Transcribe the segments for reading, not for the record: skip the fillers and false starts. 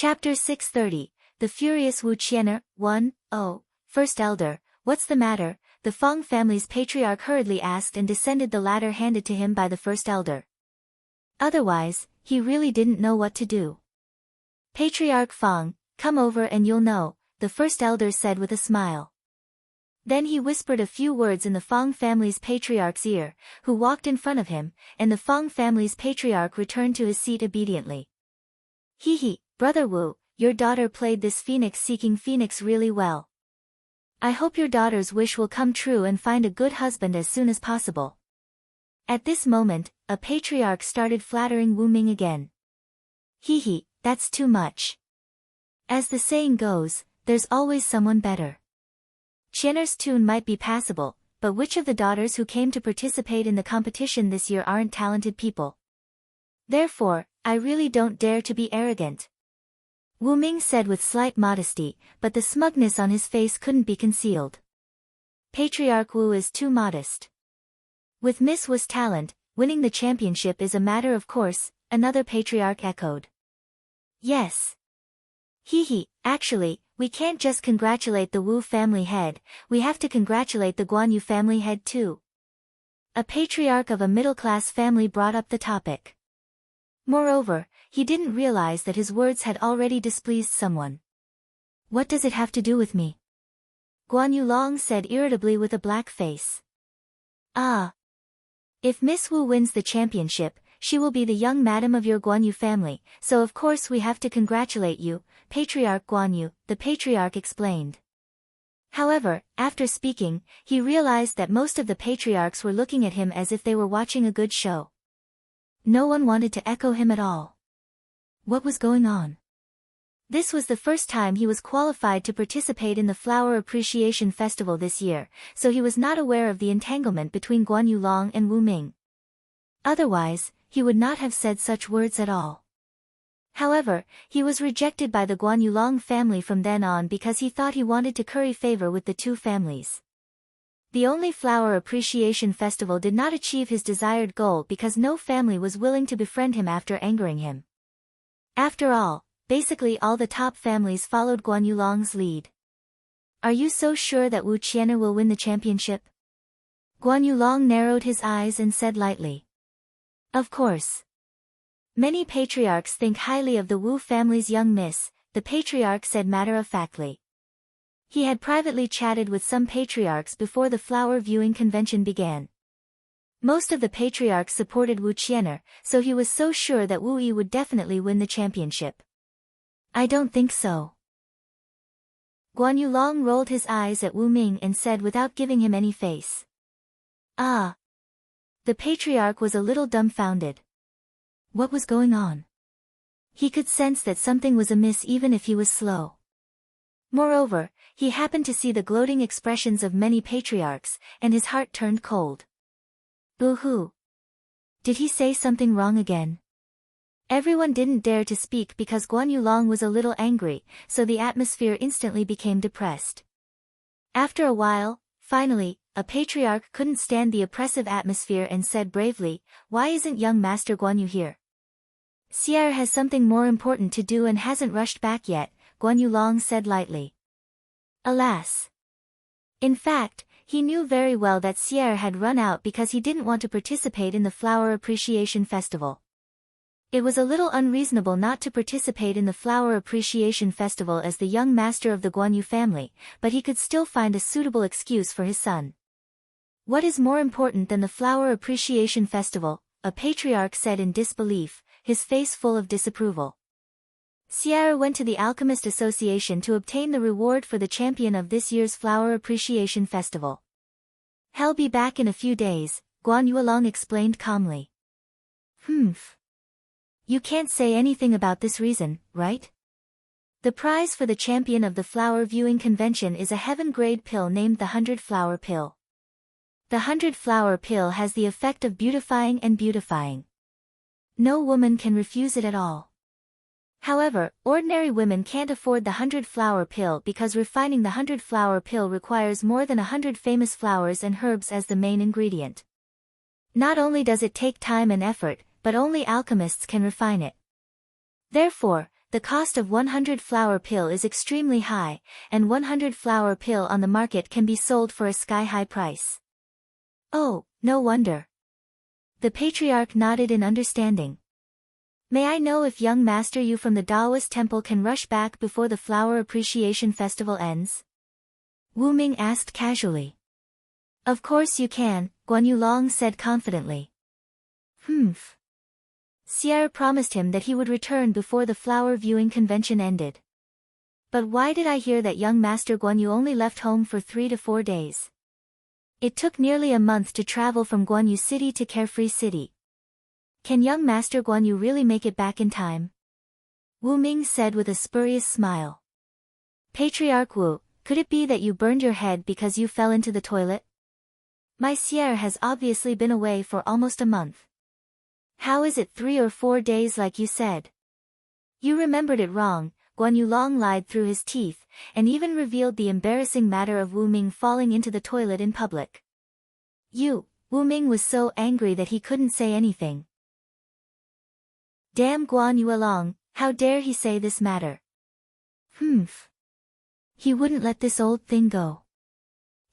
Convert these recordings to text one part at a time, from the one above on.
Chapter 630, The Furious Wu Qian'er, 1, Oh, First Elder, what's the matter? The Feng family's patriarch hurriedly asked and descended the ladder handed to him by the First Elder. Otherwise, he really didn't know what to do. Patriarch Feng, come over and you'll know, the First Elder said with a smile. Then he whispered a few words in the Feng family's patriarch's ear, who walked in front of him, and the Feng family's patriarch returned to his seat obediently. Hee, Brother Wu, your daughter played this phoenix-seeking phoenix really well. I hope your daughter's wish will come true and find a good husband as soon as possible. At this moment, a patriarch started flattering Wu Ming again. Hee, that's too much. As the saying goes, there's always someone better. Qian'er's tune might be passable, but which of the daughters who came to participate in the competition this year aren't talented people? Therefore, I really don't dare to be arrogant. Wu Ming said with slight modesty, but the smugness on his face couldn't be concealed. Patriarch Wu is too modest. With Miss Wu's talent, winning the championship is a matter of course, another patriarch echoed. Yes. Hee, actually, we can't just congratulate the Wu family head, we have to congratulate the Guan Yu family head too. A patriarch of a middle-class family brought up the topic. Moreover, he didn't realize that his words had already displeased someone. What does it have to do with me? Guan Yu Long said irritably with a black face. Ah. If Miss Wu wins the championship, she will be the young madam of your Guan Yu family, so of course we have to congratulate you, Patriarch Guan Yu, the patriarch explained. However, after speaking, he realized that most of the patriarchs were looking at him as if they were watching a good show. No one wanted to echo him at all. What was going on? This was the first time he was qualified to participate in the Flower Appreciation Festival this year, so he was not aware of the entanglement between Guan Yu Long and Wu Ming. Otherwise, he would not have said such words at all. However, he was rejected by the Guan Yu Long family from then on because he thought he wanted to curry favor with the two families. The only Flower Appreciation Festival did not achieve his desired goal because no family was willing to befriend him after angering him. After all, basically all the top families followed Guan Yu Long's lead. Are you so sure that Wu Qian'er will win the championship? Guan Yu Long narrowed his eyes and said lightly. Of course. Many patriarchs think highly of the Wu family's young miss, the patriarch said matter-of-factly. He had privately chatted with some patriarchs before the flower viewing convention began. Most of the patriarchs supported Wu Qian'er, so he was so sure that Wu Yi would definitely win the championship. I don't think so. Guan Yu Long rolled his eyes at Wu Ming and said without giving him any face. Ah. The patriarch was a little dumbfounded. What was going on? He could sense that something was amiss even if he was slow. Moreover, he happened to see the gloating expressions of many patriarchs, and his heart turned cold. Boo-hoo. Did he say something wrong again? Everyone didn't dare to speak because Guan Yu Long was a little angry, so the atmosphere instantly became depressed. After a while, finally, a patriarch couldn't stand the oppressive atmosphere and said bravely, "Why isn't young Master Guan Yu here?" Qian'er has something more important to do and hasn't rushed back yet, Guan Yu Long said lightly. Alas. In fact, he knew very well that Qian'er had run out because he didn't want to participate in the Flower Appreciation Festival. It was a little unreasonable not to participate in the Flower Appreciation Festival as the young master of the Guan Yu family, but he could still find a suitable excuse for his son. What is more important than the Flower Appreciation Festival? A patriarch said in disbelief, his face full of disapproval. Qian'er went to the Alchemist Association to obtain the reward for the champion of this year's Flower Appreciation Festival. He'll be back in a few days, Guan Yu Long explained calmly. You can't say anything about this reason, right? The prize for the champion of the flower viewing convention is a heaven-grade pill named the 100-Flower Pill. The 100-Flower Pill has the effect of beautifying and beautifying. No woman can refuse it at all. However, ordinary women can't afford the 100-Flower Pill because refining the 100-Flower Pill requires more than 100 famous flowers and herbs as the main ingredient. Not only does it take time and effort, but only alchemists can refine it. Therefore, the cost of 100 flower pill is extremely high, and 100 flower pill on the market can be sold for a sky-high price. Oh, no wonder. The patriarch nodded in understanding. May I know if young master Yu from the Taoist temple can rush back before the flower appreciation festival ends? Wu Ming asked casually. Of course you can, Guan Yulong said confidently. Humph. Qian'er promised him that he would return before the flower viewing convention ended. But why did I hear that young master Guan Yu only left home for 3 to 4 days? It took nearly a month to travel from Guan Yu City to Carefree City. Can young master Guan Yu really make it back in time? Wu Ming said with a spurious smile. Patriarch Wu, could it be that you burned your head because you fell into the toilet? My Qian'er has obviously been away for almost a month. How is it 3 or 4 days like you said? You remembered it wrong, Guan Yulong lied through his teeth, and even revealed the embarrassing matter of Wu Ming falling into the toilet in public. Wu Ming was so angry that he couldn't say anything. Damn Guan Yulong, how dare he say this matter? Humph. He wouldn't let this old thing go.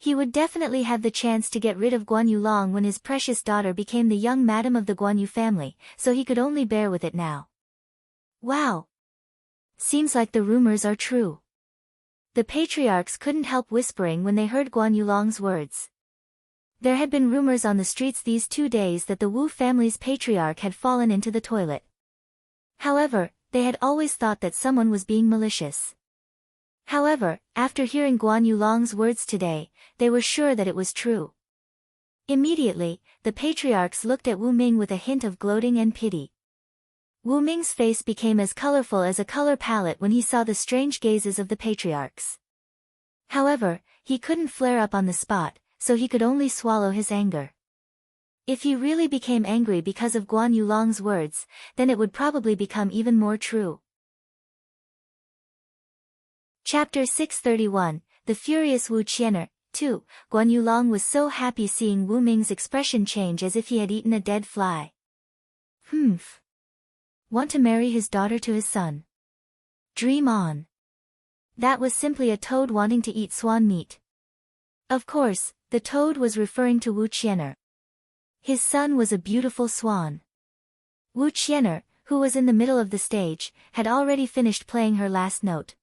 He would definitely have the chance to get rid of Guan Yulong when his precious daughter became the young madam of the Guan Yu family, so he could only bear with it now. Wow. Seems like the rumors are true. The patriarchs couldn't help whispering when they heard Guan Yulong's words. There had been rumors on the streets these 2 days that the Wu family's patriarch had fallen into the toilet. However, they had always thought that someone was being malicious. However, after hearing Guan Yulong's words today, they were sure that it was true. Immediately, the patriarchs looked at Wu Ming with a hint of gloating and pity. Wu Ming's face became as colorful as a color palette when he saw the strange gazes of the patriarchs. However, he couldn't flare up on the spot, so he could only swallow his anger. If he really became angry because of Guan Yulong's words, then it would probably become even more true. Chapter 631, The Furious Wu Qian'er, 2. Guan Yulong was so happy seeing Wu Ming's expression change as if he had eaten a dead fly. Humph. Want to marry his daughter to his son? Dream on. That was simply a toad wanting to eat swan meat. Of course, the toad was referring to Wu Qian'er. His son was a beautiful swan. Wu Qian'er, who was in the middle of the stage, had already finished playing her last note.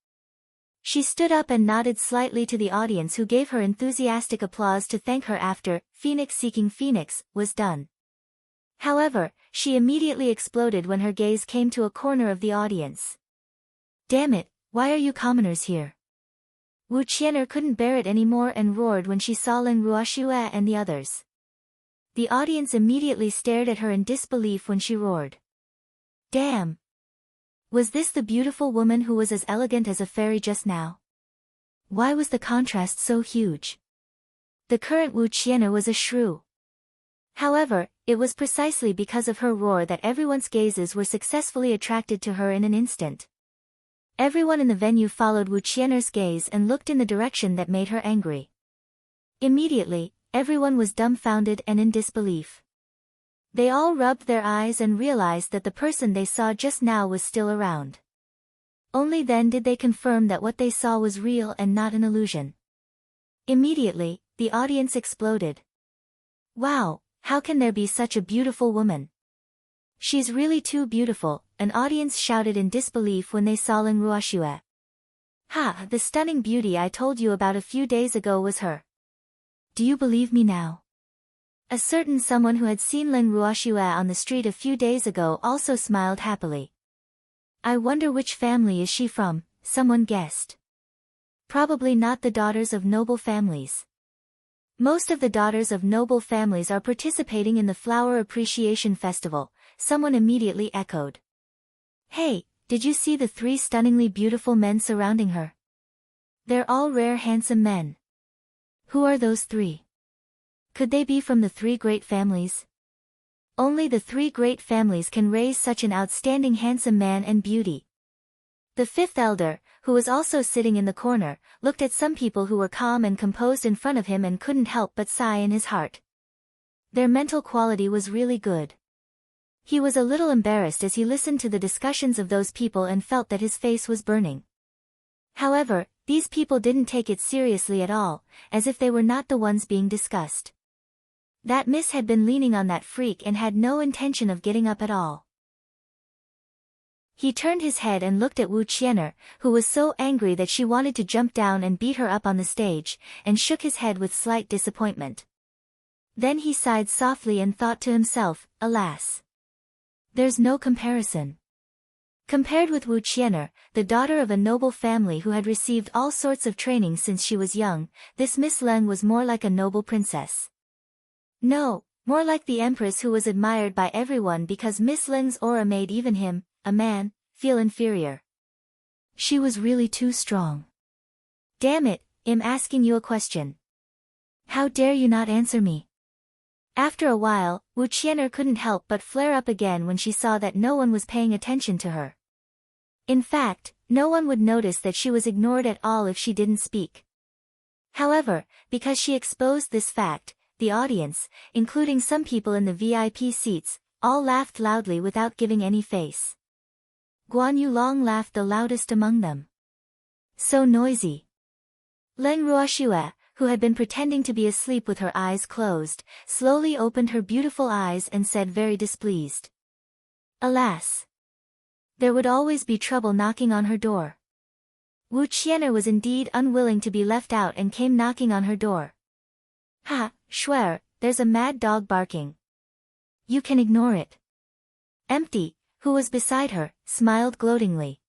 She stood up and nodded slightly to the audience, who gave her enthusiastic applause to thank her after Phoenix Seeking Phoenix was done. However, she immediately exploded when her gaze came to a corner of the audience. Damn it, why are you commoners here? Wu Qian'er couldn't bear it anymore and roared when she saw Ling Ruoxue and the others. The audience immediately stared at her in disbelief when she roared. Damn! Was this the beautiful woman who was as elegant as a fairy just now? Why was the contrast so huge? The current Wu Qian'er was a shrew. However, it was precisely because of her roar that everyone's gazes were successfully attracted to her in an instant. Everyone in the venue followed Wu Qian'er's gaze and looked in the direction that made her angry. Immediately, everyone was dumbfounded and in disbelief. They all rubbed their eyes and realized that the person they saw just now was still around. Only then did they confirm that what they saw was real and not an illusion. Immediately, the audience exploded. Wow, how can there be such a beautiful woman? She's really too beautiful, an audience shouted in disbelief when they saw Ling Ruoxue. Ha, the stunning beauty I told you about a few days ago was her. Do you believe me now? A certain someone who had seen Ling Ruoxue on the street a few days ago also smiled happily. I wonder which family is she from, someone guessed. Probably not the daughters of noble families. Most of the daughters of noble families are participating in the Flower Appreciation Festival, someone immediately echoed. Hey, did you see the 3 stunningly beautiful men surrounding her? They're all rare handsome men. Who are those 3? Could they be from the 3 great families? Only the 3 great families can raise such an outstanding handsome man and beauty. The 5th elder, who was also sitting in the corner, looked at some people who were calm and composed in front of him and couldn't help but sigh in his heart. Their mental quality was really good. He was a little embarrassed as he listened to the discussions of those people and felt that his face was burning. However, these people didn't take it seriously at all, as if they were not the ones being discussed. That miss had been leaning on that freak and had no intention of getting up at all. He turned his head and looked at Qian'er, who was so angry that she wanted to jump down and beat her up on the stage, and shook his head with slight disappointment. Then he sighed softly and thought to himself, alas! There's no comparison. Compared with Qian'er, the daughter of a noble family who had received all sorts of training since she was young, this Miss Leng was more like a noble princess. No, more like the empress who was admired by everyone because Miss Leng's aura made even him, a man, feel inferior. She was really too strong. Damn it, I'm asking you a question. How dare you not answer me? After a while, Qian'er couldn't help but flare up again when she saw that no one was paying attention to her. In fact, no one would notice that she was ignored at all if she didn't speak. However, because she exposed this fact, the audience, including some people in the VIP seats, all laughed loudly without giving any face. Guan Yulong laughed the loudest among them. So noisy. Leng Ruoxue, who had been pretending to be asleep with her eyes closed, slowly opened her beautiful eyes and said very displeased. Alas! There would always be trouble knocking on her door. Qian'er was indeed unwilling to be left out and came knocking on her door. Ha, Shuer, there's a mad dog barking. You can ignore it. Empty, who was beside her, smiled gloatingly.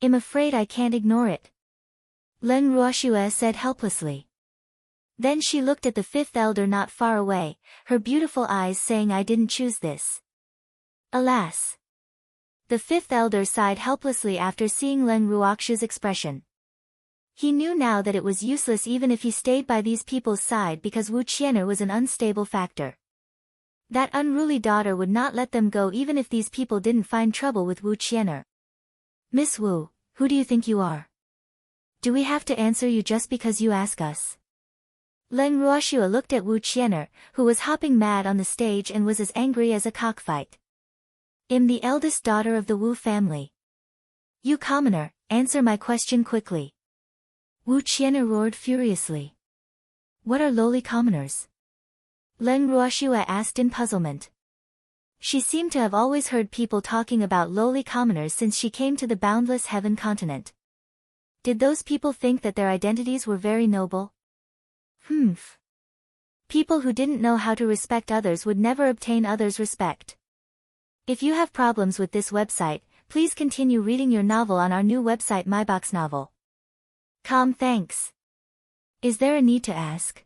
I'm afraid I can't ignore it. Leng Ruoxue said helplessly. Then she looked at the fifth elder not far away, her beautiful eyes saying I didn't choose this. Alas! The fifth elder sighed helplessly after seeing Leng Ruoxue's expression. He knew now that it was useless even if he stayed by these people's side because Qian'er was an unstable factor. That unruly daughter would not let them go even if these people didn't find trouble with Qian'er. Miss Wu, who do you think you are? Do we have to answer you just because you ask us? Leng Ruoxue looked at Qian'er, who was hopping mad on the stage and was as angry as a cockfight. I'm the eldest daughter of the Wu family. You commoner, answer my question quickly. Qian'er roared furiously. What are lowly commoners? Leng Ruoxue asked in puzzlement. She seemed to have always heard people talking about lowly commoners since she came to the boundless heaven continent. Did those people think that their identities were very noble? People who didn't know how to respect others would never obtain others' respect. If you have problems with this website, please continue reading your novel on our new website MyBoxNovel. Thanks. Is there a need to ask?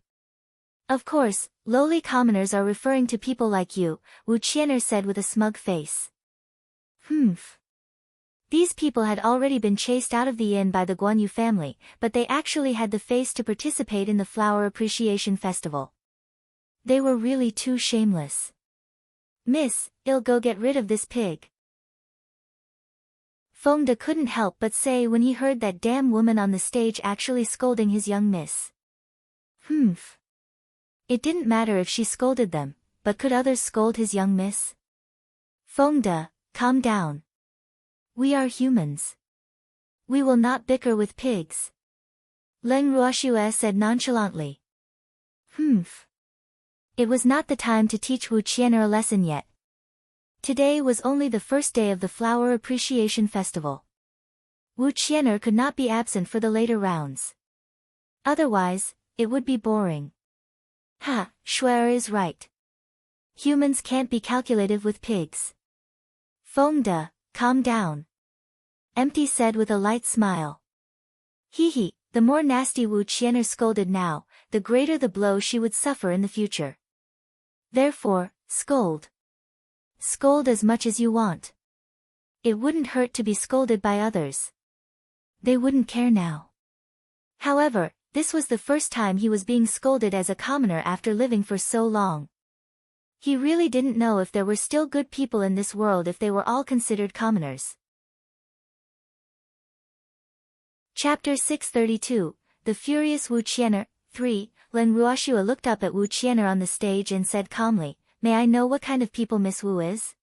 Of course, lowly commoners are referring to people like you, Qian'er said with a smug face. These people had already been chased out of the inn by the Guanyu family, but they actually had the face to participate in the Flower Appreciation Festival. They were really too shameless. Miss, I'll go get rid of this pig. Fengde couldn't help but say when he heard that damn woman on the stage actually scolding his young miss. It didn't matter if she scolded them, but could others scold his young miss? Fengde, calm down. We are humans. We will not bicker with pigs. Leng Ruoxue said nonchalantly. It was not the time to teach Qian'er a lesson yet. Today was only the first day of the Flower Appreciation Festival. Qian'er could not be absent for the later rounds. Otherwise, it would be boring. Shuer is right. Humans can't be calculative with pigs. Fengde, calm down. Empty said with a light smile. Hee, the more nasty Qian'er scolded now, the greater the blow she would suffer in the future. Therefore, scold. Scold as much as you want. It wouldn't hurt to be scolded by others. They wouldn't care now. However, this was the first time he was being scolded as a commoner after living for so long. He really didn't know if there were still good people in this world if they were all considered commoners. Chapter 632, The Furious Qian'er, 3, Leng Ruoxue looked up at Qian'er on the stage and said calmly, May I know what kind of people Miss Wu is?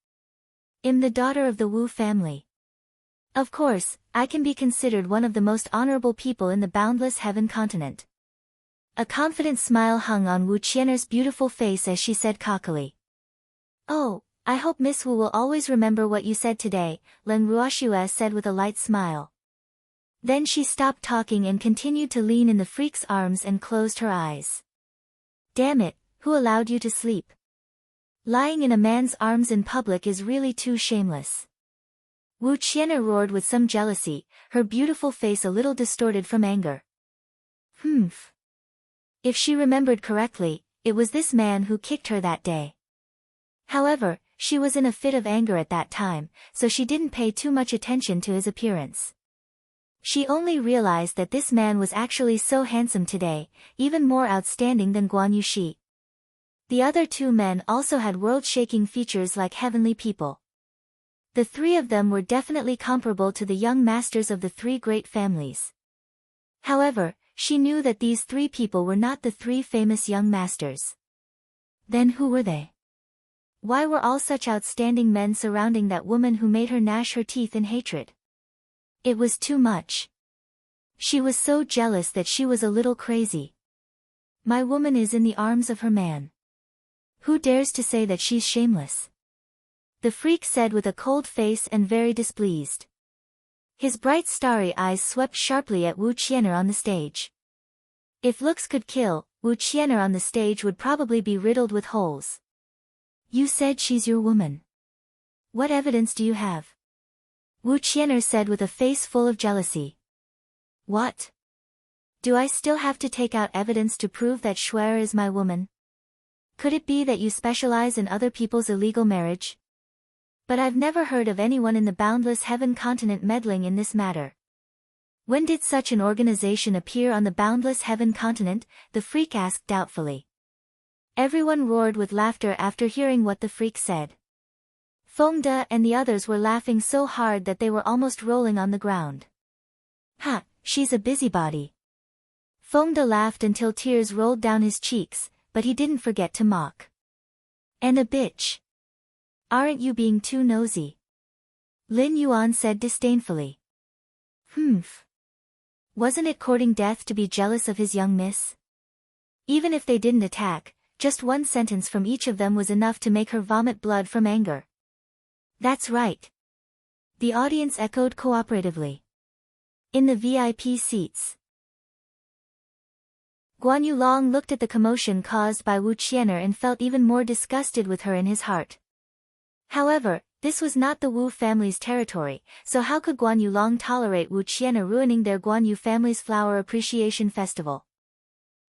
I'm the daughter of the Wu family. Of course, I can be considered one of the most honorable people in the boundless heaven continent. A confident smile hung on Wu Qian'er's beautiful face as she said cockily. Oh, I hope Miss Wu will always remember what you said today, Leng Ruoxue said with a light smile. Then she stopped talking and continued to lean in the freak's arms and closed her eyes. Damn it, who allowed you to sleep? Lying in a man's arms in public is really too shameless. Wu Qian'er roared with some jealousy, her beautiful face a little distorted from anger. Humph. If she remembered correctly, it was this man who kicked her that day. However, she was in a fit of anger at that time, so she didn't pay too much attention to his appearance. She only realized that this man was actually so handsome today, even more outstanding than Guan Yushi. The other two men also had world-shaking features like heavenly people. The three of them were definitely comparable to the young masters of the three great families. However, she knew that these three people were not the three famous young masters. Then who were they? Why were all such outstanding men surrounding that woman who made her gnash her teeth in hatred? It was too much. She was so jealous that she was a little crazy. My woman is in the arms of her man. Who dares to say that she's shameless? The freak said with a cold face and very displeased. His bright starry eyes swept sharply at Wu Qian'er on the stage. If looks could kill, Wu Qian'er on the stage would probably be riddled with holes. You said she's your woman. What evidence do you have? Wu Qian'er said with a face full of jealousy. What? Do I still have to take out evidence to prove that Qian'er is my woman? Could it be that you specialize in other people's illegal marriage? But I've never heard of anyone in the boundless heaven continent meddling in this matter. When did such an organization appear on the boundless heaven continent? The freak asked doubtfully. Everyone roared with laughter after hearing what the freak said. Fengde and the others were laughing so hard that they were almost rolling on the ground. Ha, she's a busybody. Fengde laughed until tears rolled down his cheeks, but he didn't forget to mock. And a bitch. Aren't you being too nosy? Lin Yuan said disdainfully. Humph. Wasn't it courting death to be jealous of his young miss? Even if they didn't attack, just one sentence from each of them was enough to make her vomit blood from anger. That's right. The audience echoed cooperatively. In the VIP seats. Guan Yulong looked at the commotion caused by Wu Qian'er and felt even more disgusted with her in his heart. However, this was not the Wu family's territory, so how could Guan Yulong tolerate Wu Qian'er ruining their Guan Yu family's flower appreciation festival?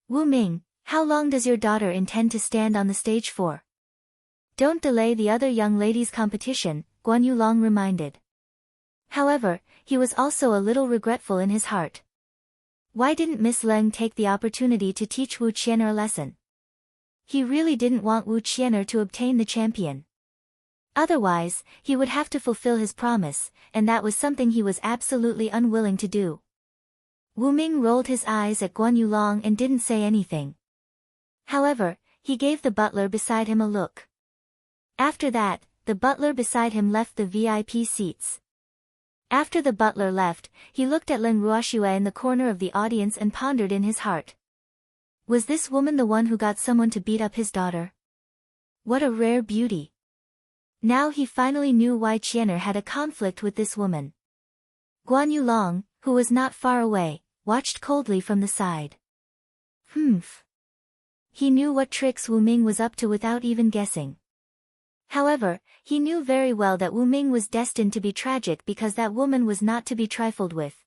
Wu Ming, how long does your daughter intend to stand on the stage for? Don't delay the other young ladies' competition, Guan Yulong reminded. However, he was also a little regretful in his heart. Why didn't Miss Leng take the opportunity to teach Wu Qian'er a lesson? He really didn't want Wu Qian'er to obtain the champion. Otherwise, he would have to fulfill his promise, and that was something he was absolutely unwilling to do. Wu Ming rolled his eyes at Guan Yulong and didn't say anything. However, he gave the butler beside him a look. After that, the butler beside him left the VIP seats. After the butler left, he looked at Leng Ruoxue in the corner of the audience and pondered in his heart. Was this woman the one who got someone to beat up his daughter? What a rare beauty. Now he finally knew why Qian'er had a conflict with this woman. Guan Yulong, who was not far away, watched coldly from the side. Humph. He knew what tricks Wu Ming was up to without even guessing. However, he knew very well that Wu Ming was destined to be tragic because that woman was not to be trifled with.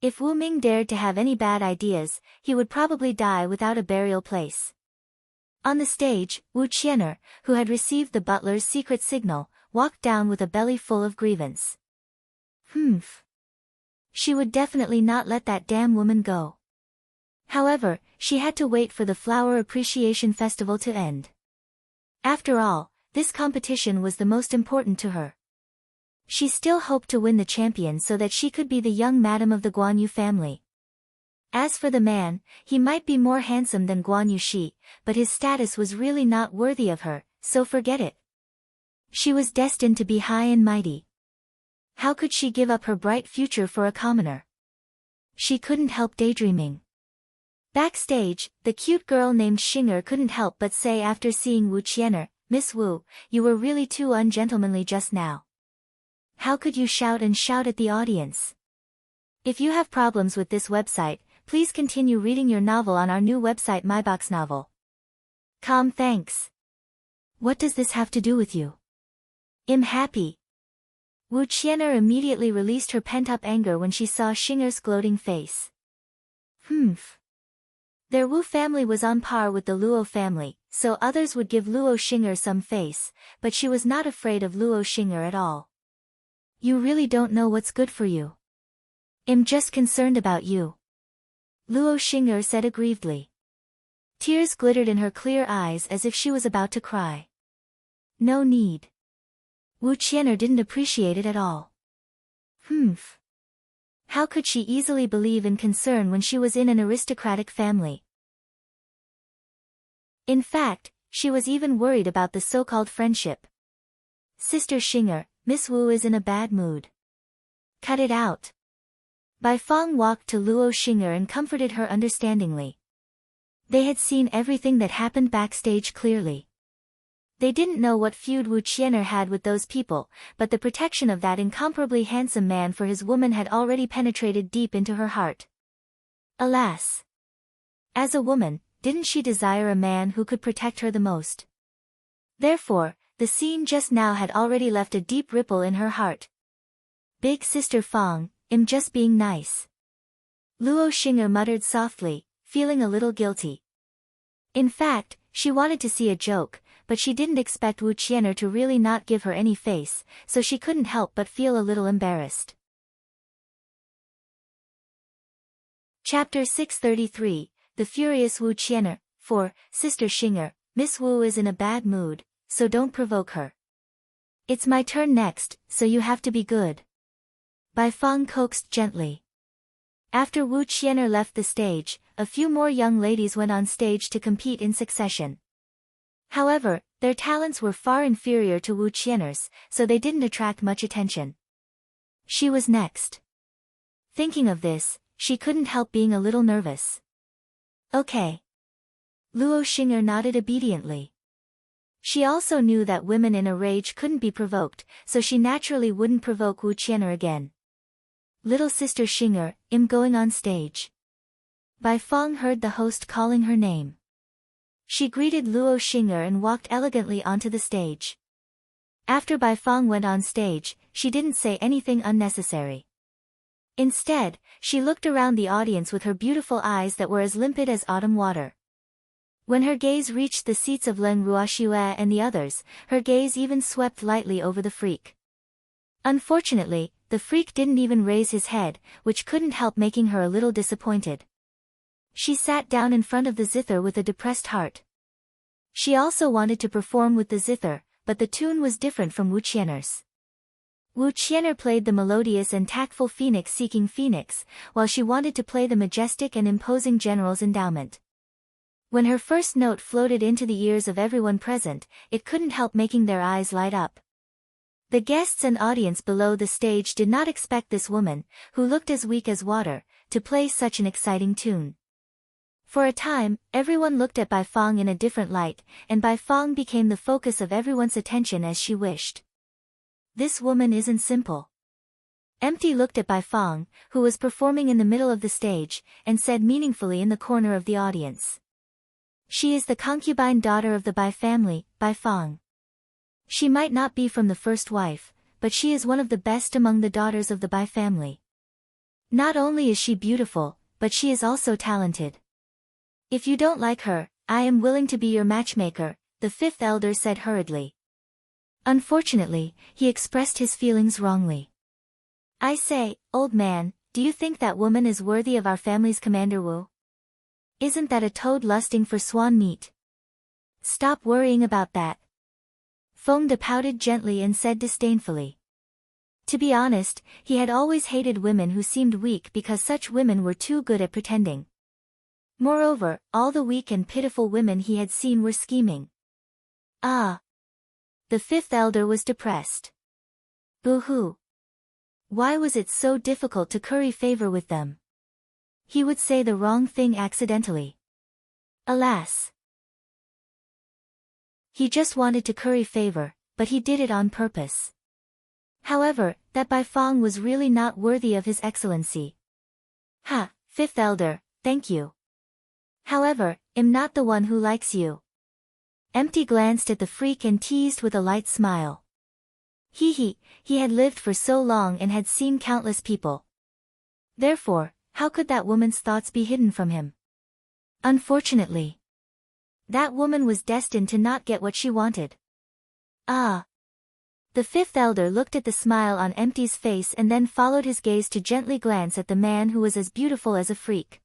If Wu Ming dared to have any bad ideas, he would probably die without a burial place. On the stage, Wu Qian'er, who had received the butler's secret signal, walked down with a belly full of grievance. Humph. She would definitely not let that damn woman go. However, she had to wait for the Flower Appreciation Festival to end. After all, this competition was the most important to her. She still hoped to win the champion so that she could be the young madam of the Guan Yu family. As for the man, he might be more handsome than Guan Yushi, but his status was really not worthy of her, so forget it. She was destined to be high and mighty. How could she give up her bright future for a commoner? She couldn't help daydreaming. Backstage, the cute girl named Qian'er couldn't help but say after seeing Wu Qian'er, "Miss Wu, you were really too ungentlemanly just now. How could you shout and shout at the audience?" If you have problems with this website, please continue reading your novel on our new website myboxnovel.com. Thanks. What does this have to do with you? I'm happy. Wu Qian'er immediately released her pent-up anger when she saw Qian'er's gloating face. Their Wu family was on par with the Luo family, so others would give Luo Qian'er some face, but she was not afraid of Luo Qian'er at all. You really don't know what's good for you. I'm just concerned about you. Luo Qian'er said aggrievedly. Tears glittered in her clear eyes as if she was about to cry. No need. Wu Qian'er didn't appreciate it at all. How could she easily believe in concern when she was in an aristocratic family? In fact, she was even worried about the so-called friendship. Sister Qian'er, Miss Wu is in a bad mood. Cut it out. Bai Feng walked to Luo Qian'er and comforted her understandingly. They had seen everything that happened backstage clearly. They didn't know what feud Wu Qian'er had with those people, but the protection of that incomparably handsome man for his woman had already penetrated deep into her heart. Alas! As a woman, didn't she desire a man who could protect her the most? Therefore, the scene just now had already left a deep ripple in her heart. Big Sister Feng, I'm just being nice. Luo Qian'er muttered softly, feeling a little guilty. In fact, she wanted to see a joke, but she didn't expect Wu Qian'er to really not give her any face, so she couldn't help but feel a little embarrassed. Chapter 633, The Furious Wu Qian'er. 4. Sister Qian'er, Miss Wu is in a bad mood, so don't provoke her. It's my turn next, so you have to be good. Bai Feng coaxed gently. After Wu Qian'er left the stage, a few more young ladies went on stage to compete in succession. However, their talents were far inferior to Wu Qian'er's, so they didn't attract much attention. She was next. Thinking of this, she couldn't help being a little nervous. Okay. Luo Qian'er nodded obediently. She also knew that women in a rage couldn't be provoked, so she naturally wouldn't provoke Wu Qian'er again. Little Sister Qian'er, I'm going on stage. Bai Feng heard the host calling her name. She greeted Luo Qian'er and walked elegantly onto the stage. After Bai Feng went on stage, she didn't say anything unnecessary. Instead, she looked around the audience with her beautiful eyes that were as limpid as autumn water. When her gaze reached the seats of Leng Ruoxue and the others, her gaze even swept lightly over the freak. Unfortunately, the freak didn't even raise his head, which couldn't help making her a little disappointed. She sat down in front of the zither with a depressed heart. She also wanted to perform with the zither, but the tune was different from Wu Qian'er's. Wu Qian'er played the melodious and tactful phoenix seeking phoenix, while she wanted to play the majestic and imposing general's endowment. When her first note floated into the ears of everyone present, it couldn't help making their eyes light up. The guests and audience below the stage did not expect this woman, who looked as weak as water, to play such an exciting tune. For a time, everyone looked at Bai Feng in a different light, and Bai Feng became the focus of everyone's attention as she wished. This woman isn't simple. Empty looked at Bai Feng, who was performing in the middle of the stage, and said meaningfully in the corner of the audience. She is the concubine daughter of the Bai family, Bai Feng. She might not be from the first wife, but she is one of the best among the daughters of the Bai family. Not only is she beautiful, but she is also talented. If you don't like her, I am willing to be your matchmaker, the fifth elder said hurriedly. Unfortunately, he expressed his feelings wrongly. I say, old man, do you think that woman is worthy of our family's Commander Wu? Isn't that a toad lusting for swan meat? Stop worrying about that. Feng De pouted gently and said disdainfully. To be honest, he had always hated women who seemed weak because such women were too good at pretending. Moreover, all the weak and pitiful women he had seen were scheming. Ah! The fifth elder was depressed. Boo-hoo. Why was it so difficult to curry favor with them? He would say the wrong thing accidentally. Alas. He just wanted to curry favor, but he did it on purpose. However, that Bai Fong was really not worthy of his excellency. Ha, fifth elder, thank you. However, I'm not the one who likes you. Empty glanced at the freak and teased with a light smile. He had lived for so long and had seen countless people. Therefore, how could that woman's thoughts be hidden from him? Unfortunately, that woman was destined to not get what she wanted. Ah. The fifth elder looked at the smile on Empty's face and then followed his gaze to gently glance at the man who was as beautiful as a freak.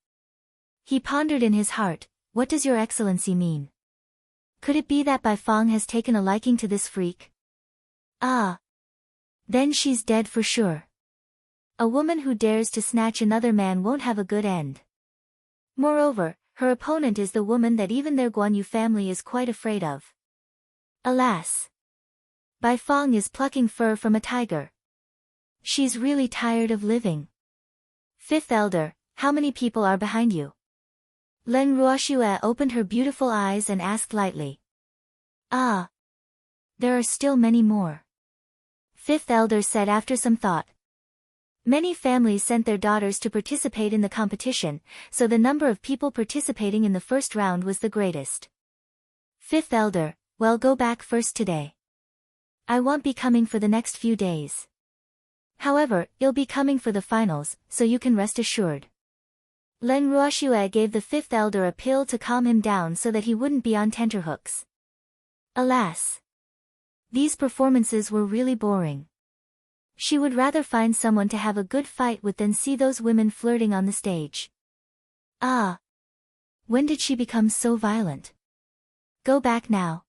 He pondered in his heart, what does your excellency mean? Could it be that Bai Fong has taken a liking to this freak? Ah. Then she's dead for sure. A woman who dares to snatch another man won't have a good end. Moreover, her opponent is the woman that even their Guanyu family is quite afraid of. Alas. Bai Fong is plucking fur from a tiger. She's really tired of living. Fifth elder, how many people are behind you? Len Ruoxue opened her beautiful eyes and asked lightly. Ah. There are still many more. Fifth elder said after some thought. Many families sent their daughters to participate in the competition, so the number of people participating in the first round was the greatest. Fifth elder, well, go back first today. I won't be coming for the next few days. However, you'll be coming for the finals, so you can rest assured. Len Ruoxue gave the fifth elder a pill to calm him down so that he wouldn't be on tenterhooks. Alas. These performances were really boring. She would rather find someone to have a good fight with than see those women flirting on the stage. Ah. When did she become so violent? Go back now.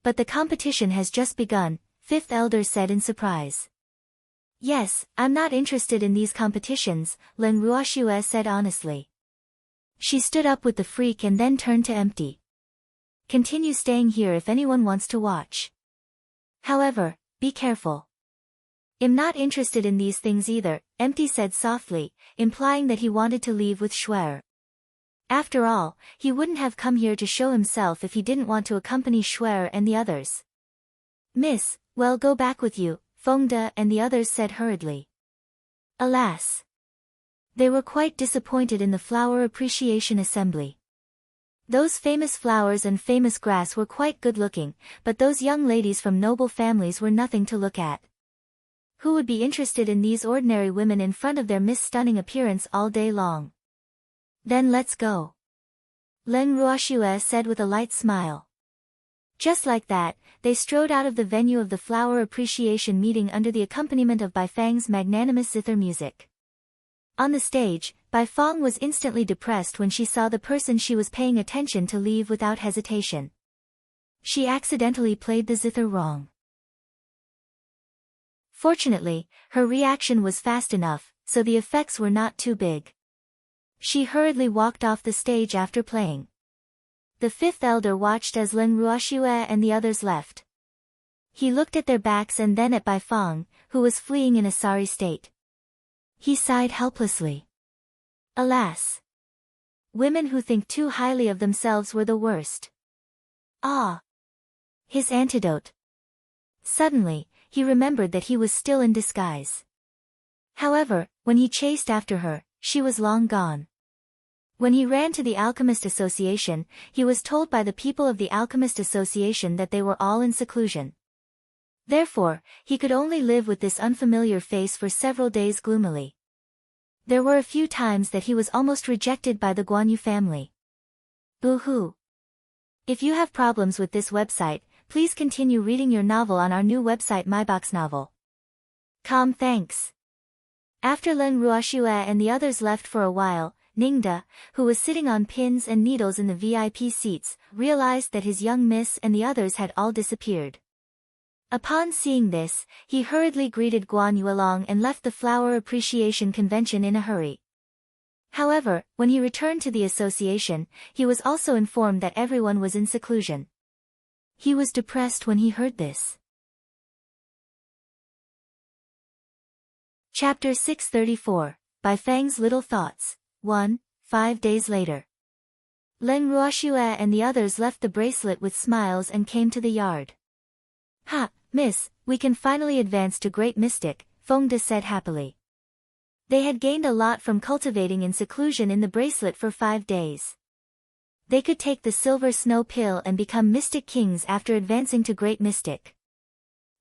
But the competition has just begun, fifth elder said in surprise. Yes, I'm not interested in these competitions, Len Ruoxue said honestly. She stood up with the freak and then turned to Empty. Continue staying here if anyone wants to watch. However, be careful. I'm not interested in these things either, Empty said softly, implying that he wanted to leave with Qian'er. After all, he wouldn't have come here to show himself if he didn't want to accompany Qian'er and the others. Miss, well, go back with you, Fengde and the others said hurriedly. Alas. They were quite disappointed in the flower appreciation assembly. Those famous flowers and famous grass were quite good-looking, but those young ladies from noble families were nothing to look at. Who would be interested in these ordinary women in front of their Miss Stunning appearance all day long? Then let's go. Len Ruoxue said with a light smile. Just like that, they strode out of the venue of the flower appreciation meeting under the accompaniment of Bai Fang's magnanimous zither music. On the stage, Bai Fong was instantly depressed when she saw the person she was paying attention to leave without hesitation. She accidentally played the zither wrong. Fortunately, her reaction was fast enough, so the effects were not too big. She hurriedly walked off the stage after playing. The fifth elder watched as Len Ruoxue and the others left. He looked at their backs and then at Bai Fong, who was fleeing in a sorry state. He sighed helplessly. Alas. Women who think too highly of themselves were the worst. Ah. His antidote. Suddenly, he remembered that he was still in disguise. However, when he chased after her, she was long gone. When he ran to the Alchemist Association, he was told by the people of the Alchemist Association that they were all in seclusion. Therefore, he could only live with this unfamiliar face for several days gloomily. There were a few times that he was almost rejected by the Guanyu family. Boo-hoo. If you have problems with this website, please continue reading your novel on our new website myboxnovel.com. Thanks. After Len Ruoxue and the others left for a while, Ningde, who was sitting on pins and needles in the VIP seats, realized that his young miss and the others had all disappeared. Upon seeing this, he hurriedly greeted Guanyu along and left the Flower Appreciation Convention in a hurry. However, when he returned to the association, he was also informed that everyone was in seclusion. He was depressed when he heard this. Chapter 634, By Fang's Little Thoughts, 1, 5 days later. Leng Ruoxue and the others left the bracelet with smiles and came to the yard. Ha, miss, we can finally advance to Great Mystic, Fengde said happily. They had gained a lot from cultivating in seclusion in the bracelet for 5 days. They could take the silver snow pill and become Mystic Kings after advancing to Great Mystic.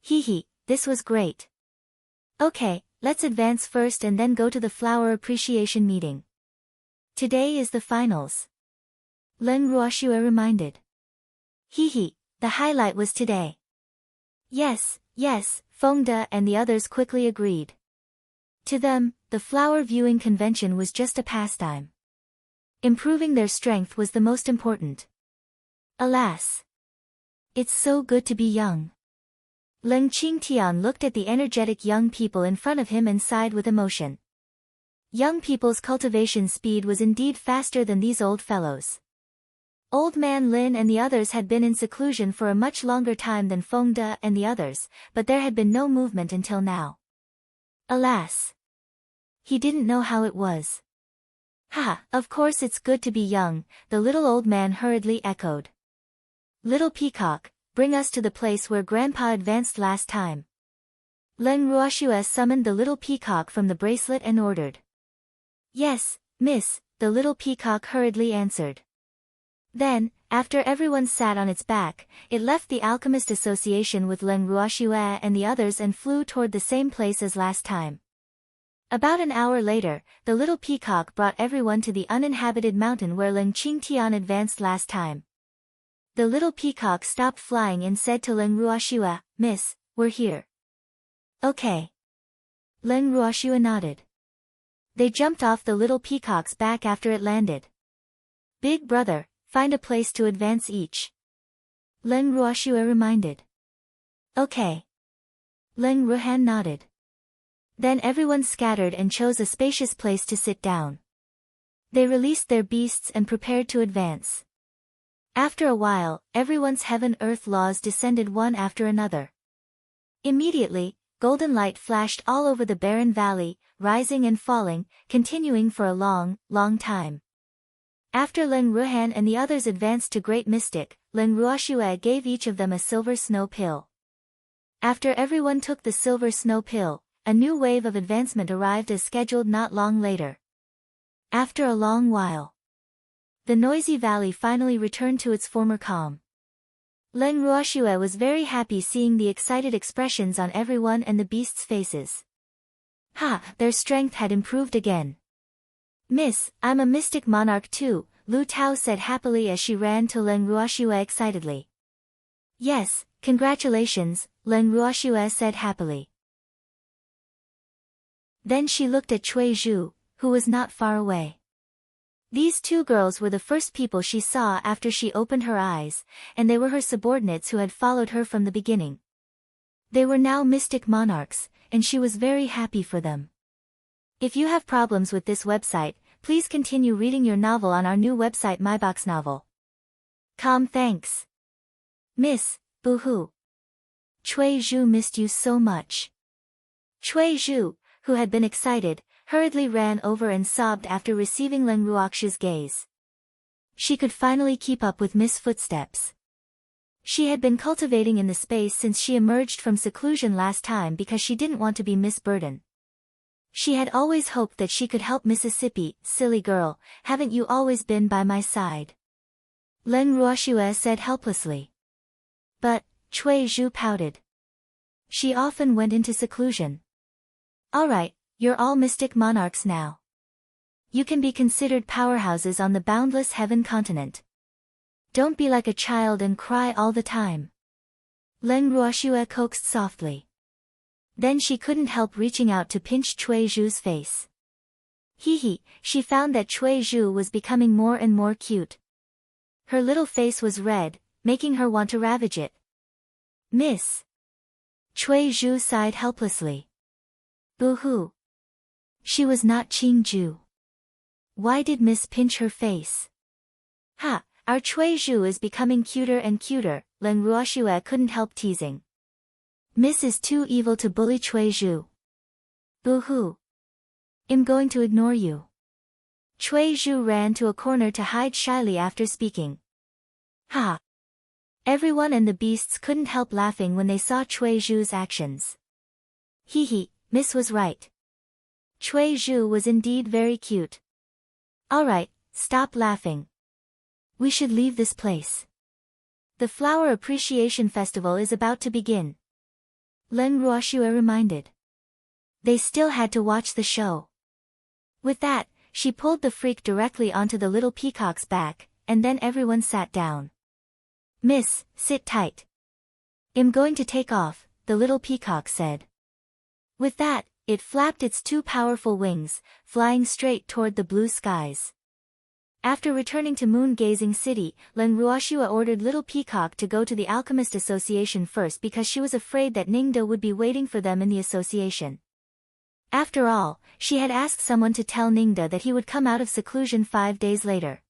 Hee, this was great. Okay, let's advance first and then go to the flower appreciation meeting. Today is the finals. Leng Ruoxue reminded. Hee, the highlight was today. Yes, Fengde and the others quickly agreed. To them, the flower viewing convention was just a pastime. Improving their strength was the most important. Alas! It's so good to be young. Leng Qingtian looked at the energetic young people in front of him and sighed with emotion. Young people's cultivation speed was indeed faster than these old fellows. Old man Lin and the others had been in seclusion for a much longer time than Fengde and the others, but there had been no movement until now. Alas! He didn't know how it was. Ha, of course it's good to be young, the little old man hurriedly echoed. Little peacock, bring us to the place where Grandpa advanced last time. Leng Ruoxue summoned the little peacock from the bracelet and ordered. Yes, miss, the little peacock hurriedly answered. Then, after everyone sat on its back, it left the Alchemist Association with Leng Ruoxue and the others and flew toward the same place as last time. About an hour later, the little peacock brought everyone to the uninhabited mountain where Leng Qingtian advanced last time. The little peacock stopped flying and said to Leng Ruoxue, Miss, we're here. Okay. Leng Ruoxue nodded. They jumped off the little peacock's back after it landed. Big brother, find a place to advance each. Leng Ruoxue reminded. Okay. Leng Ruhan nodded. Then everyone scattered and chose a spacious place to sit down. They released their beasts and prepared to advance. After a while, everyone's heaven-earth laws descended one after another. Immediately, golden light flashed all over the barren valley, rising and falling, continuing for a long, long time. After Leng Ruhan and the others advanced to Great Mystic, Leng Ruoxue gave each of them a silver snow pill. After everyone took the silver snow pill, a new wave of advancement arrived as scheduled not long later. After a long while, the noisy valley finally returned to its former calm. Leng Ruoxue was very happy seeing the excited expressions on everyone and the beasts' faces. Ha, their strength had improved again. Miss, I'm a mystic monarch too, Lu Tao said happily as she ran to Leng Ruoxue excitedly. Yes, congratulations, Leng Ruoxue said happily. Then she looked at Cui Zhu, who was not far away. These two girls were the first people she saw after she opened her eyes, and they were her subordinates who had followed her from the beginning. They were now mystic monarchs, and she was very happy for them. If you have problems with this website, please continue reading your novel on our new website MyBoxNovel. Thanks. Miss, boo-hoo. Cui Zhu missed you so much. Cui Zhu, who had been excited, hurriedly ran over and sobbed after receiving Leng Ruoxue's gaze. She could finally keep up with Miss' footsteps. She had been cultivating in the space since she emerged from seclusion last time because she didn't want to be Miss Burden. She had always hoped that she could help Mississippi. Silly girl, haven't you always been by my side? Leng Ruoxue said helplessly. But, Cui Zhu pouted. She often went into seclusion. Alright, you're all mystic monarchs now. You can be considered powerhouses on the boundless heaven continent. Don't be like a child and cry all the time. Leng Ruoxue coaxed softly. Then she couldn't help reaching out to pinch Cui Zhu's face. She found that Cui Zhu was becoming more and more cute. Her little face was red, making her want to ravage it. Miss. Cui Zhu sighed helplessly. Boo-hoo. She was not Qing Zhu. Why did Miss pinch her face? Ha, Our Cui Zhu is becoming cuter and cuter, Len Ruoxue couldn't help teasing. Miss is too evil to bully Cui Zhu. Boo-hoo. I'm going to ignore you. Cui Zhu ran to a corner to hide shyly after speaking. Ha! Everyone and the beasts couldn't help laughing when they saw Cui Zhu's actions. Hee hee, Miss was right. Cui Zhu was indeed very cute. Alright, stop laughing. We should leave this place. The Flower Appreciation Festival is about to begin. Len Ruoxue reminded. They still had to watch the show. With that, she pulled the freak directly onto the little peacock's back, and then everyone sat down. Miss, sit tight. I'm going to take off, the little peacock said. With that, it flapped its two powerful wings, flying straight toward the blue skies. After returning to Moon-Gazing City, Len Ruoxue ordered Little Peacock to go to the Alchemist Association first because she was afraid that Ningda would be waiting for them in the association. After all, she had asked someone to tell Ningda that he would come out of seclusion 5 days later.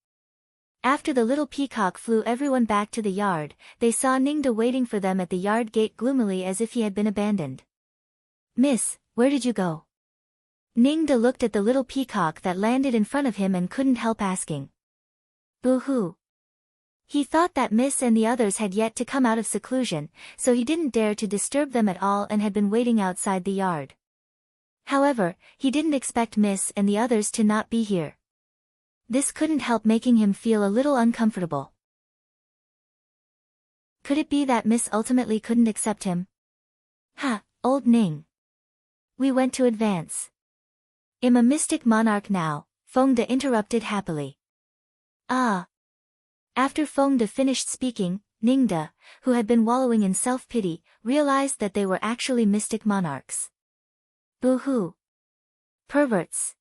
After the Little Peacock flew everyone back to the yard, they saw Ningda waiting for them at the yard gate gloomily as if he had been abandoned. Miss, where did you go? Ningda looked at the little peacock that landed in front of him and couldn't help asking. Boo-hoo. He thought that Miss and the others had yet to come out of seclusion, so he didn't dare to disturb them at all and had been waiting outside the yard. However, he didn't expect Miss and the others to not be here. This couldn't help making him feel a little uncomfortable. Could it be that Miss ultimately couldn't accept him? Ha, old Ning. We went to advance. I'm a mystic monarch now, Fengde interrupted happily. Ah. After Fengde finished speaking, Ningda, who had been wallowing in self-pity, realized that they were actually mystic monarchs. Boo-hoo. Perverts.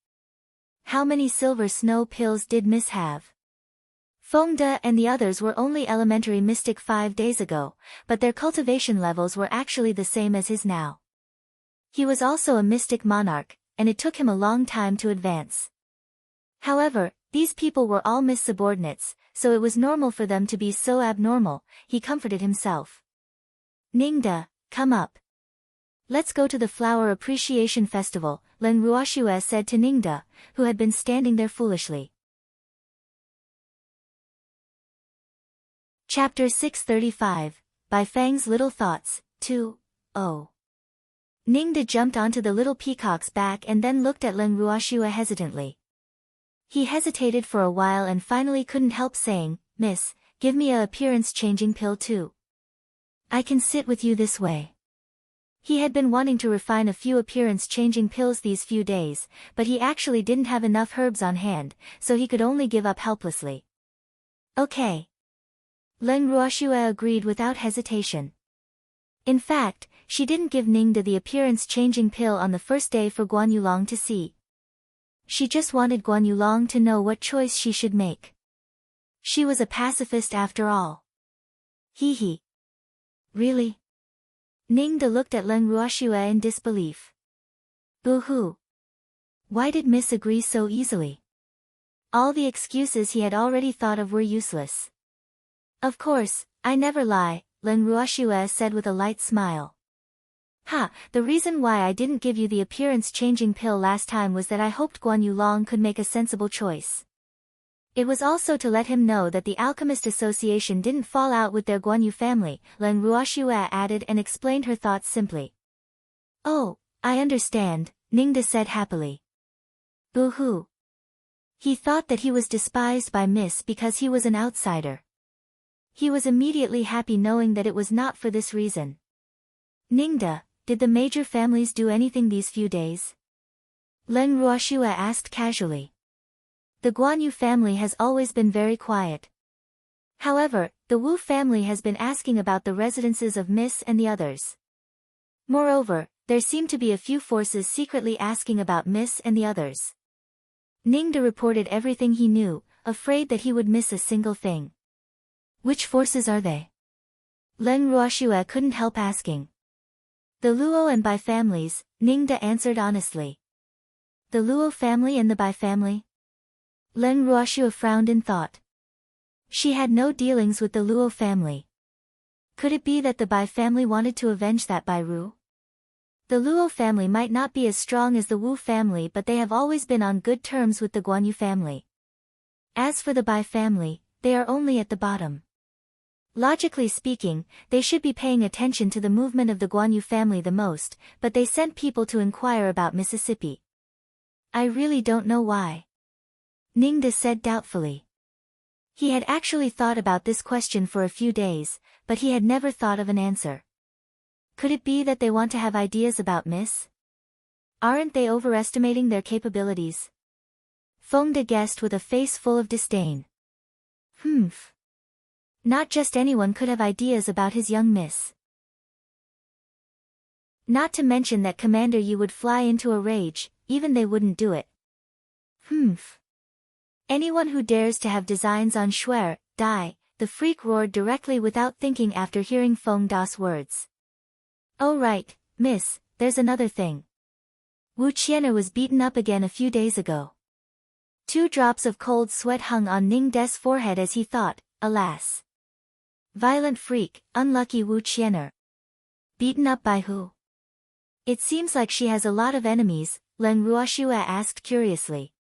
How many silver snow pills did Miss have? Fengde and the others were only elementary mystic 5 days ago, but their cultivation levels were actually the same as his now. He was also a mystic monarch, and it took him a long time to advance. However, these people were all Miss subordinates, so it was normal for them to be so abnormal, he comforted himself. Ningda, come up. Let's go to the Flower Appreciation Festival, Len Ruoxue said to Ningda, who had been standing there foolishly. Chapter 635, By Fang's Little Thoughts, 2:0. Ningda jumped onto the little peacock's back and then looked at Len Ruoxue hesitantly. He hesitated for a while and finally couldn't help saying, Miss, give me a appearance-changing pill too. I can sit with you this way. He had been wanting to refine a few appearance-changing pills these few days, but he actually didn't have enough herbs on hand, so he could only give up helplessly. Okay. Len Ruoxue agreed without hesitation. In fact, she didn't give Ningda the appearance-changing pill on the first day for Guan Yulong to see. She just wanted Guan Yulong to know what choice she should make. She was a pacifist after all. Hee hee. Really? Ningda looked at Len Ruoxue in disbelief. Boo-hoo. Why did Miss agree so easily? All the excuses he had already thought of were useless. Of course, I never lie, Len Ruoxue said with a light smile. Ha, the reason why I didn't give you the appearance-changing pill last time was that I hoped Guan Yulong could make a sensible choice. It was also to let him know that the Alchemist Association didn't fall out with their Guan Yu family, Len Ruoxue added and explained her thoughts simply. Oh, I understand, Ningda said happily. Boo-hoo. He thought that he was despised by Miss because he was an outsider. He was immediately happy knowing that it was not for this reason. Ningda, did the major families do anything these few days? Len Ruoxue asked casually. The Guan Yu family has always been very quiet. However, the Wu family has been asking about the residences of Miss and the others. Moreover, there seem to be a few forces secretly asking about Miss and the others. Ningda reported everything he knew, afraid that he would miss a single thing. Which forces are they? Len Ruoxue couldn't help asking. The Luo and Bai families, Ningda answered honestly. The Luo family and the Bai family? Len Ruoxue frowned in thought. She had no dealings with the Luo family. Could it be that the Bai family wanted to avenge that Bai Ru? The Luo family might not be as strong as the Wu family, but they have always been on good terms with the Guanyu family. As for the Bai family, they are only at the bottom. Logically speaking, they should be paying attention to the movement of the Guanyu family the most, but they sent people to inquire about Mississippi. I really don't know why. Ningde said doubtfully. He had actually thought about this question for a few days, but he had never thought of an answer. Could it be that they want to have ideas about Miss? Aren't they overestimating their capabilities? Fengde guessed with a face full of disdain. Not just anyone could have ideas about his young miss. Not to mention that Commander Yi would fly into a rage, even they wouldn't do it. Anyone who dares to have designs on Shuer, die, the freak roared directly without thinking after hearing Feng Da's words. Oh right, miss, there's another thing. Wu Qian'er was beaten up again a few days ago. 2 drops of cold sweat hung on Ningde's forehead as he thought, alas. Violent freak, unlucky Wu Qian'er. Beaten up by who? It seems like she has a lot of enemies, Leng Ruoxue asked curiously.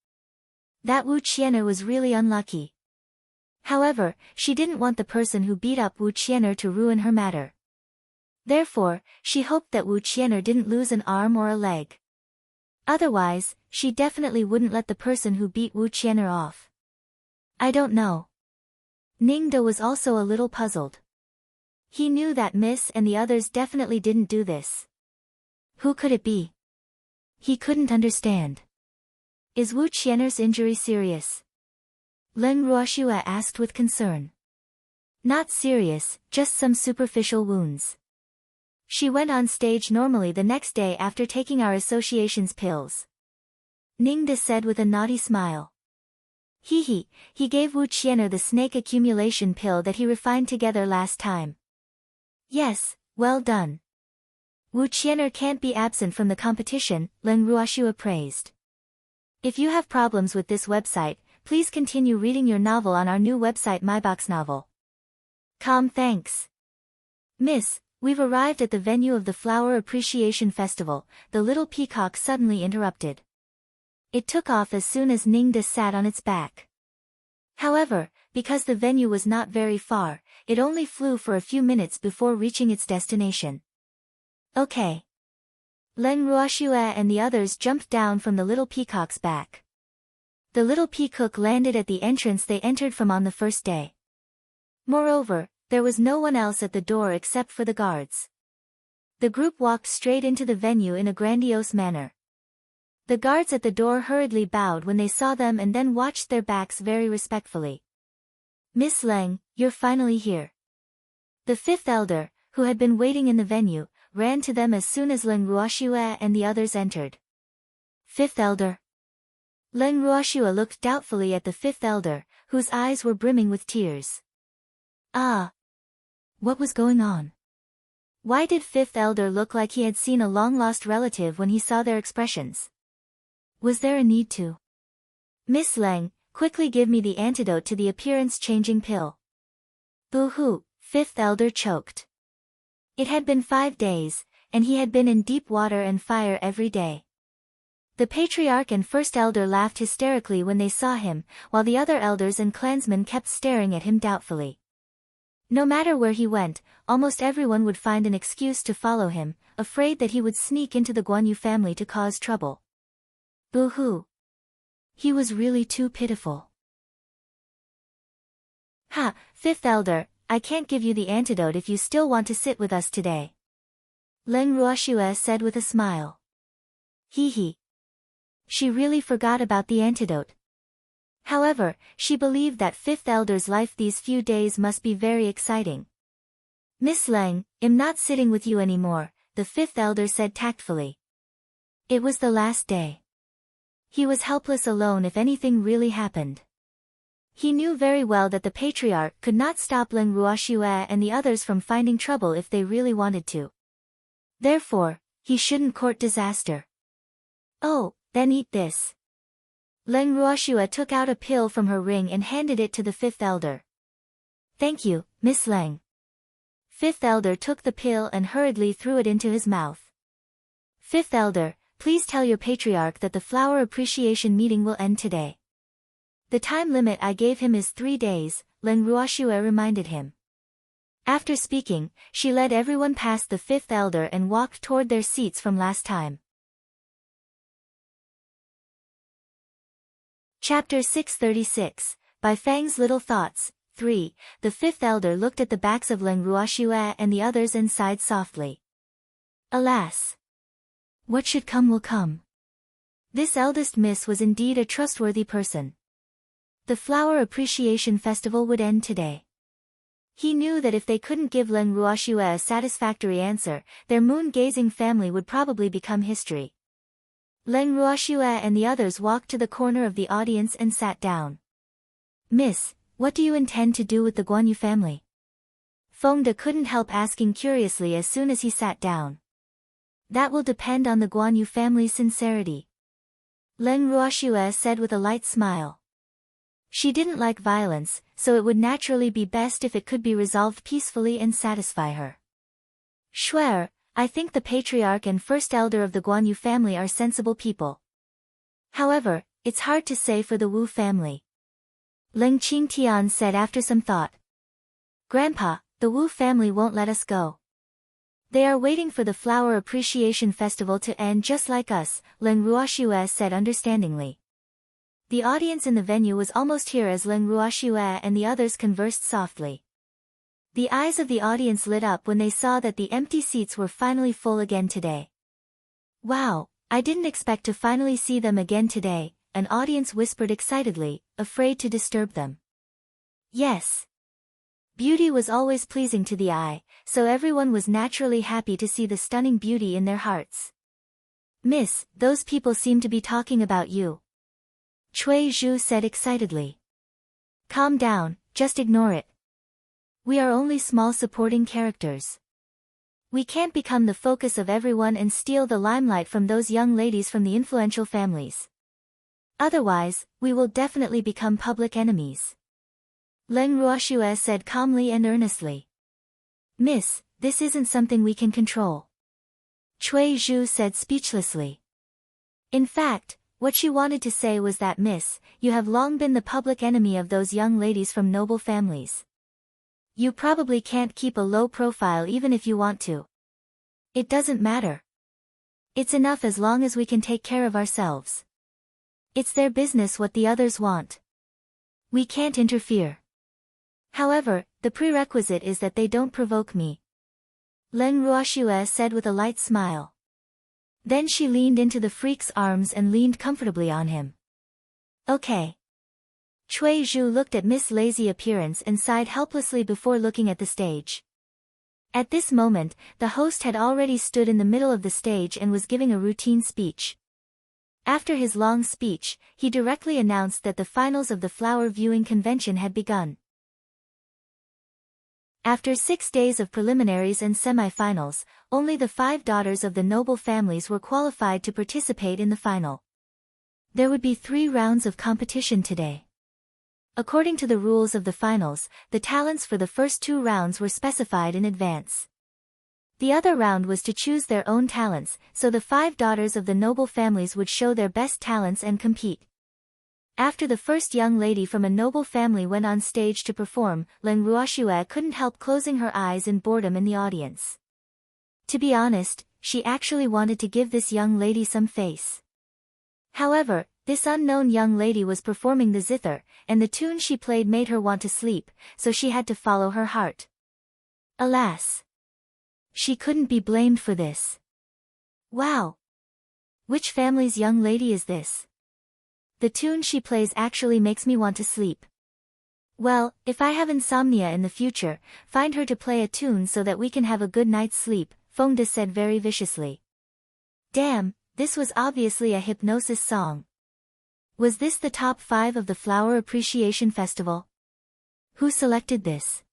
That Wu Qian'er was really unlucky. However, she didn't want the person who beat up Wu Qian'er to ruin her matter. Therefore, she hoped that Wu Qian'er didn't lose an arm or a leg. Otherwise, she definitely wouldn't let the person who beat Wu Qian'er off. I don't know. Ningde was also a little puzzled. He knew that Miss and the others definitely didn't do this. Who could it be? He couldn't understand. Is Wu Qian'er's injury serious? Leng Ruoxue asked with concern. Not serious, just some superficial wounds. She went on stage normally the next day after taking our association's pills. Ningde said with a naughty smile. He gave Wu Qian'er the snake accumulation pill that he refined together last time. Yes, well done. Wu Qian'er can't be absent from the competition, Leng Ruoxue praised. If you have problems with this website, please continue reading your novel on our new website MyBox Novel. Thanks. Miss, we've arrived at the venue of the Flower Appreciation Festival, the little peacock suddenly interrupted. It took off as soon as Ningde sat on its back. However, because the venue was not very far, it only flew for a few minutes before reaching its destination. Okay. Leng Ruoxue and the others jumped down from the little peacock's back. The little peacock landed at the entrance they entered from on the first day. Moreover, there was no one else at the door except for the guards. The group walked straight into the venue in a grandiose manner. The guards at the door hurriedly bowed when they saw them and then watched their backs very respectfully. Miss Leng, you're finally here. The 5th elder, who had been waiting in the venue, ran to them as soon as Leng Ruoxue and the others entered. 5th elder. Leng Ruoxue looked doubtfully at the 5th elder, whose eyes were brimming with tears. Ah! What was going on? Why did 5th elder look like he had seen a long-lost relative when he saw their expressions? Was there a need to? Miss Leng, quickly give me the antidote to the appearance-changing pill. Boo-hoo, 5th elder choked. It had been 5 days, and he had been in deep water and fire every day. The patriarch and 1st elder laughed hysterically when they saw him, while the other elders and clansmen kept staring at him doubtfully. No matter where he went, almost everyone would find an excuse to follow him, afraid that he would sneak into the Guanyu family to cause trouble. Boo-hoo. He was really too pitiful. Ha, 5th elder, I can't give you the antidote if you still want to sit with us today. Leng Ruoxue said with a smile. He. She really forgot about the antidote. However, she believed that 5th elder's life these few days must be very exciting. Miss Leng, I'm not sitting with you anymore, the 5th elder said tactfully. It was the last day. He was helpless alone if anything really happened. He knew very well that the patriarch could not stop Leng Ruoxue and the others from finding trouble if they really wanted to. Therefore, he shouldn't court disaster. Oh, then eat this. Leng Ruoxue took out a pill from her ring and handed it to the 5th elder. Thank you, Miss Lang. Fifth elder took the pill and hurriedly threw it into his mouth. Fifth elder, please tell your patriarch that the flower appreciation meeting will end today. The time limit I gave him is 3 days, Leng Ruoxue reminded him. After speaking, she led everyone past the fifth elder and walked toward their seats from last time. Chapter 636, By Fang's Little Thoughts, 3. The fifth elder looked at the backs of Leng Ruoxue and the others and sighed softly. Alas! What should come will come. This eldest miss was indeed a trustworthy person. The Flower Appreciation Festival would end today. He knew that if they couldn't give Leng Ruoxue a satisfactory answer, their moon-gazing family would probably become history. Leng Ruoxue and the others walked to the corner of the audience and sat down. Miss, what do you intend to do with the Guanyu family? Feng De couldn't help asking curiously as soon as he sat down. That will depend on the Guanyu family's sincerity. Leng Ruoxue said with a light smile. She didn't like violence, so it would naturally be best if it could be resolved peacefully and satisfy her. Shuer, I think the patriarch and first elder of the Guanyu family are sensible people. However, it's hard to say for the Wu family. Leng Qingtian said after some thought. Grandpa, the Wu family won't let us go. They are waiting for the Flower Appreciation Festival to end just like us, Leng Ruoxue said understandingly. The audience in the venue was almost here as Leng Ruoxue and the others conversed softly. The eyes of the audience lit up when they saw that the empty seats were finally full again today. Wow, I didn't expect to finally see them again today, an audience whispered excitedly, afraid to disturb them. Yes. Beauty was always pleasing to the eye, so everyone was naturally happy to see the stunning beauty in their hearts. Miss, those people seem to be talking about you. Cui Zhu said excitedly. Calm down, just ignore it. We are only small supporting characters. We can't become the focus of everyone and steal the limelight from those young ladies from the influential families. Otherwise, we will definitely become public enemies. Leng Ruoxue said calmly and earnestly. Miss, this isn't something we can control. Cui Zhu said speechlessly. In fact, what she wanted to say was that Miss, you have long been the public enemy of those young ladies from noble families. You probably can't keep a low profile even if you want to. It doesn't matter. It's enough as long as we can take care of ourselves. It's their business what the others want. We can't interfere. However, the prerequisite is that they don't provoke me. Leng Ruoxue said with a light smile. Then she leaned into the freak's arms and leaned comfortably on him. Okay. Cui Zhu looked at Miss Lazy Appearance and sighed helplessly before looking at the stage. At this moment, the host had already stood in the middle of the stage and was giving a routine speech. After his long speech, he directly announced that the finals of the flower viewing convention had begun. After 6 days of preliminaries and semi-finals, only the 5 daughters of the noble families were qualified to participate in the final. There would be 3 rounds of competition today. According to the rules of the finals, the talents for the first 2 rounds were specified in advance. The other round was to choose their own talents, so the 5 daughters of the noble families would show their best talents and compete. After the first young lady from a noble family went on stage to perform, Leng Ruoxue couldn't help closing her eyes in boredom in the audience. To be honest, she actually wanted to give this young lady some face. However, this unknown young lady was performing the zither, and the tune she played made her want to sleep, so she had to follow her heart. Alas! She couldn't be blamed for this. Wow! Which family's young lady is this? The tune she plays actually makes me want to sleep. Well, if I have insomnia in the future, find her to play a tune so that we can have a good night's sleep, Feng De said very viciously. Damn, this was obviously a hypnosis song. Was this the top 5 of the Flower Appreciation Festival? Who selected this?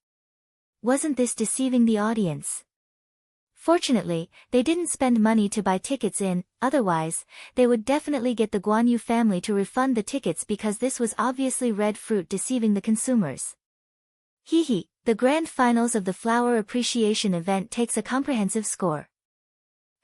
Wasn't this deceiving the audience? Fortunately, they didn't spend money to buy tickets in, otherwise, they would definitely get the Guanyu family to refund the tickets because this was obviously red fruit deceiving the consumers. Hee hee, The grand finals of the flower appreciation event takes a comprehensive score.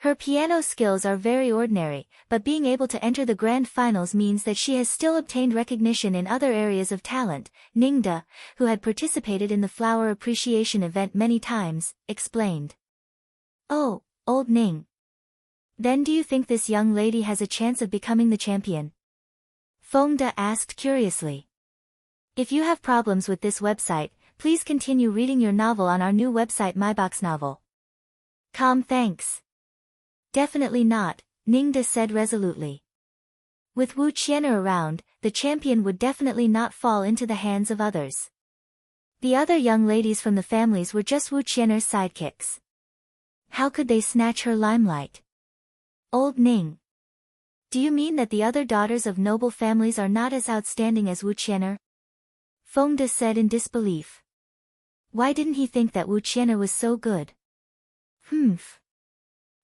Her piano skills are very ordinary, but being able to enter the grand finals means that she has still obtained recognition in other areas of talent, Ningde, who had participated in the flower appreciation event many times, explained. Oh, old Ning. Then do you think this young lady has a chance of becoming the champion? Fengde asked curiously. If you have problems with this website, please continue reading your novel on our new website myboxnovel.com. Thanks. Definitely not, Ningde said resolutely. With Wu Qian'er around, the champion would definitely not fall into the hands of others. The other young ladies from the families were just Wu Qian'er's sidekicks. How could they snatch her limelight? Old Ning. Do you mean that the other daughters of noble families are not as outstanding as Wu Qian'er? Fengde said in disbelief. Why didn't he think that Wu Qian'er was so good? Humph.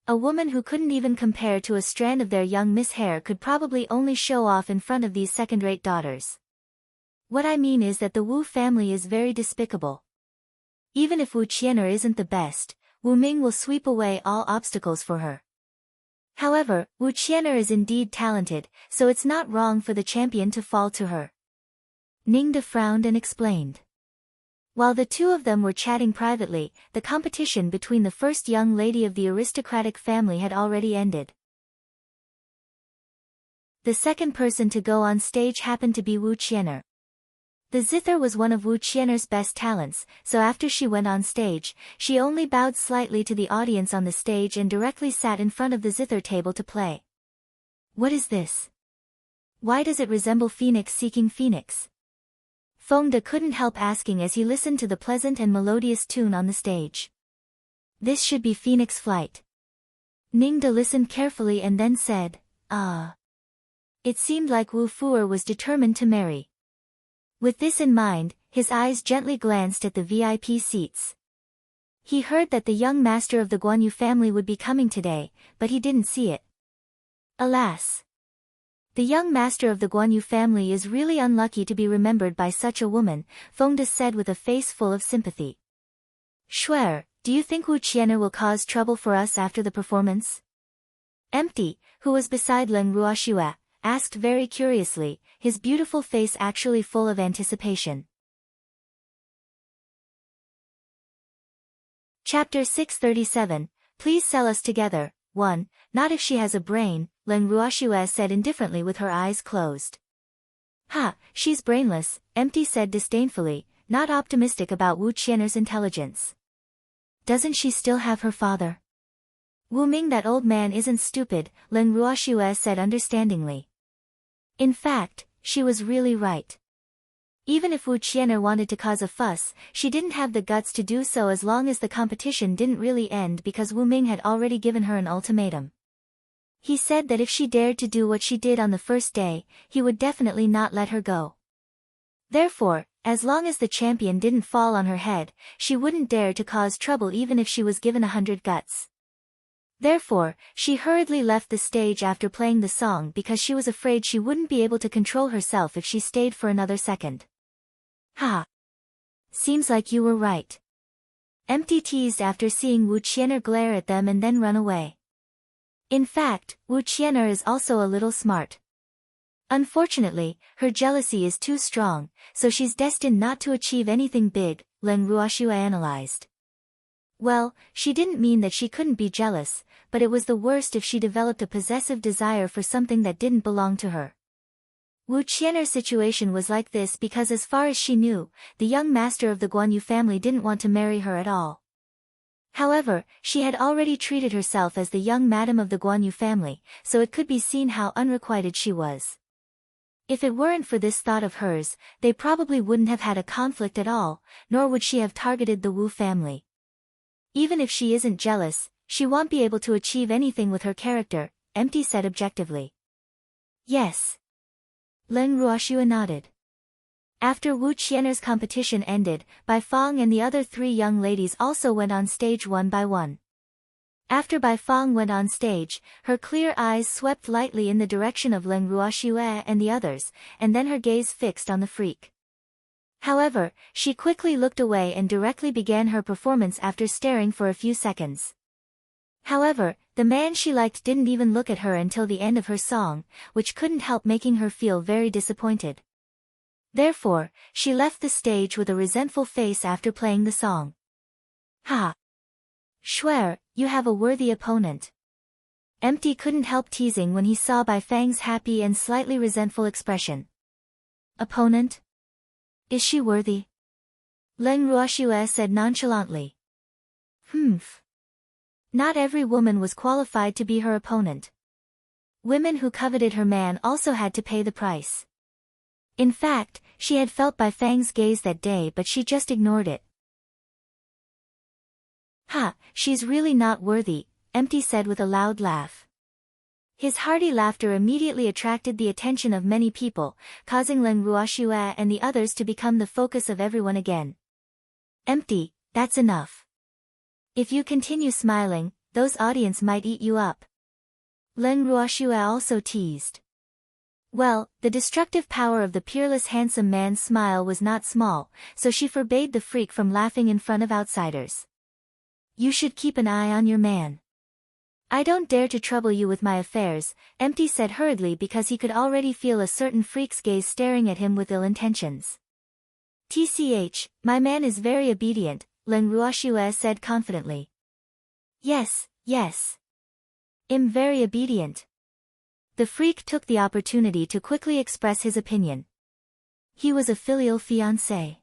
A woman who couldn't even compare to a strand of their young Miss hair could probably only show off in front of these second-rate daughters. What I mean is that the Wu family is very despicable. Even if Wu Qian'er isn't the best, Wu Ming will sweep away all obstacles for her. However, Wu Qian'er is indeed talented, so it's not wrong for the champion to fall to her. Ningde frowned and explained. While the two of them were chatting privately, the competition between the first young lady of the aristocratic family had already ended. The second person to go on stage happened to be Wu Qian'er. The zither was one of Wu Qian'er's best talents, so after she went on stage, she only bowed slightly to the audience on the stage and directly sat in front of the zither table to play. What is this? Why does it resemble Phoenix seeking Phoenix? Fengde couldn't help asking as he listened to the pleasant and melodious tune on the stage. This should be Phoenix Flight. Ningde listened carefully and then said, Ah. It seemed like Wu Fu'er was determined to marry. With this in mind, his eyes gently glanced at the VIP seats. He heard that the young master of the Guanyu family would be coming today, but he didn't see it. Alas! The young master of the Guanyu family is really unlucky to be remembered by such a woman, Fengde said with a face full of sympathy. Shuer, do you think Wu Qian'er will cause trouble for us after the performance? Empty, who was beside Leng Ruoxue, asked very curiously, his beautiful face actually full of anticipation. Chapter 637, Please Sell Us Together. 1. Not if she has a brain, Leng Ruoxue said indifferently with her eyes closed. Ha, she's brainless, Empty said disdainfully, not optimistic about Wu Qian'er's intelligence. Doesn't she still have her father? Wu Ming, that old man isn't stupid, Leng Ruoxue said understandingly. In fact, she was really right. Even if Wu Qian'er wanted to cause a fuss, she didn't have the guts to do so as long as the competition didn't really end because Wu Ming had already given her an ultimatum. He said that if she dared to do what she did on the first day, he would definitely not let her go. Therefore, as long as the champion didn't fall on her head, she wouldn't dare to cause trouble even if she was given 100 guts. Therefore, she hurriedly left the stage after playing the song because she was afraid she wouldn't be able to control herself if she stayed for another second. Ha! Seems like you were right. Empty teased after seeing Wu Qian'er glare at them and then run away. In fact, Wu Qian'er is also a little smart. Unfortunately, her jealousy is too strong, so she's destined not to achieve anything big, Leng Ruoxue analyzed. Well, she didn't mean that she couldn't be jealous, but it was the worst if she developed a possessive desire for something that didn't belong to her. Wu Qian'er's situation was like this because as far as she knew, the young master of the Guanyu family didn't want to marry her at all. However, she had already treated herself as the young madam of the Guanyu family, so it could be seen how unrequited she was. If it weren't for this thought of hers, they probably wouldn't have had a conflict at all, nor would she have targeted the Wu family. Even if she isn't jealous, she won't be able to achieve anything with her character, Empty said objectively. Yes. Leng Ruoxue nodded. After Wu Qian'er's competition ended, Bai Fang and the other 3 young ladies also went on stage one by one. After Bai Fang went on stage, her clear eyes swept lightly in the direction of Leng Ruoxue and the others, and then her gaze fixed on the freak. However, she quickly looked away and directly began her performance after staring for a few seconds. However, the man she liked didn't even look at her until the end of her song, which couldn't help making her feel very disappointed. Therefore, she left the stage with a resentful face after playing the song. Ha! Swear, you have a worthy opponent. Empty couldn't help teasing when he saw Bai Fang's happy and slightly resentful expression. Opponent? Is she worthy? Leng Ruoxue said nonchalantly. Humph. Not every woman was qualified to be her opponent. Women who coveted her man also had to pay the price. In fact, she had felt Bai Fang's gaze that day, but she just ignored it. Ha, she's really not worthy, Empty said with a loud laugh. His hearty laughter immediately attracted the attention of many people, causing Leng Ruoxue and the others to become the focus of everyone again. Empty, that's enough. If you continue smiling, those audience might eat you up. Leng Ruoxue also teased. Well, the destructive power of the peerless handsome man's smile was not small, so she forbade the freak from laughing in front of outsiders. You should keep an eye on your man. I don't dare to trouble you with my affairs, Empty said hurriedly because he could already feel a certain freak's gaze staring at him with ill intentions. TCH, my man is very obedient, Leng Ruoxue said confidently. Yes, yes. I'm very obedient. The freak took the opportunity to quickly express his opinion. He was a filial fiancé.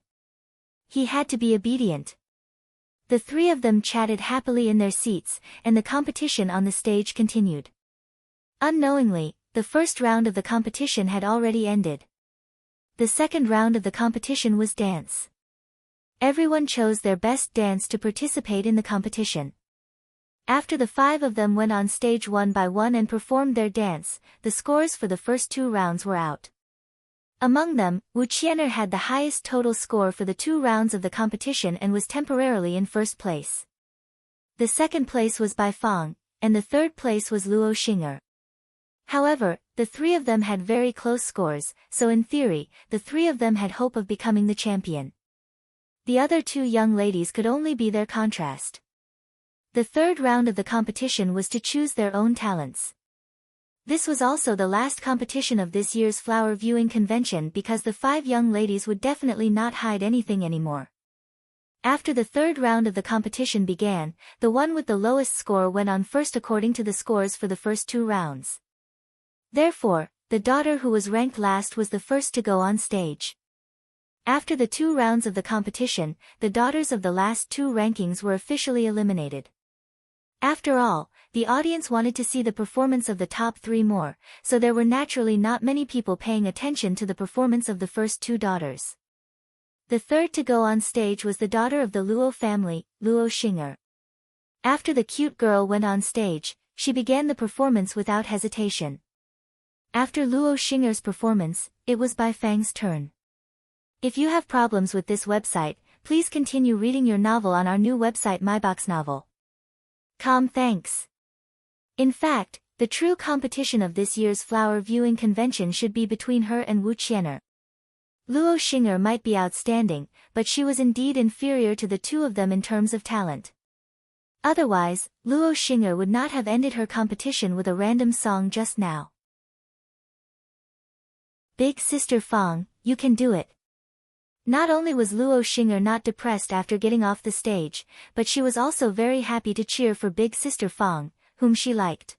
He had to be obedient. The three of them chatted happily in their seats, and the competition on the stage continued. Unknowingly, the first round of the competition had already ended. The second round of the competition was dance. Everyone chose their best dance to participate in the competition. After the five of them went on stage one by one and performed their dance, the scores for the first two rounds were out. Among them, Qian'er had the highest total score for the 2 rounds of the competition and was temporarily in first place. The second place was Bai Fang, and the third place was Luo Qian'er. However, the three of them had very close scores, so in theory, the three of them had hope of becoming the champion. The other 2 young ladies could only be their contrast. The third round of the competition was to choose their own talents. This was also the last competition of this year's flower viewing convention because the 5 young ladies would definitely not hide anything anymore. After the third round of the competition began, the one with the lowest score went on first according to the scores for the first 2 rounds. Therefore, the daughter who was ranked last was the first to go on stage. After the 2 rounds of the competition, the daughters of the last 2 rankings were officially eliminated. After all, the audience wanted to see the performance of the top 3 more, so there were naturally not many people paying attention to the performance of the first 2 daughters. The third to go on stage was the daughter of the Luo family, Luo Qian'er. After the cute girl went on stage, she began the performance without hesitation. After Luo Qian'er's performance, it was Bai Fang's turn. If you have problems with this website, please continue reading your novel on our new website myboxnovel.com. Thanks. In fact, the true competition of this year's flower viewing convention should be between her and Qian'er. Luo Qian'er might be outstanding, but she was indeed inferior to the 2 of them in terms of talent. Otherwise, Luo Qian'er would not have ended her competition with a random song just now. Big Sister Fang, you can do it. Not only was Luo Qian'er not depressed after getting off the stage, but she was also very happy to cheer for Big Sister Fang, whom she liked.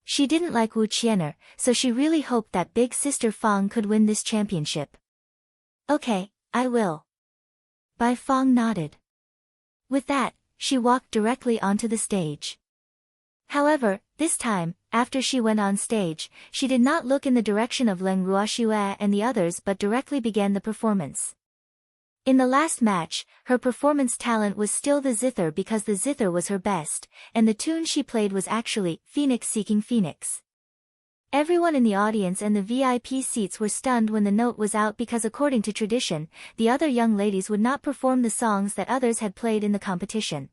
She didn't like Qian'er, so she really hoped that Big Sister Fang could win this championship. Okay, I will. Bai Fang nodded. With that, she walked directly onto the stage. However, this time, after she went on stage, she did not look in the direction of Leng Ruoxue and the others but directly began the performance. In the last match, her performance talent was still the zither because the zither was her best, and the tune she played was actually Phoenix Seeking Phoenix. Everyone in the audience and the VIP seats were stunned when the note was out because according to tradition, the other young ladies would not perform the songs that others had played in the competition.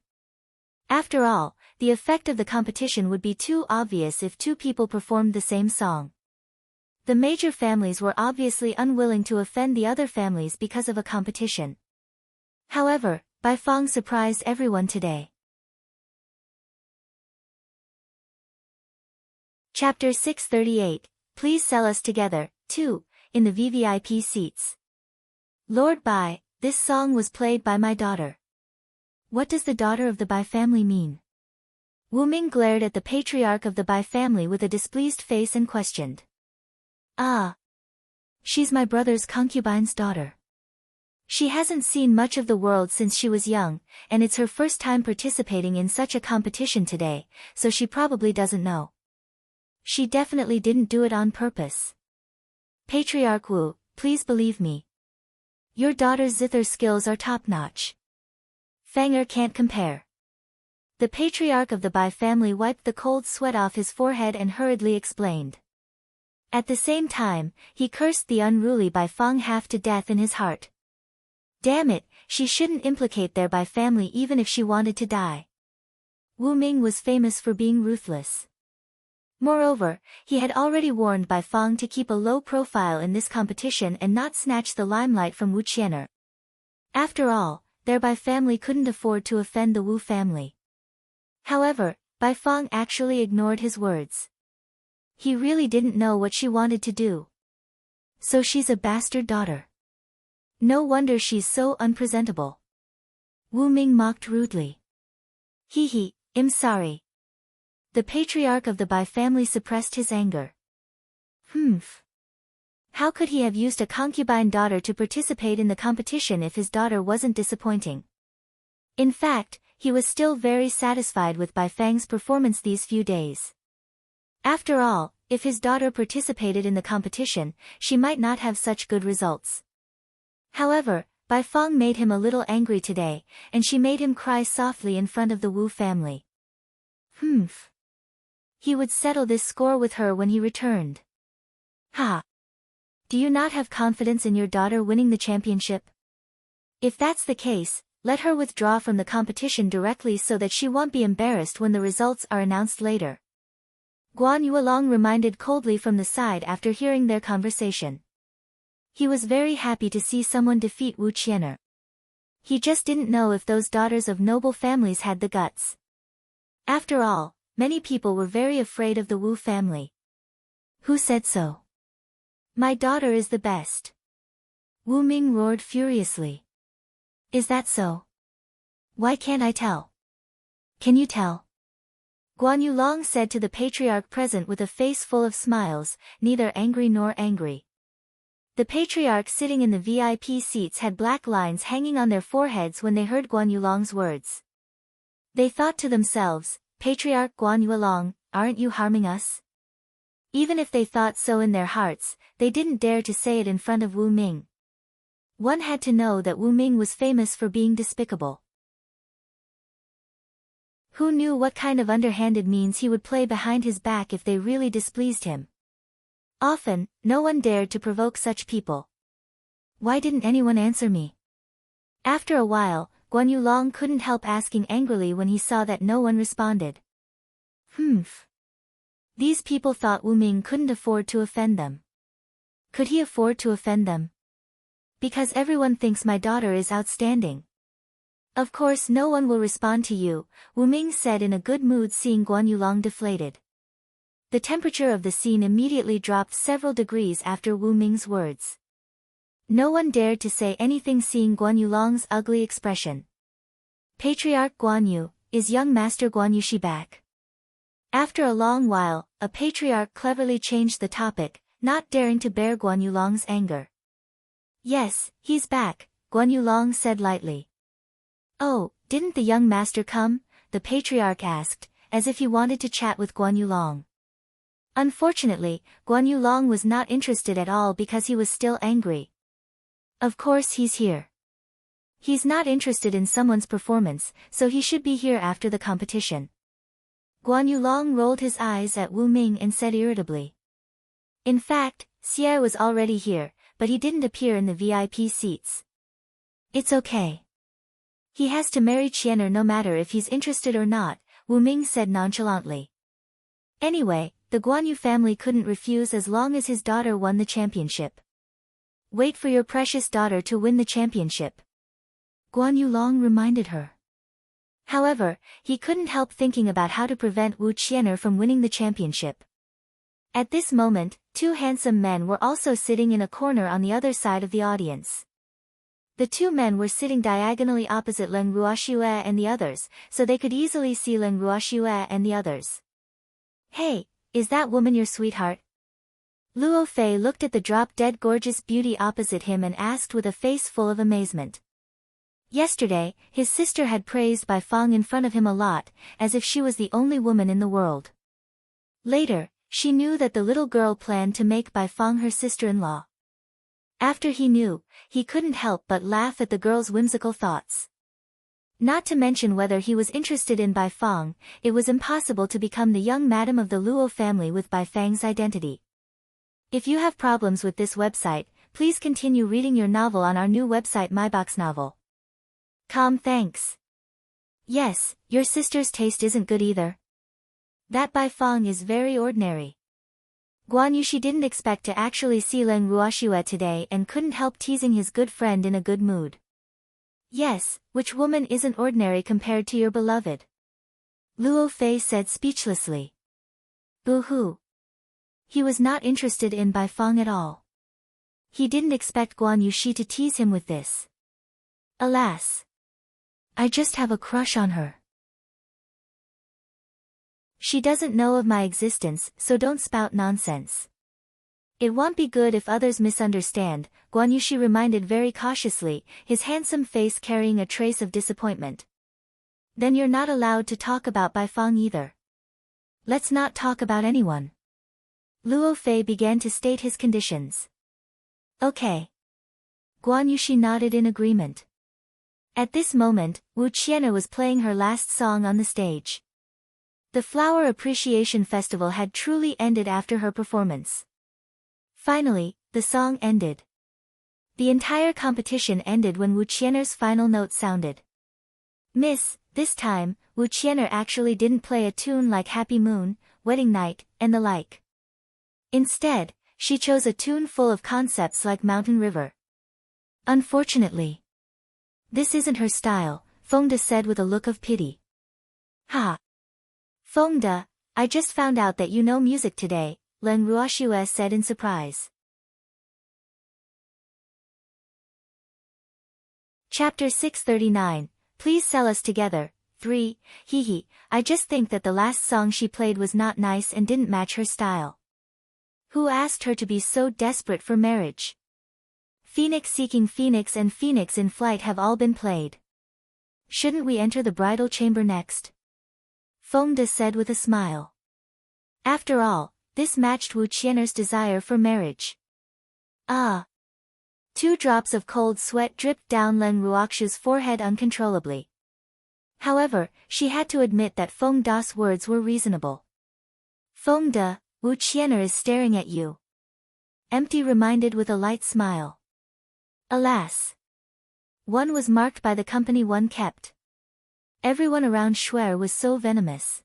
After all, the effect of the competition would be too obvious if 2 people performed the same song. The major families were obviously unwilling to offend the other families because of a competition. However, Bai Fang surprised everyone today. Chapter 638, Please Sell Us Together, 2, in the VVIP seats. Lord Bai, this song was played by my daughter. What does the daughter of the Bai family mean? Wu Ming glared at the patriarch of the Bai family with a displeased face and questioned. Ah. She's my brother's concubine's daughter. She hasn't seen much of the world since she was young, and it's her first time participating in such a competition today, so she probably doesn't know. She definitely didn't do it on purpose. Patriarch Wu, please believe me. Your daughter's zither skills are top-notch. Qian'er can't compare. The patriarch of the Bai family wiped the cold sweat off his forehead and hurriedly explained. At the same time, he cursed the unruly Bai Fang half to death in his heart. Damn it, she shouldn't implicate their Bai family even if she wanted to die. Wu Ming was famous for being ruthless. Moreover, he had already warned Bai Fang to keep a low profile in this competition and not snatch the limelight from Wu Qian'er. After all, their Bai family couldn't afford to offend the Wu family. However, Bai Fang actually ignored his words. He really didn't know what she wanted to do. So she's a bastard daughter. No wonder she's so unpresentable. Wu Ming mocked rudely. Hee, I'm sorry. The patriarch of the Bai family suppressed his anger. How could he have used a concubine daughter to participate in the competition if his daughter wasn't disappointing? In fact, he was still very satisfied with Bai Fang's performance these few days. After all, if his daughter participated in the competition, she might not have such good results. However, Bai Fang made him a little angry today, and she made him cry softly in front of the Wu family. He would settle this score with her when he returned. Ha! Do you not have confidence in your daughter winning the championship? If that's the case, let her withdraw from the competition directly so that she won't be embarrassed when the results are announced later. Guan Yuelong reminded coldly from the side after hearing their conversation. He was very happy to see someone defeat Wu Qian'er. He just didn't know if those daughters of noble families had the guts. After all, many people were very afraid of the Wu family. Who said so? My daughter is the best. Wu Ming roared furiously. Is that so? Why can't I tell? Can you tell? Guan Yuelong said to the patriarch present with a face full of smiles, neither angry nor angry. The patriarch sitting in the VIP seats had black lines hanging on their foreheads when they heard Guan Yuelong's words. They thought to themselves, Patriarch Guan Yuelong, aren't you harming us? Even if they thought so in their hearts, they didn't dare to say it in front of Wu Ming. One had to know that Wu Ming was famous for being despicable. Who knew what kind of underhanded means he would play behind his back if they really displeased him? Often, no one dared to provoke such people. Why didn't anyone answer me? After a while, Guan Yuelong couldn't help asking angrily when he saw that no one responded. These people thought Wu Ming couldn't afford to offend them. Could he afford to offend them? Because everyone thinks my daughter is outstanding. Of course no one will respond to you, Wu Ming said in a good mood seeing Guan Yuelong deflated. The temperature of the scene immediately dropped several degrees after Wu Ming's words. No one dared to say anything seeing Guan Yuelong's ugly expression. Patriarch Guan Yu, is young Master Guan Yushi back? After a long while, a patriarch cleverly changed the topic, not daring to bear Guan Yuelong's anger. Yes, he's back, Guan Yuelong said lightly. Oh, didn't the young master come? The patriarch asked, as if he wanted to chat with Guan Yuelong. Unfortunately, Guan Yuelong was not interested at all because he was still angry. Of course he's here. He's not interested in someone's performance, so he should be here after the competition. Guan Yuelong rolled his eyes at Wu Ming and said irritably. In fact, Qian'er was already here, but he didn't appear in the VIP seats. It's okay. He has to marry Qian'er no matter if he's interested or not, Wu Ming said nonchalantly. Anyway, the Guanyu family couldn't refuse as long as his daughter won the championship. Wait for your precious daughter to win the championship, Guanyu Long reminded her. However, he couldn't help thinking about how to prevent Wu Qian'er from winning the championship. At this moment, two handsome men were also sitting in a corner on the other side of the audience. The two men were sitting diagonally opposite Leng Ruoxue and the others, so they could easily see Leng Ruoxue and the others. Hey, is that woman your sweetheart? Luo Fei looked at the drop-dead gorgeous beauty opposite him and asked with a face full of amazement. Yesterday, his sister had praised Bai Fang in front of him a lot, as if she was the only woman in the world. Later, she knew that the little girl planned to make Bai Fang her sister-in-law. After he knew, he couldn't help but laugh at the girl's whimsical thoughts. Not to mention whether he was interested in Bai Fang, it was impossible to become the young madam of the Luo family with Bai Fang's identity. If you have problems with this website, please continue reading your novel on our new website MyBox Novel. Thanks. Yes, your sister's taste isn't good either. That Bai Fang is very ordinary. Guan Yushi didn't expect to actually see Leng Ruoxue today and couldn't help teasing his good friend in a good mood. Yes, which woman isn't ordinary compared to your beloved? Luo Fei said speechlessly. Boo-hoo. He was not interested in Bai Fang at all. He didn't expect Guan Yushi to tease him with this. Alas. I just have a crush on her. She doesn't know of my existence, so don't spout nonsense. It won't be good if others misunderstand, Guan Yushi reminded very cautiously, his handsome face carrying a trace of disappointment. Then you're not allowed to talk about Bai Fang either. Let's not talk about anyone. Luo Fei began to state his conditions. Okay. Guan Yushi nodded in agreement. At this moment, Wu Qian'er was playing her last song on the stage. The Flower Appreciation Festival had truly ended after her performance. Finally, the song ended. The entire competition ended when Wu Qian'er's final note sounded. Miss, this time, Wu Qian'er actually didn't play a tune like Happy Moon, Wedding Night, and the like. Instead, she chose a tune full of concepts like Mountain River. Unfortunately, this isn't her style, Fengde said with a look of pity. Ha! Fengde, I just found out that you know music today, Leng Ruoxue said in surprise. Chapter 639, Please Sell Us Together, 3, Hee, I just think that the last song she played was not nice and didn't match her style. Who asked her to be so desperate for marriage? Phoenix Seeking Phoenix and Phoenix in Flight have all been played. Shouldn't we enter the bridal chamber next? Fengde said with a smile. After all, this matched Wu Qian'er's desire for marriage. Ah! 2 drops of cold sweat dripped down Leng Ruoxue's forehead uncontrollably. However, she had to admit that Fengde's words were reasonable. Fengde, Wu Qian'er is staring at you. Empty reminded with a light smile. Alas! One was marked by the company one kept. Everyone around Shuer was so venomous.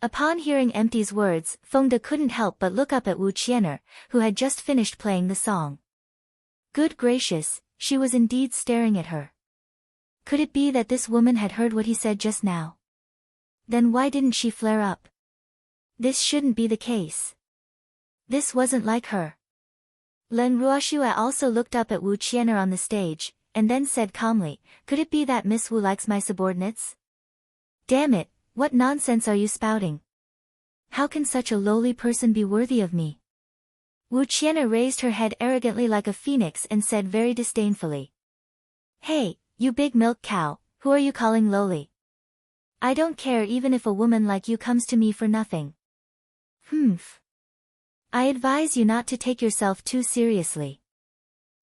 Upon hearing Empty's words, Fengde couldn't help but look up at Wu Qian'er, who had just finished playing the song. Good gracious, she was indeed staring at her. Could it be that this woman had heard what he said just now? Then why didn't she flare up? This shouldn't be the case. This wasn't like her. Leng Ruoxue also looked up at Wu Qian'er on the stage, and then said calmly, could it be that Miss Wu likes my subordinates? Damn it, what nonsense are you spouting? How can such a lowly person be worthy of me? Wu Qian'er raised her head arrogantly like a phoenix and said very disdainfully. Hey, you big milk cow, who are you calling lowly? I don't care even if a woman like you comes to me for nothing. Humph. I advise you not to take yourself too seriously.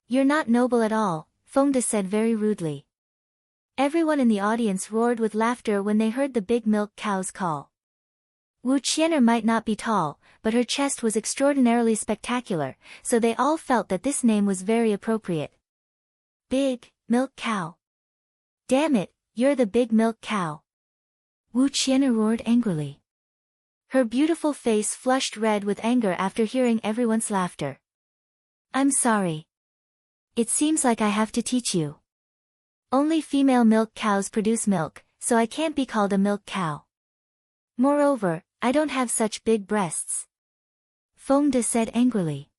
You're not noble at all, Fengde said very rudely. Everyone in the audience roared with laughter when they heard the big milk cow's call. Wu Qian'er might not be tall, but her chest was extraordinarily spectacular, so they all felt that this name was very appropriate. Big milk cow. Damn it, you're the big milk cow. Wu Qian'er roared angrily. Her beautiful face flushed red with anger after hearing everyone's laughter. I'm sorry. It seems like I have to teach you. Only female milk cows produce milk, so I can't be called a milk cow. Moreover, I don't have such big breasts. Feng De said angrily.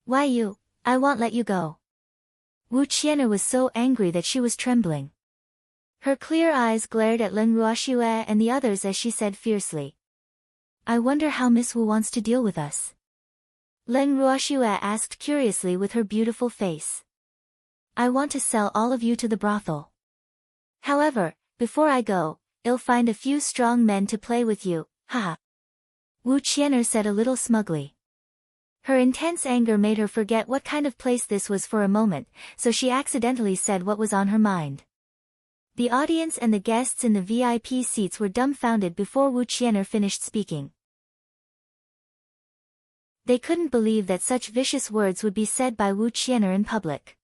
Why you? I won't let you go. Qian'er was so angry that she was trembling. Her clear eyes glared at Leng Ruoxue and the others as she said fiercely. I wonder how Miss Wu wants to deal with us. Leng Ruoxue asked curiously with her beautiful face. I want to sell all of you to the brothel. However, before I go, I'll find a few strong men to play with you, haha. Qian'er said a little smugly. Her intense anger made her forget what kind of place this was for a moment, so she accidentally said what was on her mind. The audience and the guests in the VIP seats were dumbfounded before Qian'er finished speaking. They couldn't believe that such vicious words would be said by Qian'er in public.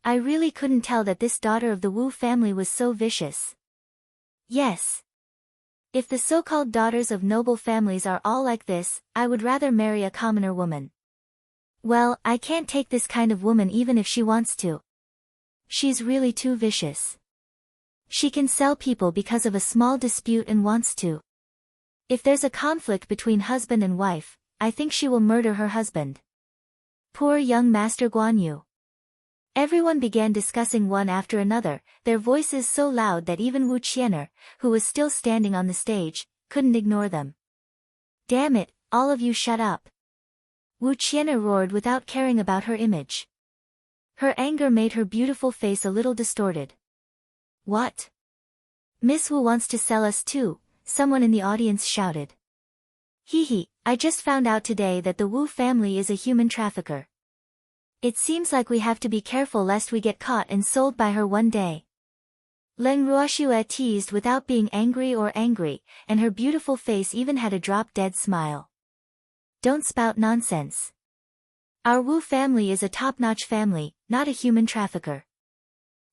I really couldn't tell that this daughter of the Wu family was so vicious. Yes. If the so-called daughters of noble families are all like this, I would rather marry a commoner woman. Well, I can't take this kind of woman even if she wants to. She's really too vicious. She can sell people because of a small dispute and wants to. If there's a conflict between husband and wife, I think she will murder her husband. Poor young Master Guan Yu. Everyone began discussing one after another, their voices so loud that even Qian'er, who was still standing on the stage, couldn't ignore them. Damn it, all of you shut up. Qian'er roared without caring about her image. Her anger made her beautiful face a little distorted. What? Miss Wu wants to sell us too, someone in the audience shouted. Hee, I just found out today that the Wu family is a human trafficker. It seems like we have to be careful lest we get caught and sold by her one day. Leng Ruoxue teased without being angry, and her beautiful face even had a drop-dead smile. Don't spout nonsense. Our Wu family is a top-notch family, not a human trafficker.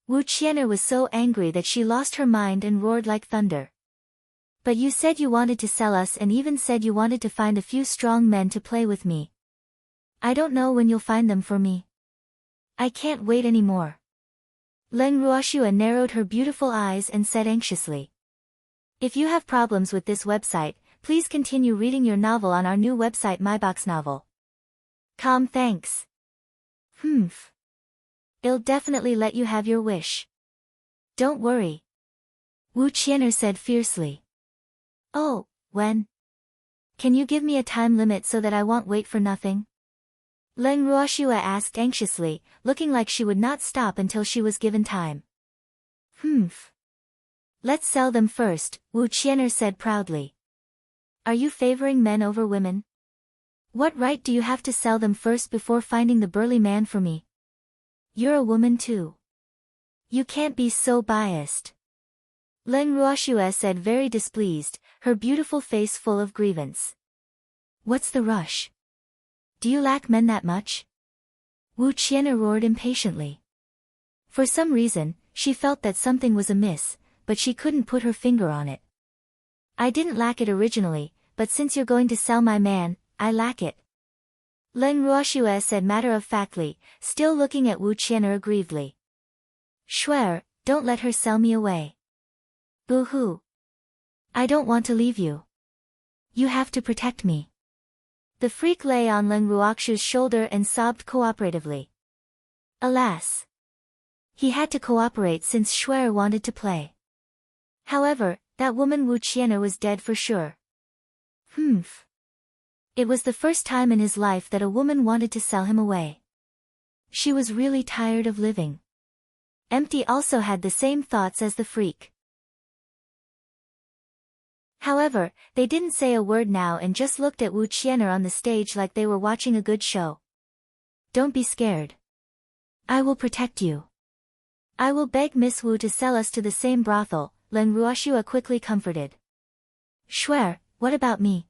Qian'er was so angry that she lost her mind and roared like thunder. But you said you wanted to sell us and even said you wanted to find a few strong men to play with me. I don't know when you'll find them for me. I can't wait anymore. Leng Ruoxue narrowed her beautiful eyes and said anxiously. If you have problems with this website, please continue reading your novel on our new website myboxnovel.com. Thanks. I'll definitely let you have your wish. Don't worry. Qian'er said fiercely. Oh, when? Can you give me a time limit so that I won't wait for nothing? Leng Ruoxue asked anxiously, looking like she would not stop until she was given time. Let's sell them first, Qian'er said proudly. Are you favoring men over women? What right do you have to sell them first before finding the burly man for me? You're a woman too. You can't be so biased. Leng Ruoxue said very displeased, her beautiful face full of grievance. What's the rush? Do you lack men that much? Qian'er roared impatiently. For some reason, she felt that something was amiss, but she couldn't put her finger on it. I didn't lack it originally, but since you're going to sell my man, I lack it. Leng Ruoxue said matter-of-factly, still looking at Qian'er aggrievedly. Shuer, don't let her sell me away. Boo-hoo. I don't want to leave you. You have to protect me. The freak lay on Leng Ruoxue's shoulder and sobbed cooperatively. Alas. He had to cooperate since Shuer wanted to play. However, that woman Qian'er was dead for sure. It was the first time in his life that a woman wanted to sell him away. She was really tired of living. Empty also had the same thoughts as the freak. However, they didn't say a word now and just looked at Qian'er on the stage like they were watching a good show. Don't be scared. I will protect you. I will beg Miss Wu to sell us to the same brothel, Leng Ruoxue quickly comforted. Shuer, what about me?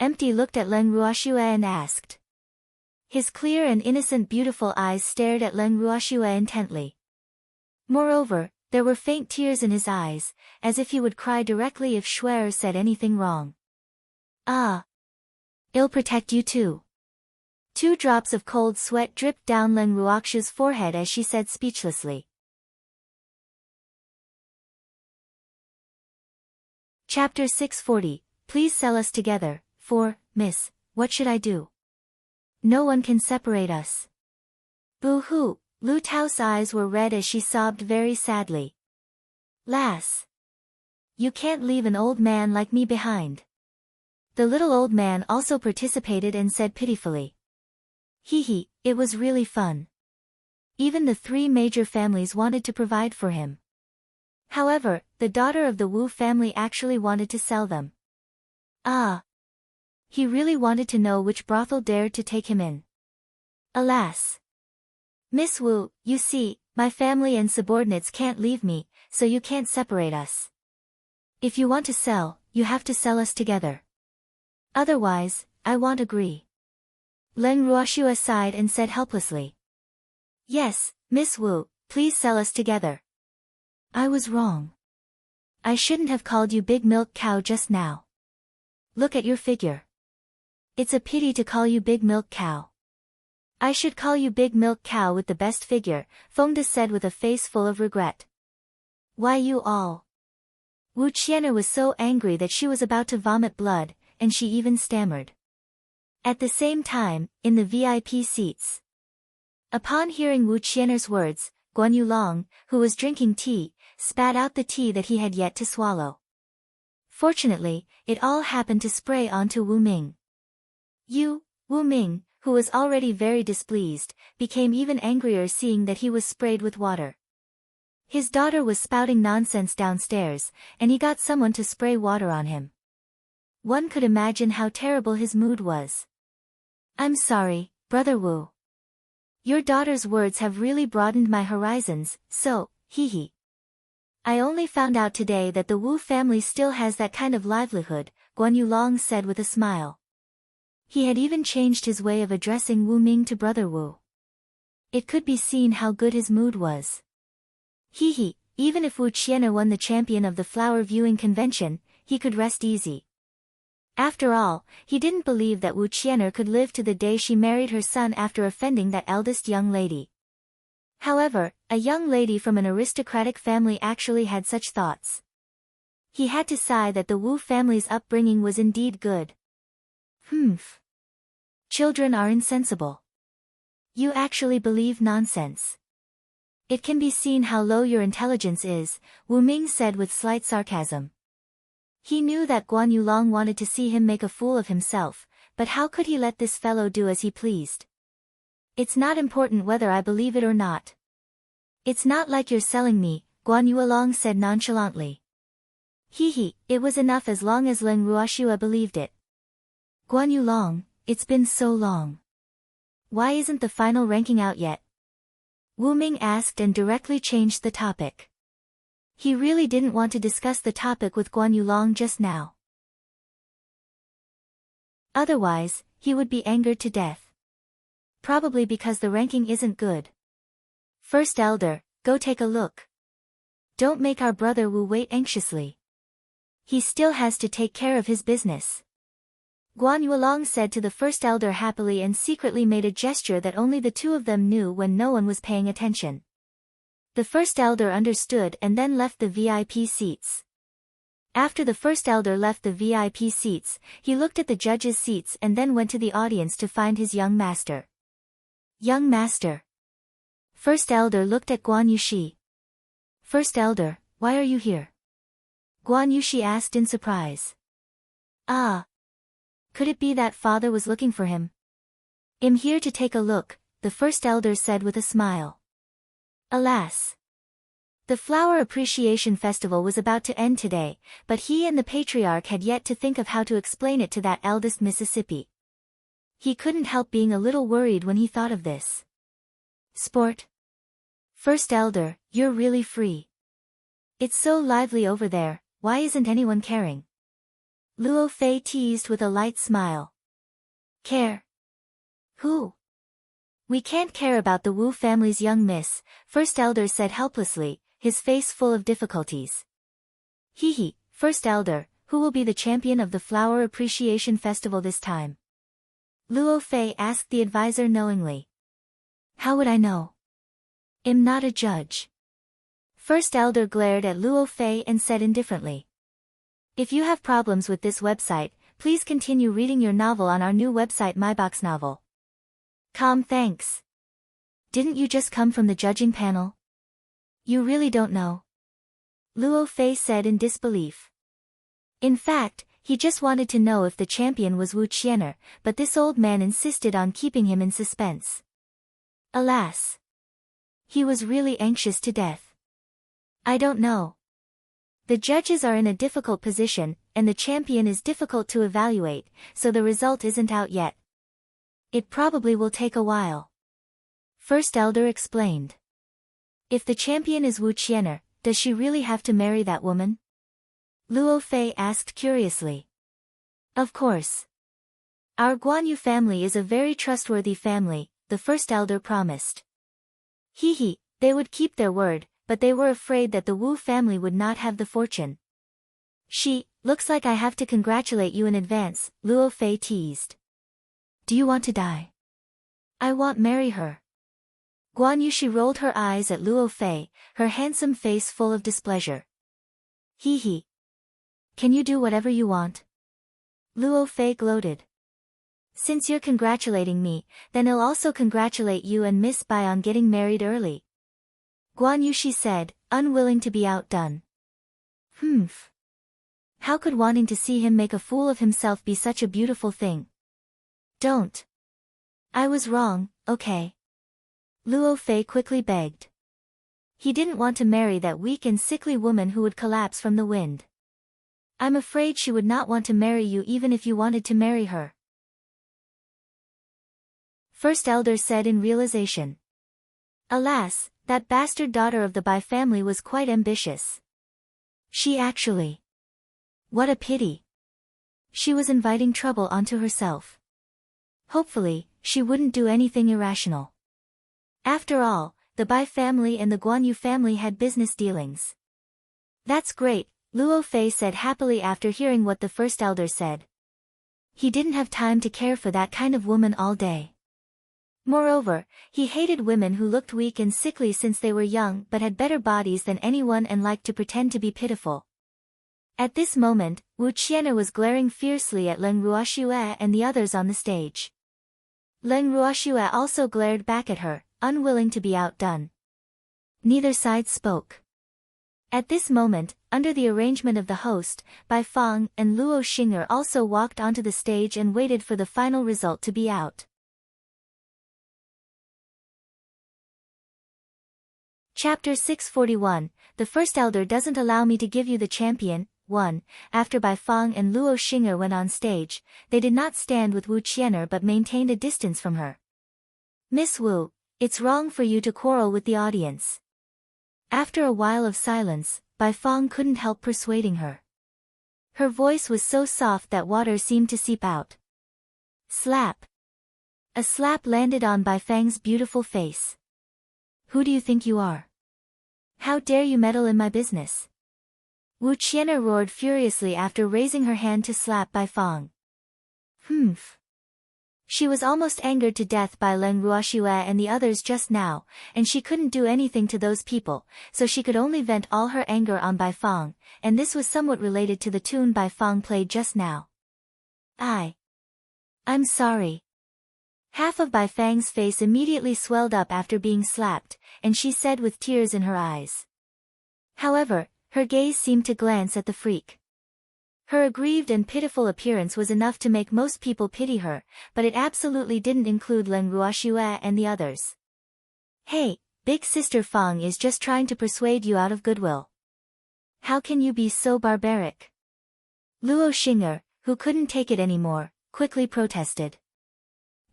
Empty looked at Leng Ruoxue and asked. His clear and innocent beautiful eyes stared at Leng Ruoxue intently. Moreover, there were faint tears in his eyes, as if he would cry directly if Shuer said anything wrong. Ah. It'll protect you too. 2 drops of cold sweat dripped down Leng Ruoxu's forehead as she said speechlessly. Chapter 640, Please sell us together, for, miss, what should I do? No one can separate us. Boo-hoo, Lu Tao's eyes were red as she sobbed very sadly. Lass. You can't leave an old man like me behind. The little old man also participated and said pitifully. Hee, it was really fun. Even the 3 major families wanted to provide for him. However, the daughter of the Wu family actually wanted to sell them. Ah. He really wanted to know which brothel dared to take him in. Alas. Miss Wu, you see, my family and subordinates can't leave me, so you can't separate us. If you want to sell, you have to sell us together. Otherwise, I won't agree. Leng Ruoxu sighed and said helplessly. Yes, Miss Wu, please sell us together. I was wrong. I shouldn't have called you Big Milk Cow just now. Look at your figure. It's a pity to call you Big Milk Cow. I should call you Big Milk Cow with the best figure, Fengde said with a face full of regret. Why you all? Wu Qian'er was so angry that she was about to vomit blood, and she even stammered. At the same time, in the VIP seats. Upon hearing Wu Qian'er's words, Guan Yulong, who was drinking tea, spat out the tea that he had yet to swallow. Fortunately, it all happened to spray onto Wu Ming. Wu Ming, who was already very displeased, became even angrier seeing that he was sprayed with water. His daughter was spouting nonsense downstairs, and he got someone to spray water on him. One could imagine how terrible his mood was. I'm sorry, Brother Wu. Your daughter's words have really broadened my horizons, so, hee. I only found out today that the Wu family still has that kind of livelihood, Guan Yulong said with a smile. He had even changed his way of addressing Wu Ming to Brother Wu. It could be seen how good his mood was. Hee, even if Wu Qian'er won the champion of the flower viewing convention, he could rest easy. After all, he didn't believe that Wu Qian'er could live to the day she married her son after offending that eldest young lady. However, a young lady from an aristocratic family actually had such thoughts. He had to sigh that the Wu family's upbringing was indeed good. Humph. Children are insensible. You actually believe nonsense. It can be seen how low your intelligence is, Wu Ming said with slight sarcasm. He knew that Guan Yulong wanted to see him make a fool of himself, but how could he let this fellow do as he pleased? It's not important whether I believe it or not. It's not like you're selling me, Guan Yulong said nonchalantly. Hee, it was enough as long as Leng Ruoxu believed it. Guan Yulong, it's been so long. Why isn't the final ranking out yet? Wu Ming asked and directly changed the topic. He really didn't want to discuss the topic with Guan Yulong just now. Otherwise, he would be angered to death. Probably because the ranking isn't good. First Elder, go take a look. Don't make our brother Wu wait anxiously. He still has to take care of his business. Guan Yulong said to the First Elder happily and secretly made a gesture that only the 2 of them knew when no one was paying attention. The First Elder understood and then left the VIP seats. After the First Elder left the VIP seats, he looked at the judges' seats and then went to the audience to find his young master. Young master. First Elder looked at Guan Yushi. First Elder, why are you here? Guan Yushi asked in surprise. Ah. Could it be that father was looking for him? I'm here to take a look, the First Elder said with a smile. Alas. The Flower Appreciation Festival was about to end today, but he and the Patriarch had yet to think of how to explain it to that eldest Mississippi. He couldn't help being a little worried when he thought of this. Sport. First Elder, you're really free. It's so lively over there, why isn't anyone caring? Luo Fei teased with a light smile. Care? Who? We can't care about the Wu family's young miss, First Elder said helplessly, his face full of difficulties. Hee, First Elder, who will be the champion of the Flower Appreciation Festival this time? Luo Fei asked the advisor knowingly. How would I know? I'm not a judge. First elder glared at Luo Fei and said indifferently. If you have problems with this website, please continue reading your novel on our new website MyBox Novel. Thanks. Didn't you just come from the judging panel? You really don't know? Luo Fei said in disbelief. In fact, he just wanted to know if the champion was Wu Qian'er, but this old man insisted on keeping him in suspense. Alas! He was really anxious to death. I don't know. The judges are in a difficult position, and the champion is difficult to evaluate, so the result isn't out yet. It probably will take a while. First elder explained. If the champion is Wu Qian'er, does she really have to marry that woman? Luo Fei asked curiously. Of course. Our Guanyu family is a very trustworthy family, the first elder promised. They would keep their word, but they were afraid that the Wu family would not have the fortune. Looks like I have to congratulate you in advance, Luo Fei teased. Do you want to die? I won't marry her. Guanyu she rolled her eyes at Luo Fei, her handsome face full of displeasure. Can you do whatever you want? Luo Fei gloated. Since you're congratulating me, then I'll also congratulate you and Miss Bai on getting married early. Guanyu she said, unwilling to be outdone. How could wanting to see him make a fool of himself be such a beautiful thing? Don't. I was wrong, okay? Luo Fei quickly begged. He didn't want to marry that weak and sickly woman who would collapse from the wind. I'm afraid she would not want to marry you even if you wanted to marry her. First elder said in realization. Alas, that bastard daughter of the Bai family was quite ambitious. She actually. What a pity. She was inviting trouble onto herself. Hopefully, she wouldn't do anything irrational. After all, the Bai family and the Guanyu family had business dealings. That's great, Luo Fei said happily after hearing what the first elder said. He didn't have time to care for that kind of woman all day. Moreover, he hated women who looked weak and sickly since they were young but had better bodies than anyone and liked to pretend to be pitiful. At this moment, Wu Qian'er was glaring fiercely at Leng Ruoxue and the others on the stage. Leng Ruoxue also glared back at her, unwilling to be outdone. Neither side spoke. At this moment, under the arrangement of the host, Bai Fang and Luo Xing'er also walked onto the stage and waited for the final result to be out. Chapter 641, The First Elder Doesn't Allow Me to Give You the Champion. 1. After Bai Fang and Luo Xing'er went on stage, they did not stand with Wu Qian'er but maintained a distance from her. Miss Wu, it's wrong for you to quarrel with the audience. After a while of silence, Bai Fang couldn't help persuading her. Her voice was so soft that water seemed to seep out. Slap. A slap landed on Bai Fang's beautiful face. Who do you think you are? How dare you meddle in my business? Wu Qian'er roared furiously after raising her hand to slap Bai Fang. She was almost angered to death by Leng Ruoxue and the others just now, and she couldn't do anything to those people, so she could only vent all her anger on Bai Fang, and this was somewhat related to the tune Bai Fang played just now. I'm sorry. Half of Bai Fang's face immediately swelled up after being slapped, and she said with tears in her eyes. However, her gaze seemed to glance at the freak. Her aggrieved and pitiful appearance was enough to make most people pity her, but it absolutely didn't include Leng Ruoxue and the others. Hey, big sister Fang is just trying to persuade you out of goodwill. How can you be so barbaric? Luo Xing'er, who couldn't take it anymore, quickly protested.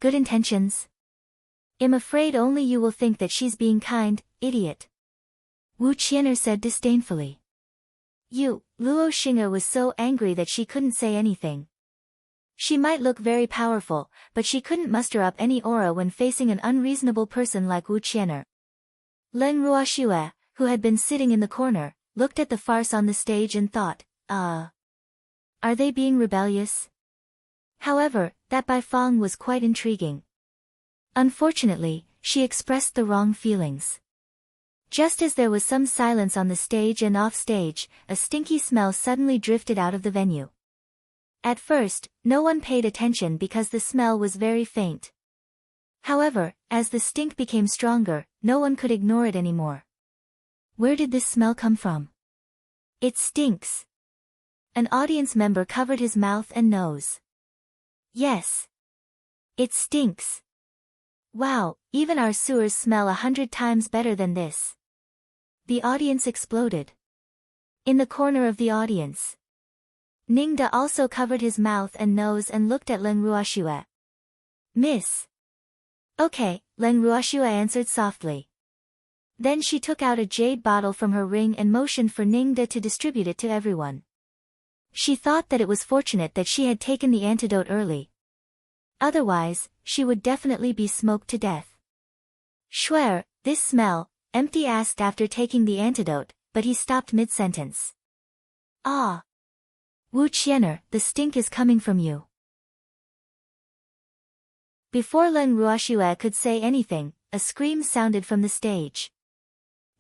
Good intentions? I'm afraid only you will think that she's being kind, idiot. Wu Qian'er said disdainfully. Luo Xing'er was so angry that she couldn't say anything. She might look very powerful, but she couldn't muster up any aura when facing an unreasonable person like Wu Qian'er. Leng Ruoxue, who had been sitting in the corner, looked at the farce on the stage and thought, Are they being rebellious? However, that Bai Fong was quite intriguing. Unfortunately, she expressed the wrong feelings. Just as there was some silence on the stage and off stage, a stinky smell suddenly drifted out of the venue. At first, no one paid attention because the smell was very faint. However, as the stink became stronger, no one could ignore it anymore. Where did this smell come from? It stinks. An audience member covered his mouth and nose. Yes. It stinks. Wow, even our sewers smell 100 times better than this. The audience exploded. In the corner of the audience, Ningda also covered his mouth and nose and looked at Leng Ruoxue. Miss. Okay, Leng Ruoxue answered softly. Then she took out a jade bottle from her ring and motioned for Ningda to distribute it to everyone. She thought that it was fortunate that she had taken the antidote early. Otherwise, she would definitely be smoked to death. Shuer, this smell, Empty asked after taking the antidote, but he stopped mid-sentence. Ah. Wu Qian'er, the stink is coming from you. Before Leng Ruoxue could say anything, a scream sounded from the stage.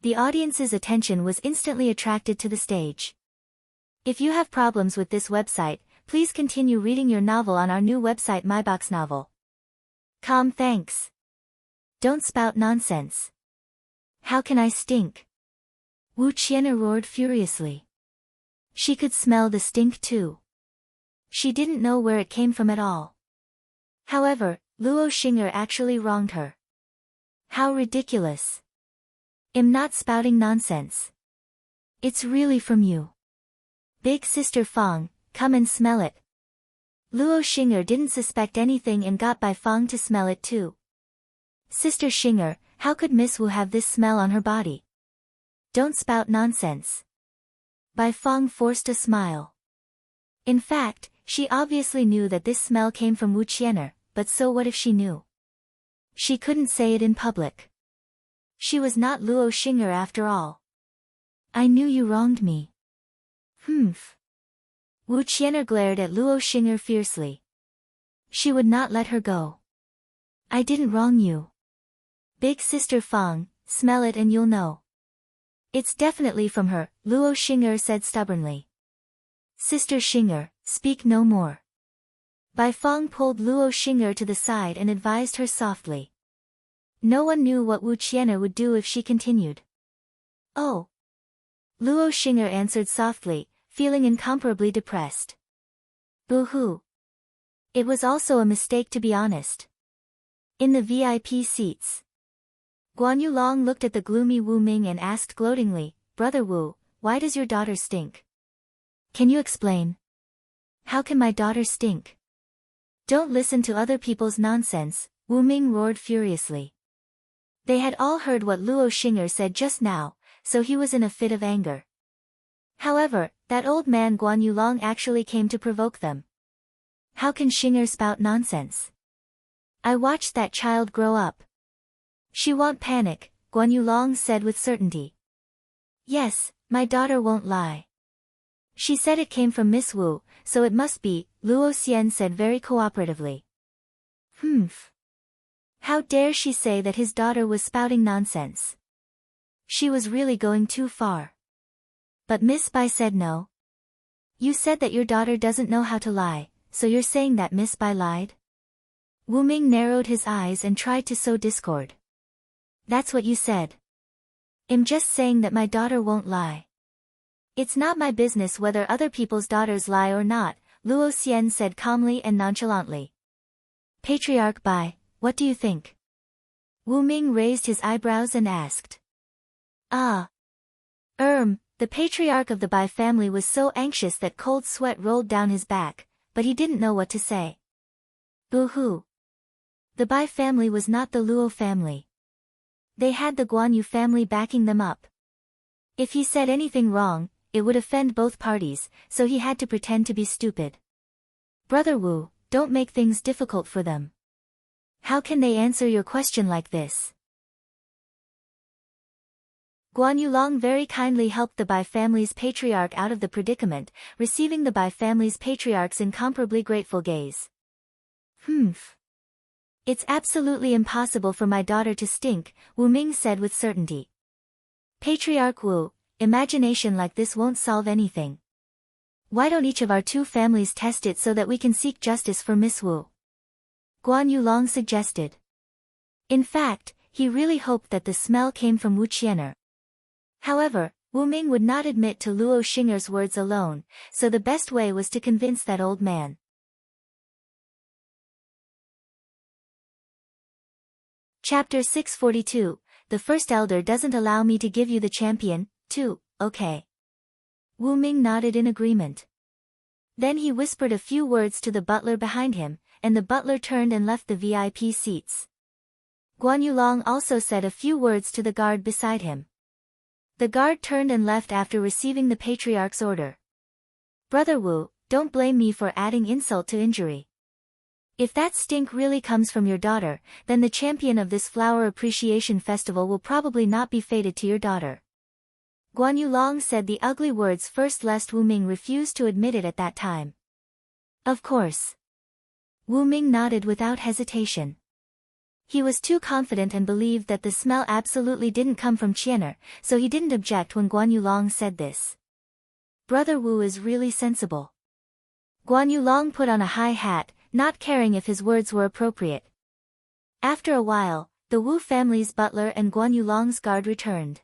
The audience's attention was instantly attracted to the stage. If you have problems with this website, please continue reading your novel on our new website myboxnovel.com. Thanks. Don't spout nonsense. How can I stink? Wu Qian'er roared furiously. She could smell the stink too. She didn't know where it came from at all. However, Luo Xing'er actually wronged her. How ridiculous. I'm not spouting nonsense. It's really from you. Big Sister Fong, come and smell it. Luo Xing'er didn't suspect anything and got Bai Fong to smell it too. Sister Xing'er, how could Miss Wu have this smell on her body? Don't spout nonsense. Bai Fong forced a smile. In fact, she obviously knew that this smell came from Wu Qian'er, but so what if she knew? She couldn't say it in public. She was not Luo Xing'er after all. I knew you wronged me. Humph. Wu Qian'er glared at Luo Xing'er fiercely. She would not let her go. I didn't wrong you. Big Sister Fong, smell it and you'll know. It's definitely from her, Luo Xing'er said stubbornly. Sister Xing'er, speak no more. Bai Fong pulled Luo Xing'er to the side and advised her softly. No one knew what Wu Qian'er would do if she continued. Oh. Luo Xing'er answered softly, feeling incomparably depressed. Boo-hoo. It was also a mistake to be honest. In the VIP seats, Guan Yulong looked at the gloomy Wu Ming and asked gloatingly, Brother Wu, why does your daughter stink? Can you explain? How can my daughter stink? Don't listen to other people's nonsense, Wu Ming roared furiously. They had all heard what Luo Xing'er said just now, so he was in a fit of anger. However, that old man Guan Yulong actually came to provoke them. How can Xing'er spout nonsense? I watched that child grow up. She won't panic, Guan Yulong said with certainty. Yes, my daughter won't lie. She said it came from Miss Wu, so it must be, Luo Xian said very cooperatively. Humph. How dare she say that his daughter was spouting nonsense? She was really going too far. But Miss Bai said no. You said that your daughter doesn't know how to lie, so you're saying that Miss Bai lied? Wu Ming narrowed his eyes and tried to sow discord. That's what you said. I'm just saying that my daughter won't lie. It's not my business whether other people's daughters lie or not, Luo Xian said calmly and nonchalantly. Patriarch Bai, what do you think? Wu Ming raised his eyebrows and asked. The patriarch of the Bai family was so anxious that cold sweat rolled down his back, but he didn't know what to say. Boo-hoo. The Bai family was not the Luo family. They had the Guan Yu family backing them up. If he said anything wrong, it would offend both parties, so he had to pretend to be stupid. Brother Wu, don't make things difficult for them. How can they answer your question like this? Guan Yulong very kindly helped the Bai family's patriarch out of the predicament, receiving the Bai family's patriarch's incomparably grateful gaze. Humph. It's absolutely impossible for my daughter to stink, Wu Ming said with certainty. Patriarch Wu, imagination like this won't solve anything. Why don't each of our two families test it so that we can seek justice for Miss Wu? Guan Yulong suggested. In fact, he really hoped that the smell came from Wu Qian'er. However, Wu Ming would not admit to Luo Xing'er's words alone, so the best way was to convince that old man. Chapter 642, The First Elder doesn't allow me to give you the champion, too, okay. Wu Ming nodded in agreement. Then he whispered a few words to the butler behind him, and the butler turned and left the VIP seats. Guan Yulong also said a few words to the guard beside him. The guard turned and left after receiving the patriarch's order. Brother Wu, don't blame me for adding insult to injury. If that stink really comes from your daughter, then the champion of this flower appreciation festival will probably not be fated to your daughter. Guan Yulong said the ugly words first lest Wu Ming refused to admit it at that time. Of course. Wu Ming nodded without hesitation. He was too confident and believed that the smell absolutely didn't come from Qian'er, so he didn't object when Guan Yulong said this. Brother Wu is really sensible. Guan Yulong put on a high hat, not caring if his words were appropriate. After a while, the Wu family's butler and Guan Yulong's guard returned.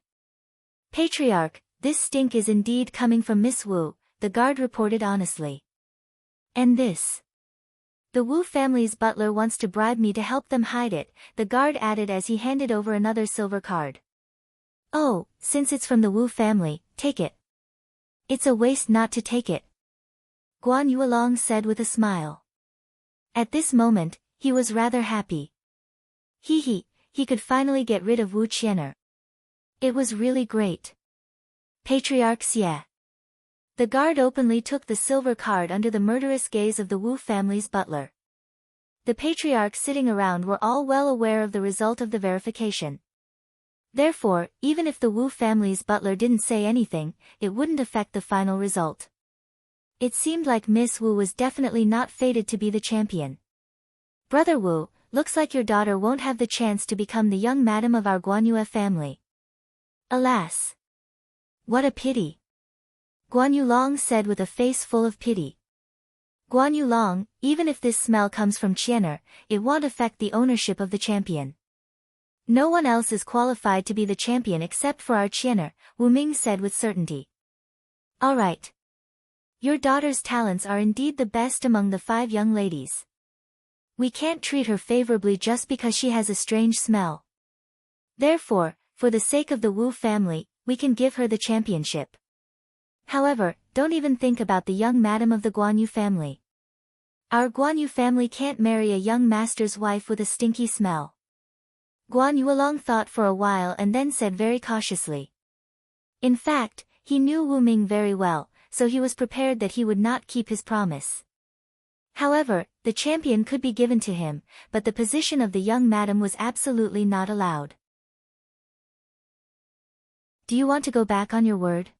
Patriarch, this stink is indeed coming from Miss Wu, the guard reported honestly. And this? The Wu family's butler wants to bribe me to help them hide it, the guard added as he handed over another silver card. Oh, since it's from the Wu family, take it. It's a waste not to take it. Guan Yulong said with a smile. At this moment, he was rather happy. He could finally get rid of Wu Qian'er. It was really great. Patriarch Xie. The guard openly took the silver card under the murderous gaze of the Wu family's butler. The patriarchs sitting around were all well aware of the result of the verification. Therefore, even if the Wu family's butler didn't say anything, it wouldn't affect the final result. It seemed like Miss Wu was definitely not fated to be the champion. Brother Wu, looks like your daughter won't have the chance to become the young madam of our Guanyue family. Alas! What a pity! Guan Yulong said with a face full of pity. Guan Yulong, even if this smell comes from Qian'er, it won't affect the ownership of the champion. No one else is qualified to be the champion except for our Qian'er, Wu Ming said with certainty. Alright. Your daughter's talents are indeed the best among the 5 young ladies. We can't treat her favorably just because she has a strange smell. Therefore, for the sake of the Wu family, we can give her the championship. However, don't even think about the young madam of the Guanyu family. Our Guanyu family can't marry a young master's wife with a stinky smell. Guan Yulong thought for a while and then said very cautiously. In fact, he knew Wu Ming very well, so he was prepared that he would not keep his promise. However, the champion could be given to him, but the position of the young madam was absolutely not allowed. Do you want to go back on your word?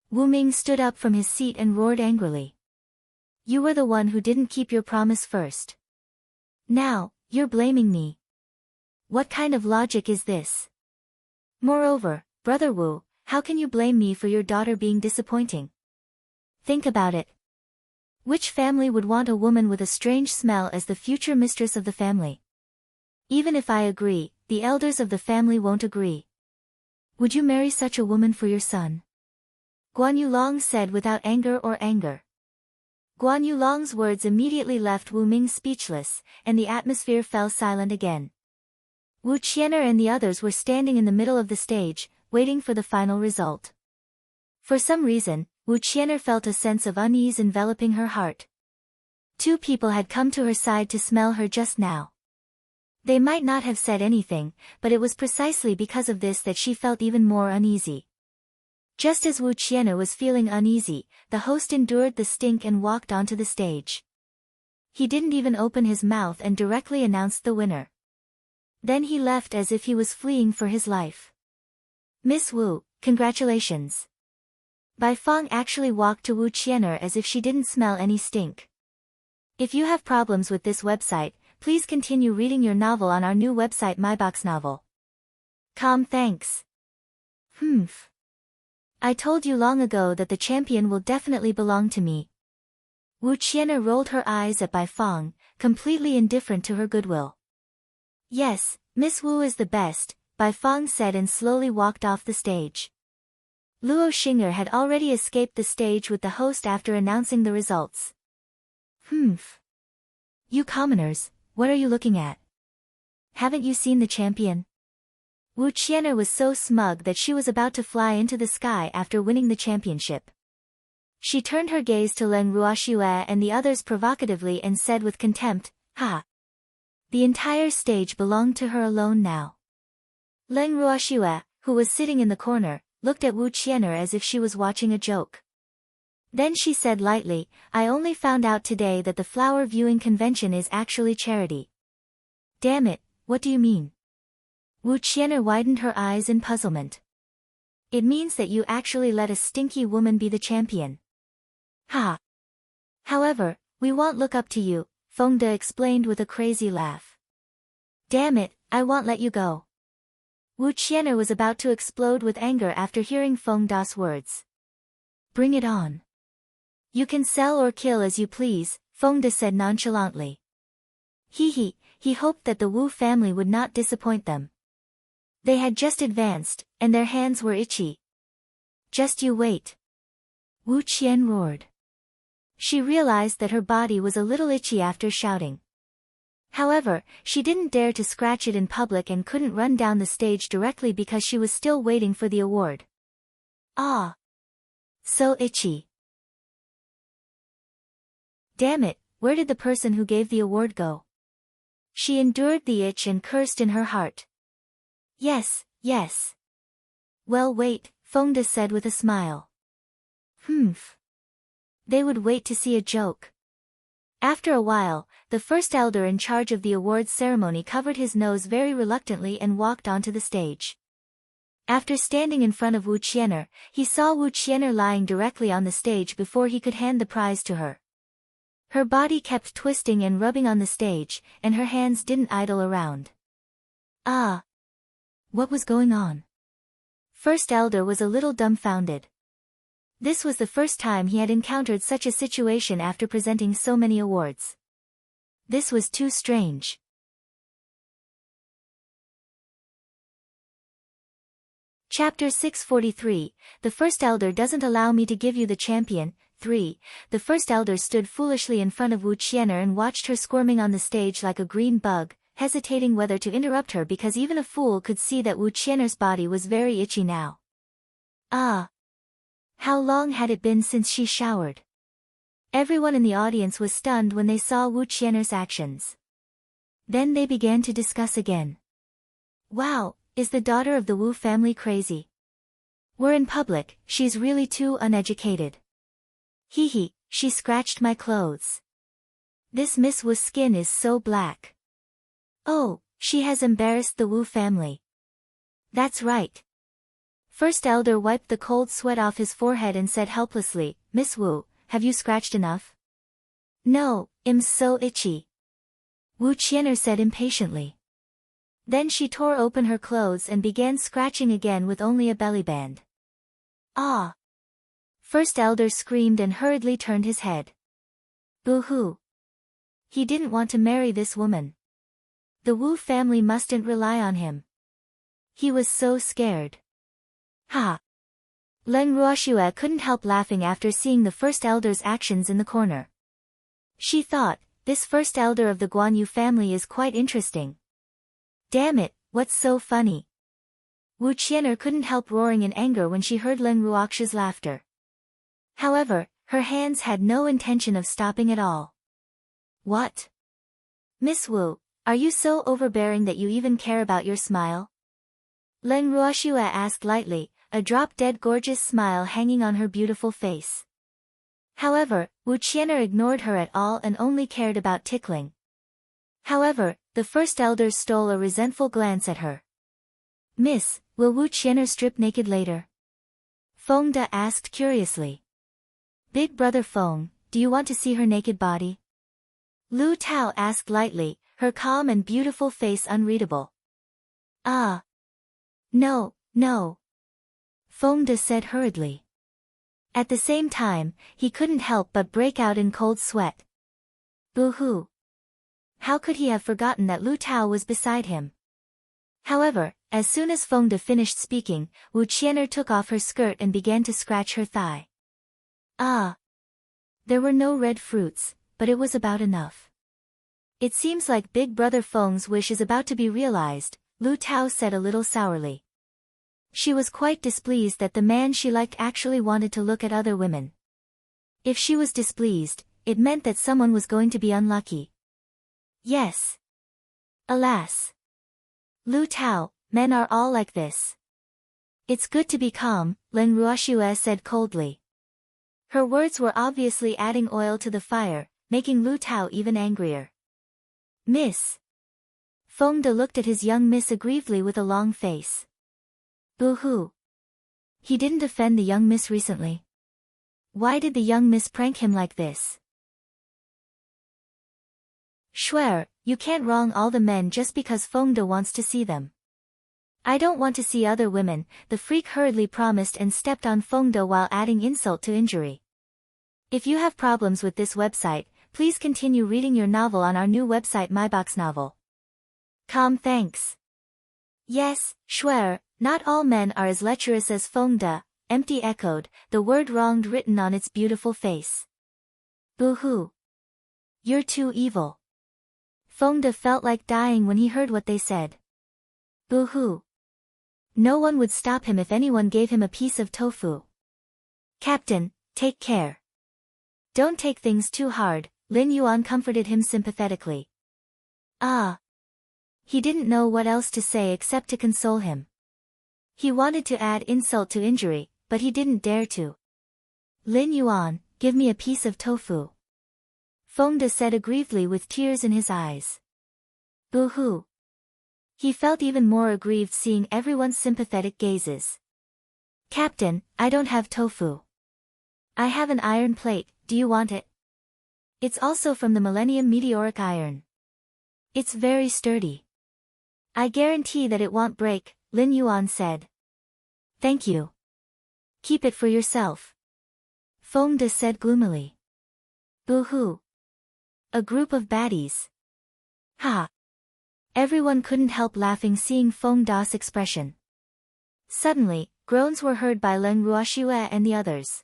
Wu Ming stood up from his seat and roared angrily. You were the one who didn't keep your promise first. Now, you're blaming me. What kind of logic is this? Moreover, Brother Wu, how can you blame me for your daughter being disappointing? Think about it. Which family would want a woman with a strange smell as the future mistress of the family? Even if I agree, the elders of the family won't agree. Would you marry such a woman for your son? Guan Yulong said without anger or anger. Guan Yulong's words immediately left Wu Ming speechless, and the atmosphere fell silent again. Wu Qian'er and the others were standing in the middle of the stage, waiting for the final result. For some reason, Wu Qian'er felt a sense of unease enveloping her heart. 2 people had come to her side to smell her just now. They might not have said anything, but it was precisely because of this that she felt even more uneasy. Just as Wu Qian'er was feeling uneasy, the host endured the stink and walked onto the stage. He didn't even open his mouth and directly announced the winner. Then he left as if he was fleeing for his life. Miss Wu, congratulations. Bai Feng actually walked to Wu Qian'er as if she didn't smell any stink. If you have problems with this website, please continue reading your novel on our new website MyBox Novel. Thanks. I told you long ago that the champion will definitely belong to me. Wu Qian'er rolled her eyes at Bai Feng, completely indifferent to her goodwill. Yes, Miss Wu is the best, Bai Feng said and slowly walked off the stage. Luo Xing'er had already escaped the stage with the host after announcing the results. You commoners, what are you looking at? Haven't you seen the champion? Wu Qian'er was so smug that she was about to fly into the sky after winning the championship. She turned her gaze to Leng Ruoxue and the others provocatively and said with contempt, "Ha! The entire stage belonged to her alone now." Leng Ruoxue, who was sitting in the corner, looked at Wu Qian'er as if she was watching a joke. Then she said lightly, "I only found out today that the flower viewing convention is actually charity." Damn it, what do you mean? Wu Qian'er widened her eyes in puzzlement. It means that you actually let a stinky woman be the champion. Ha! However, we won't look up to you, Feng De explained with a crazy laugh. Damn it, I won't let you go. Wu Qian'er was about to explode with anger after hearing Feng De's words. Bring it on. You can sell or kill as you please, Feng De said nonchalantly. He hoped that the Wu family would not disappoint them. They had just advanced, and their hands were itchy. Just you wait. Wu Qian roared. She realized that her body was a little itchy after shouting. However, she didn't dare to scratch it in public and couldn't run down the stage directly because she was still waiting for the award. Ah! So itchy. Damn it, where did the person who gave the award go? She endured the itch and cursed in her heart. Yes. Well wait, Feng De said with a smile. They would wait to see a joke. After a while, the first elder in charge of the awards ceremony covered his nose very reluctantly and walked onto the stage. After standing in front of Wu Qian'er, he saw Wu Qian'er lying directly on the stage before he could hand the prize to her. Her body kept twisting and rubbing on the stage, and her hands didn't idle around. Ah! What was going on? First elder was a little dumbfounded. This was the first time he had encountered such a situation after presenting so many awards. This was too strange. Chapter 643, The First Elder Doesn't Allow Me to Give You the Champion. 3. The first elder stood foolishly in front of Wu Qian'er and watched her squirming on the stage like a green bug, hesitating whether to interrupt her because even a fool could see that Wu Qian'er's body was very itchy now. Ah! How long had it been since she showered? Everyone in the audience was stunned when they saw Wu Qian'er's actions. Then they began to discuss again. Wow, is the daughter of the Wu family crazy? We're in public, she's really too uneducated. She scratched my clothes. This Miss Wu's skin is so black. Oh, she has embarrassed the Wu family. That's right. First elder wiped the cold sweat off his forehead and said helplessly, Miss Wu, have you scratched enough? No, I'm so itchy. Wu Qian'er said impatiently. Then she tore open her clothes and began scratching again with only a belly band. Ah! First elder screamed and hurriedly turned his head. Boo-hoo! He didn't want to marry this woman. The Wu family mustn't rely on him. He was so scared. Ha! Leng Ruoxue couldn't help laughing after seeing the first elder's actions in the corner. She thought, this first elder of the Guanyu family is quite interesting. Damn it, what's so funny? Wu Qian'er couldn't help roaring in anger when she heard Leng Ruoxue's laughter. However, her hands had no intention of stopping at all. What? Miss Wu, are you so overbearing that you even care about your smile? Leng Ruoxue asked lightly, a drop-dead gorgeous smile hanging on her beautiful face. However, Wu Qian'er ignored her at all and only cared about tickling. However, the first elder stole a resentful glance at her. Miss, Will Wu Qian'er strip naked later? Feng De asked curiously. Big brother Feng, do you want to see her naked body? Lu Tao asked lightly, her calm and beautiful face unreadable. Ah. No, no. Feng De said hurriedly. At the same time, he couldn't help but break out in cold sweat. Boo-hoo. How could he have forgotten that Lu Tao was beside him? However, as soon as Feng De finished speaking, Wu Qian'er took off her skirt and began to scratch her thigh. Ah. There were no red fruits, but it was about enough. It seems like Big Brother Feng's wish is about to be realized, Lu Tao said a little sourly. She was quite displeased that the man she liked actually wanted to look at other women. If she was displeased, it meant that someone was going to be unlucky. Yes. Alas. Lu Tao, men are all like this. It's good to be calm, Len Ruoxue said coldly. Her words were obviously adding oil to the fire, making Lu Tao even angrier. Miss. Feng De looked at his young miss aggrievedly with a long face. Boo-hoo. He didn't offend the young miss recently. Why did the young miss prank him like this? Swear, you can't wrong all the men just because Feng De wants to see them. I don't want to see other women, the freak hurriedly promised and stepped on Feng De while adding insult to injury. If you have problems with this website, please continue reading your novel on our new website myboxnovel.com. Thanks. Yes, swear, not all men are as lecherous as Feng De, empty echoed, the word wronged written on its beautiful face. Boo-hoo. You're too evil. Feng De felt like dying when he heard what they said. Boo-hoo. No one would stop him if anyone gave him a piece of tofu. Captain, take care. Don't take things too hard, Lin Yuan comforted him sympathetically. Ah. He didn't know what else to say except to console him. He wanted to add insult to injury, but he didn't dare to. Lin Yuan, give me a piece of tofu. Feng De said aggrievedly with tears in his eyes. Boo-hoo. He felt even more aggrieved seeing everyone's sympathetic gazes. Captain, I don't have tofu. I have an iron plate, do you want it? It's also from the Millennium Meteoric Iron. It's very sturdy. I guarantee that it won't break, Lin Yuan said. Thank you. Keep it for yourself. Feng De said gloomily. Boo-hoo. A group of baddies. Ha. Everyone couldn't help laughing seeing Feng De's expression. Suddenly, groans were heard by Len Ruoxue and the others.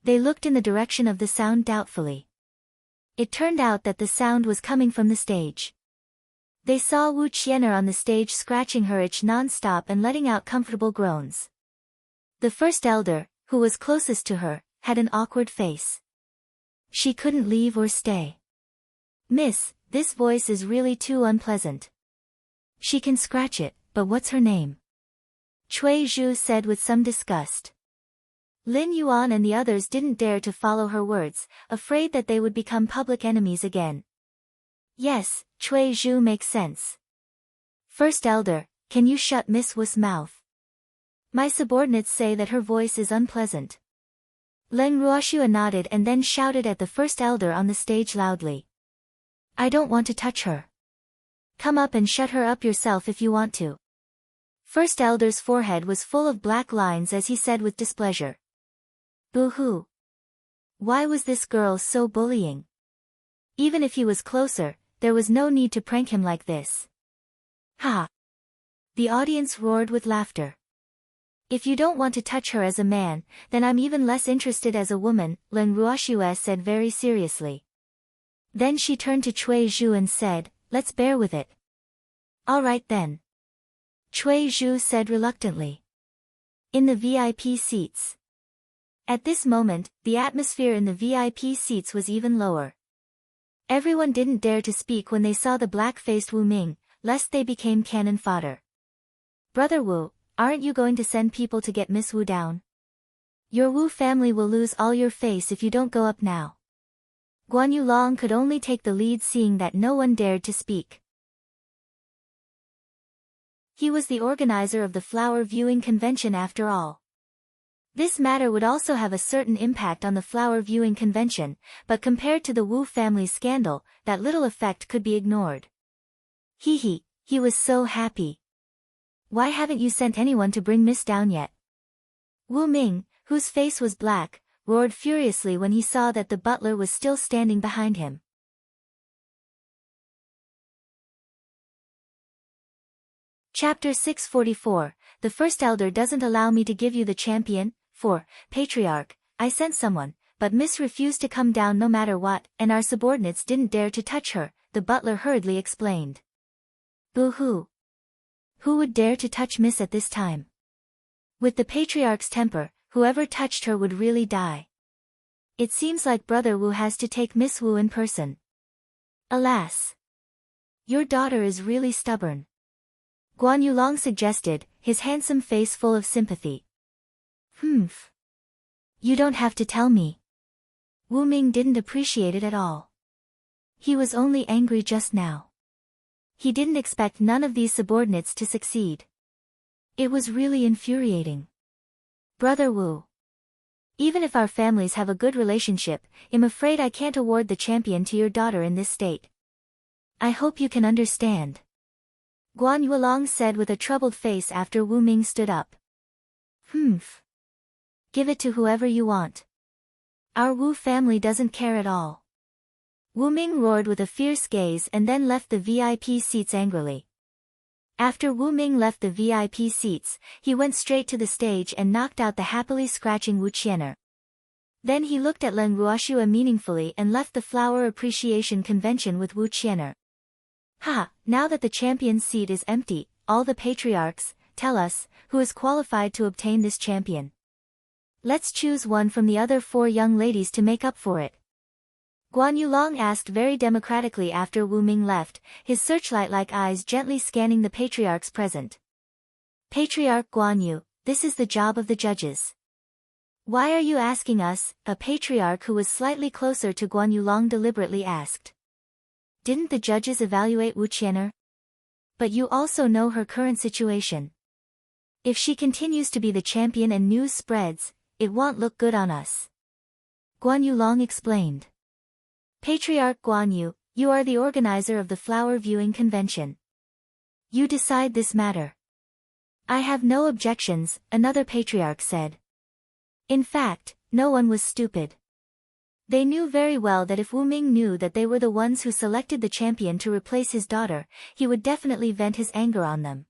They looked in the direction of the sound doubtfully. It turned out that the sound was coming from the stage. They saw Wu Qian'er on the stage scratching her itch non-stop and letting out comfortable groans. The first elder, who was closest to her, had an awkward face. She couldn't leave or stay. Miss, this voice is really too unpleasant. She can scratch it, but what's her name? Cui Zhu said with some disgust. Lin Yuan and the others didn't dare to follow her words, afraid that they would become public enemies again. Yes, Cui Zhu makes sense. First elder, can you shut Miss Wu's mouth? My subordinates say that her voice is unpleasant. Len Ruoxue nodded and then shouted at the first elder on the stage loudly. I don't want to touch her. Come up and shut her up yourself if you want to. First elder's forehead was full of black lines as he said with displeasure. Boo-hoo. Why was this girl so bullying? Even if he was closer, there was no need to prank him like this. Ha! The audience roared with laughter. If you don't want to touch her as a man, then I'm even less interested as a woman, Len Ruoxue said very seriously. Then she turned to Cui Zhu and said, let's bear with it. All right then. Cui Zhu said reluctantly. In the VIP seats. At this moment, the atmosphere in the VIP seats was even lower. Everyone didn't dare to speak when they saw the black-faced Wu Ming, lest they became cannon fodder. Brother Wu, aren't you going to send people to get Miss Wu down? Your Wu family will lose all your face if you don't go up now. Guan Yulong could only take the lead seeing that no one dared to speak. He was the organizer of the flower viewing convention after all. This matter would also have a certain impact on the flower viewing convention, but compared to the Wu family's scandal, that little effect could be ignored. He was so happy. Why haven't you sent anyone to bring Miss down yet? Wu Ming, whose face was black, roared furiously when he saw that the butler was still standing behind him. Chapter 644, The First Elder doesn't allow me to give you the champion. 4. Patriarch, I sent someone, but Miss refused to come down no matter what, and our subordinates didn't dare to touch her, the butler hurriedly explained. Boo-hoo. Who would dare to touch Miss at this time? With the Patriarch's temper, whoever touched her would really die. It seems like Brother Wu has to take Miss Wu in person. Alas. Your daughter is really stubborn. Guan Yulong suggested, his handsome face full of sympathy. Humph. You don't have to tell me. Wu Ming didn't appreciate it at all. He was only angry just now. He didn't expect none of these subordinates to succeed. It was really infuriating. Brother Wu. Even if our families have a good relationship, I'm afraid I can't award the champion to your daughter in this state. I hope you can understand. Guan Yulong said with a troubled face after Wu Ming stood up. Humph. Give it to whoever you want. Our Wu family doesn't care at all. Wu Ming roared with a fierce gaze and then left the VIP seats angrily. After Wu Ming left the VIP seats, he went straight to the stage and knocked out the happily scratching Wu Qian'er. Then he looked at Leng Ruoxua meaningfully and left the flower appreciation convention with Wu Qian'er. Ha, now that the champion's seat is empty, all the patriarchs, tell us, who is qualified to obtain this champion. Let's choose one from the other 4 young ladies to make up for it. Guan Yulong asked very democratically after Wu Ming left, his searchlight-like eyes gently scanning the patriarchs present. Patriarch Guan Yu, this is the job of the judges. Why are you asking us? A patriarch who was slightly closer to Guan Yulong deliberately asked. Didn't the judges evaluate Wu Qian'er? But you also know her current situation. If she continues to be the champion and news spreads, it won't look good on us. Guan Yulong explained. Patriarch Guan Yu, you are the organizer of the flower viewing convention. You decide this matter. I have no objections, another patriarch said. In fact, no one was stupid. They knew very well that if Wu Ming knew that they were the ones who selected the champion to replace his daughter, he would definitely vent his anger on them.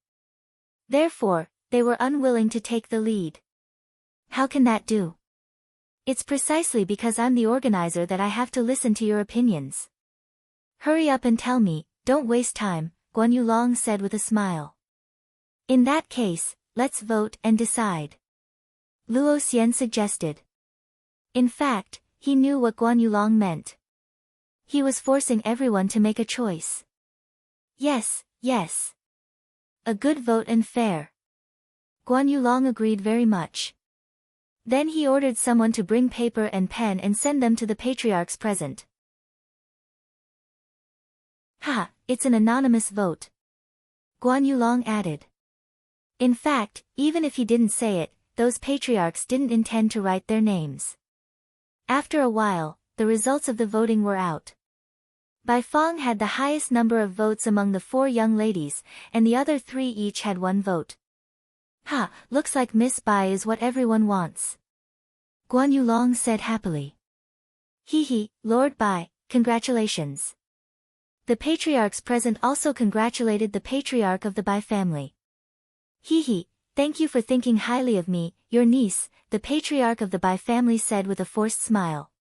Therefore, they were unwilling to take the lead. How can that do? It's precisely because I'm the organizer that I have to listen to your opinions. Hurry up and tell me, don't waste time, Guan Yulong said with a smile. In that case, let's vote and decide. Luo Xian suggested. In fact, he knew what Guan Yulong meant. He was forcing everyone to make a choice. Yes, yes. A good vote and fair. Guan Yulong agreed very much. Then he ordered someone to bring paper and pen and send them to the patriarchs present. Ha, it's an anonymous vote. Guan Yulong added. In fact, even if he didn't say it, those patriarchs didn't intend to write their names. After a while, the results of the voting were out. Bai Feng had the highest number of votes among the 4 young ladies, and the other 3 each had 1 vote. Ha, looks like Miss Bai is what everyone wants. Guan Yulong said happily. Lord Bai, congratulations. The patriarchs present also congratulated the patriarch of the Bai family. Thank you for thinking highly of me, your niece, the patriarch of the Bai family said with a forced smile.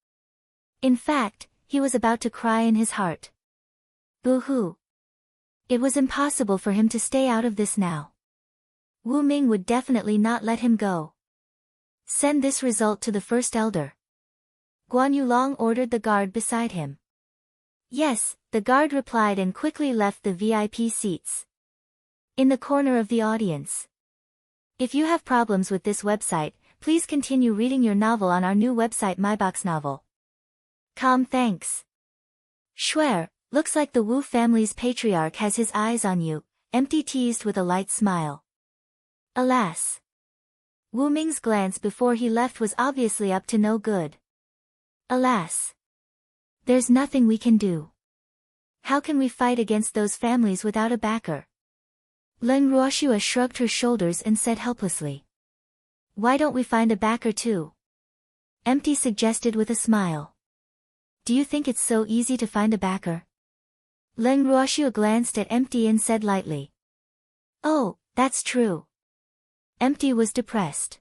In fact, he was about to cry in his heart. Boo-hoo. It was impossible for him to stay out of this now. Wu Ming would definitely not let him go. Send this result to the first elder. Guan Yulong ordered the guard beside him. Yes, the guard replied and quickly left the VIP seats. In the corner of the audience. If you have problems with this website, please continue reading your novel on our new website MyBox Novel. Thanks. Shuer, looks like the Wu family's patriarch has his eyes on you, Empty teased with a light smile. Alas. Wu Ming's glance before he left was obviously up to no good. Alas. There's nothing we can do. How can we fight against those families without a backer? Leng Ruoxua shrugged her shoulders and said helplessly. Why don't we find a backer too? Empty suggested with a smile. Do you think it's so easy to find a backer? Leng Ruoxua glanced at Empty and said lightly. Oh, that's true. Empty was depressed.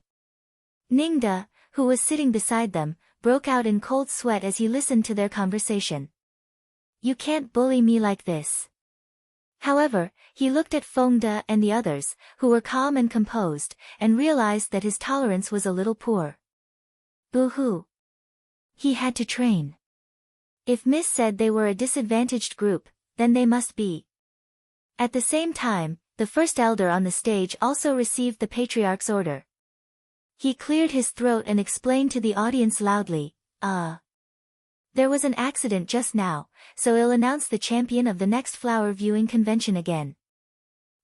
Ningda, who was sitting beside them, broke out in cold sweat as he listened to their conversation. You can't bully me like this. However, he looked at Fengde and the others, who were calm and composed, and realized that his tolerance was a little poor. Boo-hoo. He had to train. If Miss said they were a disadvantaged group, then they must be. At the same time, the first elder on the stage also received the patriarch's order. He cleared his throat and explained to the audience loudly, There was an accident just now, so I'll announce the champion of the next flower viewing convention again.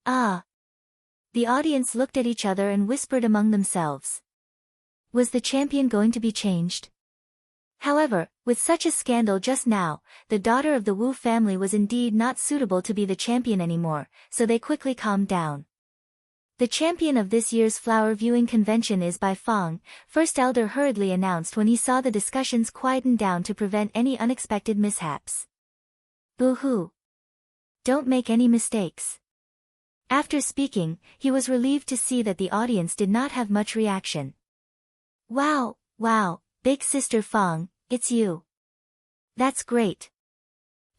Ah. The audience looked at each other and whispered among themselves. Was the champion going to be changed? However, with such a scandal just now, the daughter of the Wu family was indeed not suitable to be the champion anymore, so they quickly calmed down. The champion of this year's flower viewing convention is Bai Feng, first elder hurriedly announced when he saw the discussions quieten down to prevent any unexpected mishaps. Boo-hoo. Don't make any mistakes. After speaking, he was relieved to see that the audience did not have much reaction. Wow, big sister Feng, it's you. That's great.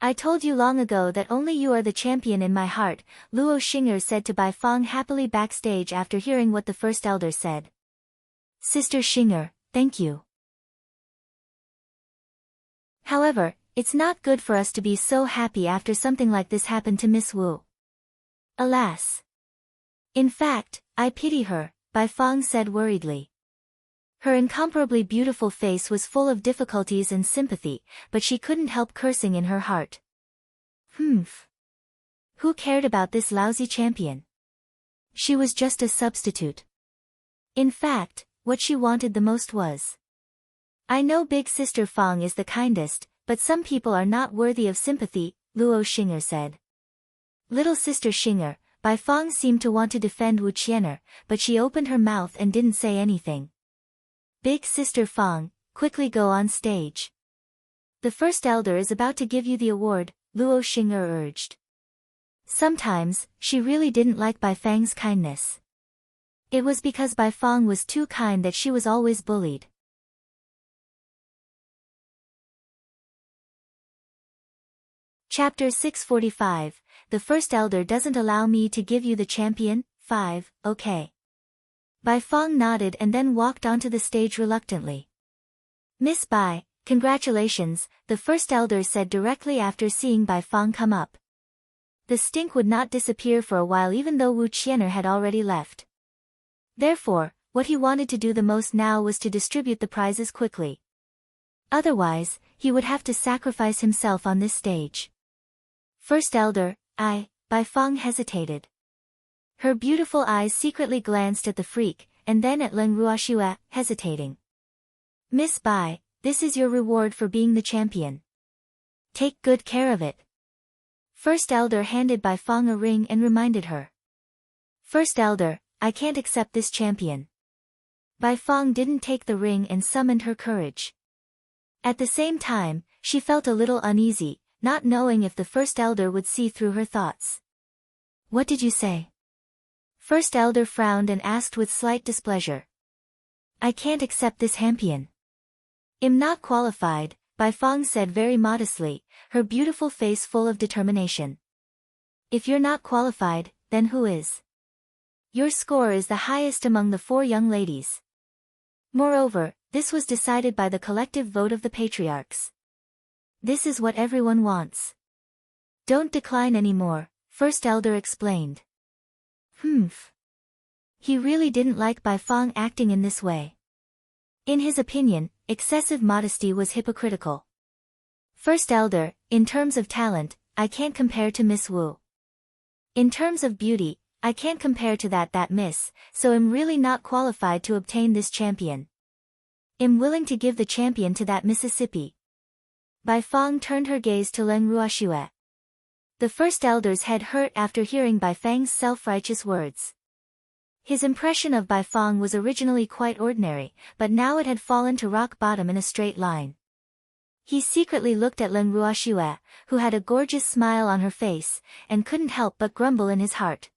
I told you long ago that only you are the champion in my heart, Luo Qian'er said to Bai Feng happily backstage after hearing what the first elder said. Sister Qian'er, thank you. However, it's not good for us to be so happy after something like this happened to Miss Wu. Alas. In fact, I pity her, Bai Feng said worriedly. Her incomparably beautiful face was full of difficulties and sympathy, but she couldn't help cursing in her heart. Who cared about this lousy champion? She was just a substitute. In fact, what she wanted the most was. I know big sister Feng is the kindest, but some people are not worthy of sympathy, Luo Qian'er said. Little sister Qian'er, Bai Feng seemed to want to defend Wu Qian'er, but she opened her mouth and didn't say anything. Big sister Feng, quickly go on stage. The first elder is about to give you the award, Luo Qian'er urged. Sometimes, she really didn't like Bai Feng's kindness. It was because Bai Feng was too kind that she was always bullied. Chapter 645, The First Elder Doesn't Allow Me to Give You the Champion, 5, okay. Bai Feng nodded and then walked onto the stage reluctantly. Miss Bai, congratulations, the first elder said directly after seeing Bai Feng come up. The stink would not disappear for a while even though Wu Qian'er had already left. Therefore, what he wanted to do the most now was to distribute the prizes quickly. Otherwise, he would have to sacrifice himself on this stage. First elder, Bai Feng hesitated. Her beautiful eyes secretly glanced at the freak, and then at Leng Ruoxua, hesitating. Miss Bai, this is your reward for being the champion. Take good care of it. First elder handed Bai Feng a ring and reminded her. First elder, I can't accept this champion. Bai Feng didn't take the ring and summoned her courage. At the same time, she felt a little uneasy, not knowing if the first elder would see through her thoughts. What did you say? First elder frowned and asked with slight displeasure. I can't accept this champion. I'm not qualified, Bai Feng said very modestly, her beautiful face full of determination. If you're not qualified, then who is? Your score is the highest among the 4 young ladies. Moreover, this was decided by the collective vote of the patriarchs. This is what everyone wants. Don't decline anymore, first elder explained. He really didn't like Bai Feng acting in this way. In his opinion, excessive modesty was hypocritical. First elder, in terms of talent, I can't compare to Miss Wu. In terms of beauty, I can't compare to that miss, so I'm really not qualified to obtain this champion. I'm willing to give the champion to that Mississippi. Bai Fang turned her gaze to Leng Ruoxue. The first elder's head hurt after hearing Bai Fang's self-righteous words. His impression of Bai Fang was originally quite ordinary, but now it had fallen to rock bottom in a straight line. He secretly looked at Leng Ruoxue, who had a gorgeous smile on her face, and couldn't help but grumble in his heart.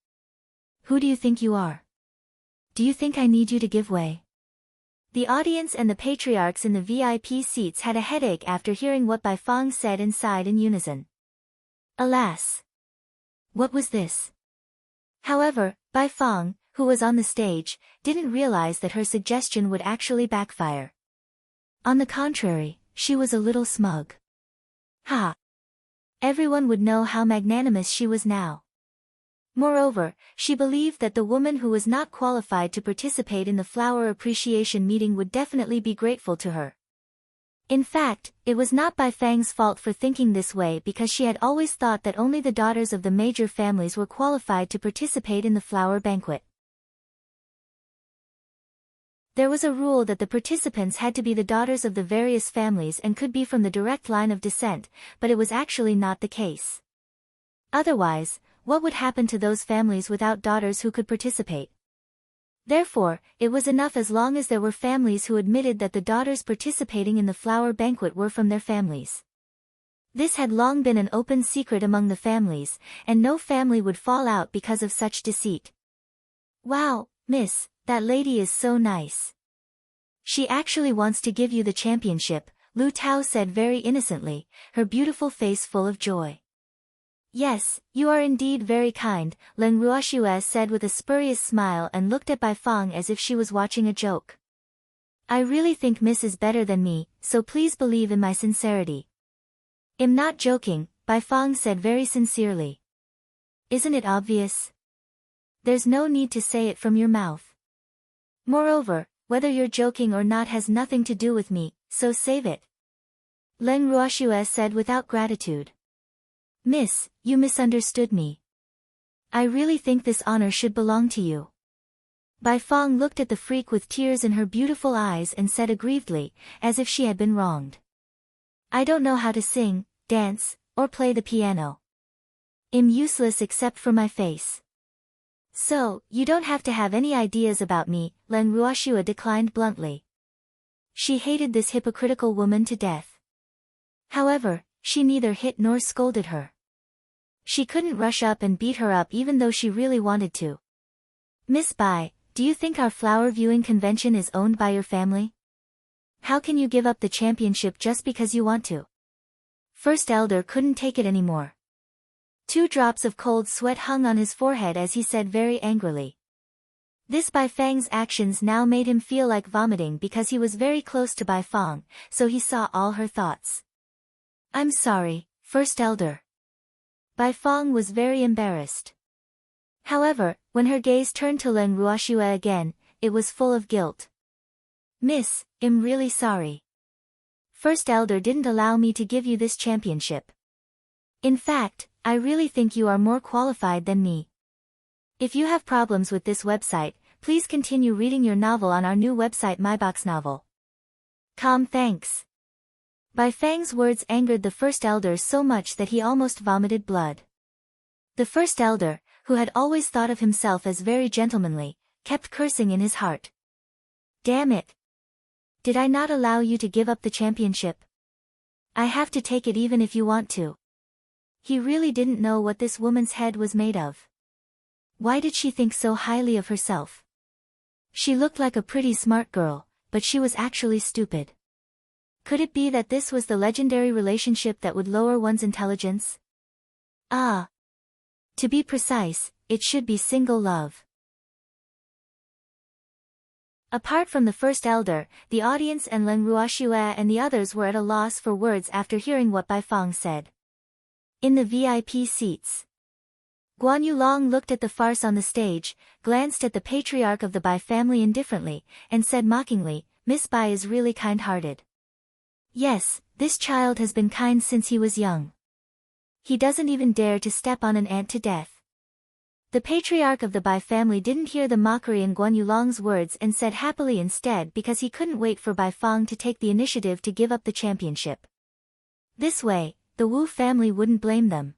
Who do you think you are? Do you think I need you to give way? The audience and the patriarchs in the VIP seats had a headache after hearing what Bai Fang said and sighed in unison. Alas! What was this? However, Bai Fang, who was on the stage, didn't realize that her suggestion would actually backfire. On the contrary, she was a little smug. Ha! Everyone would know how magnanimous she was now. Moreover, she believed that the woman who was not qualified to participate in the flower appreciation meeting would definitely be grateful to her. In fact, it was not Bai Fang's fault for thinking this way because she had always thought that only the daughters of the major families were qualified to participate in the flower banquet. There was a rule that the participants had to be the daughters of the various families and could be from the direct line of descent, but it was actually not the case. Otherwise, what would happen to those families without daughters who could participate? Therefore, it was enough as long as there were families who admitted that the daughters participating in the flower banquet were from their families. This had long been an open secret among the families, and no family would fall out because of such deceit. Wow, miss, that lady is so nice. She actually wants to give you the championship, Lu Tao said very innocently, her beautiful face full of joy. Yes, you are indeed very kind, Leng Ruoxue said with a spurious smile and looked at Bai Fang as if she was watching a joke. I really think Miss is better than me, so please believe in my sincerity. I'm not joking, Bai Fang said very sincerely. Isn't it obvious? There's no need to say it from your mouth. Moreover, whether you're joking or not has nothing to do with me, so save it. Leng Ruoxue said without gratitude. Miss, you misunderstood me. I really think this honor should belong to you. Bai Fang looked at the freak with tears in her beautiful eyes and said aggrievedly, as if she had been wronged. I don't know how to sing, dance, or play the piano. I'm useless except for my face. So, you don't have to have any ideas about me, Leng Ruoxue declined bluntly. She hated this hypocritical woman to death. However, she neither hit nor scolded her. She couldn't rush up and beat her up even though she really wanted to. Miss Bai, do you think our flower viewing convention is owned by your family? How can you give up the championship just because you want to? First elder couldn't take it anymore. 2 drops of cold sweat hung on his forehead as he said very angrily. This Bai Fang's actions now made him feel like vomiting because he was very close to Bai Fang, so he saw all her thoughts. I'm sorry, First Elder. Bai Fang was very embarrassed. However, when her gaze turned to Leng Ruoxue again, it was full of guilt. Miss, I'm really sorry. First Elder didn't allow me to give you this championship. In fact, I really think you are more qualified than me. If you have problems with this website, please continue reading your novel on our new website MyBox Novel. Thanks. Bai Fang's words angered the First Elder so much that he almost vomited blood. The First Elder, who had always thought of himself as very gentlemanly, kept cursing in his heart. Damn it! Did I not allow you to give up the championship? I have to take it even if you want to. He really didn't know what this woman's head was made of. Why did she think so highly of herself? She looked like a pretty smart girl, but she was actually stupid. Could it be that this was the legendary relationship that would lower one's intelligence? Ah! To be precise, it should be single love. Apart from the First Elder, the audience and Leng Ruoxue and the others were at a loss for words after hearing what Bai Fang said. In the VIP seats, Guan Yulong looked at the farce on the stage, glanced at the patriarch of the Bai family indifferently, and said mockingly, Miss Bai is really kind-hearted. Yes, this child has been kind since he was young. He doesn't even dare to step on an ant to death. The patriarch of the Bai family didn't hear the mockery in Guan Yulong's words and said happily instead because he couldn't wait for Bai Fang to take the initiative to give up the championship. This way, the Wu family wouldn't blame them.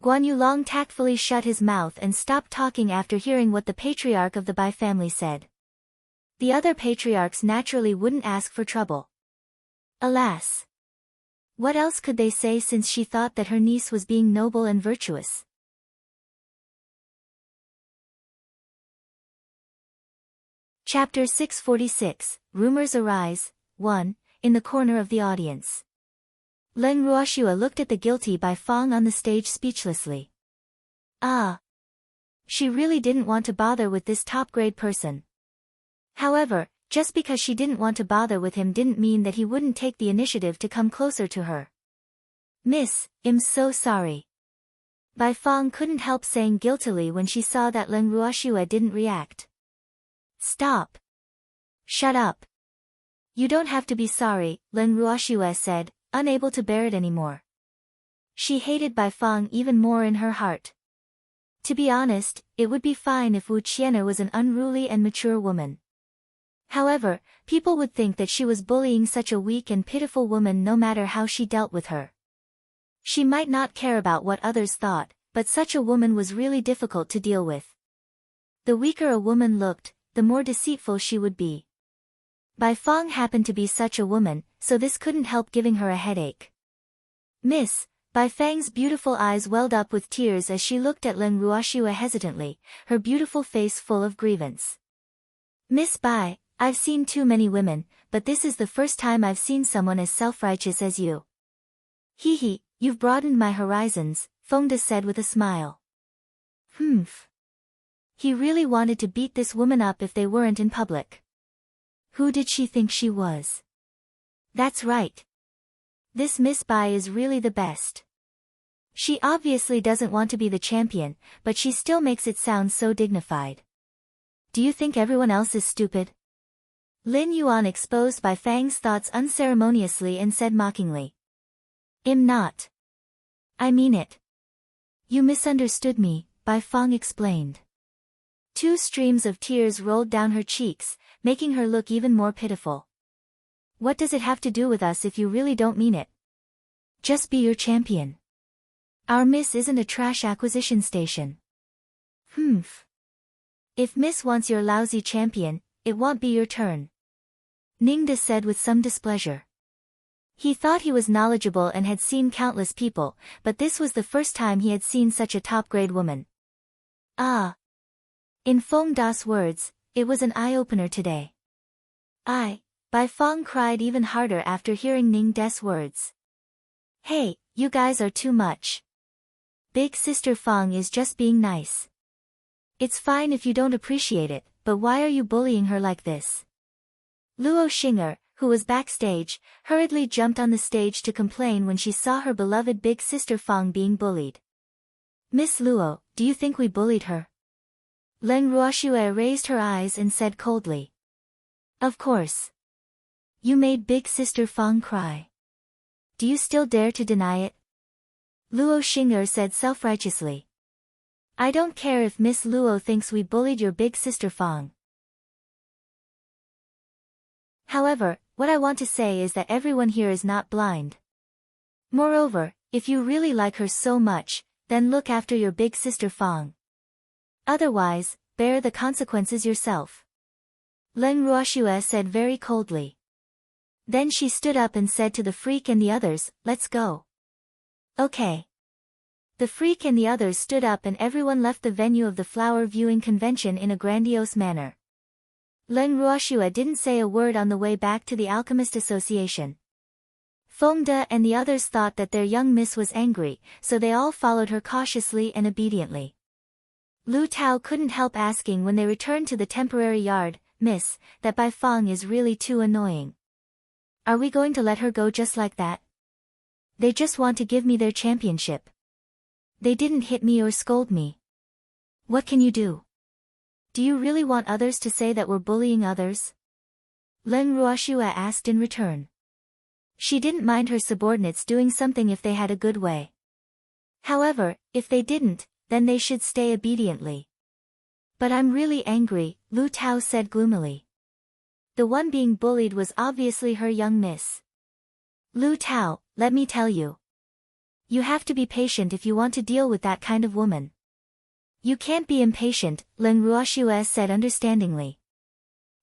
Guan Yulong tactfully shut his mouth and stopped talking after hearing what the patriarch of the Bai family said. The other patriarchs naturally wouldn't ask for trouble. Alas! What else could they say since she thought that her niece was being noble and virtuous? Chapter 646, Rumors Arise, 1, in the corner of the audience. Leng Ruoxue looked at the guilty Bai Fang on the stage speechlessly. Ah! She really didn't want to bother with this top-grade person. However, just because she didn't want to bother with him didn't mean that he wouldn't take the initiative to come closer to her. Miss, I'm so sorry. Bai Fang couldn't help saying guiltily when she saw that Leng Ruoxue didn't react. Stop. Shut up. You don't have to be sorry, Leng Ruoxue said, unable to bear it anymore. She hated Bai Fang even more in her heart. To be honest, it would be fine if Wu Qian'er was an unruly and mature woman. However, people would think that she was bullying such a weak and pitiful woman no matter how she dealt with her. She might not care about what others thought, but such a woman was really difficult to deal with. The weaker a woman looked, the more deceitful she would be. Bai Fang happened to be such a woman, so this couldn't help giving her a headache. Miss, Bai Fang's beautiful eyes welled up with tears as she looked at Leng Ruoxue hesitantly, her beautiful face full of grievance. Miss Bai, I've seen too many women, but this is the first time I've seen someone as self-righteous as you. Hee, you've broadened my horizons, Fengde said with a smile. Humph. He really wanted to beat this woman up if they weren't in public. Who did she think she was? That's right. This Miss Bai is really the best. She obviously doesn't want to be the champion, but she still makes it sound so dignified. Do you think everyone else is stupid? Lin Yuan exposed Bai Fang's thoughts unceremoniously and said mockingly. I'm not. I mean it. You misunderstood me, Bai Fang explained. 2 streams of tears rolled down her cheeks, making her look even more pitiful. What does it have to do with us if you really don't mean it? Just be your champion. Our Miss isn't a trash acquisition station. Humph. If Miss wants your lousy champion, it won't be your turn. Ningde said with some displeasure. He thought he was knowledgeable and had seen countless people, but this was the first time he had seen such a top-grade woman. Ah. In Feng Da's words, it was an eye-opener today. Bai Fang cried even harder after hearing Ning De's words. Hey, you guys are too much. Big Sister Fang is just being nice. It's fine if you don't appreciate it, but why are you bullying her like this? Luo Xing'er, who was backstage, hurriedly jumped on the stage to complain when she saw her beloved Big Sister Fang being bullied. Miss Luo, do you think we bullied her? Leng Ruoxue raised her eyes and said coldly. Of course. You made Big Sister Fang cry. Do you still dare to deny it? Luo Xing'er said self-righteously. I don't care if Miss Luo thinks we bullied your Big Sister Fang. However, what I want to say is that everyone here is not blind. Moreover, if you really like her so much, then look after your Big Sister Fang. Otherwise, bear the consequences yourself. Leng Ruoxue said very coldly. Then she stood up and said to the freak and the others, let's go. Okay. The freak and the others stood up and everyone left the venue of the flower viewing convention in a grandiose manner. Leng Ruoxue didn't say a word on the way back to the Alchemist Association. Feng De and the others thought that their young miss was angry, so they all followed her cautiously and obediently. Lu Tao couldn't help asking when they returned to the temporary yard, Miss, that Bai Fang is really too annoying. Are we going to let her go just like that? They just want to give me their championship. They didn't hit me or scold me. What can you do? Do you really want others to say that we're bullying others? Leng Ruoxue asked in return. She didn't mind her subordinates doing something if they had a good way. However, if they didn't, then they should stay obediently. But I'm really angry, Lu Tao said gloomily. The one being bullied was obviously her young miss. Lu Tao, let me tell you. You have to be patient if you want to deal with that kind of woman. You can't be impatient, Leng Ruoxue said understandingly.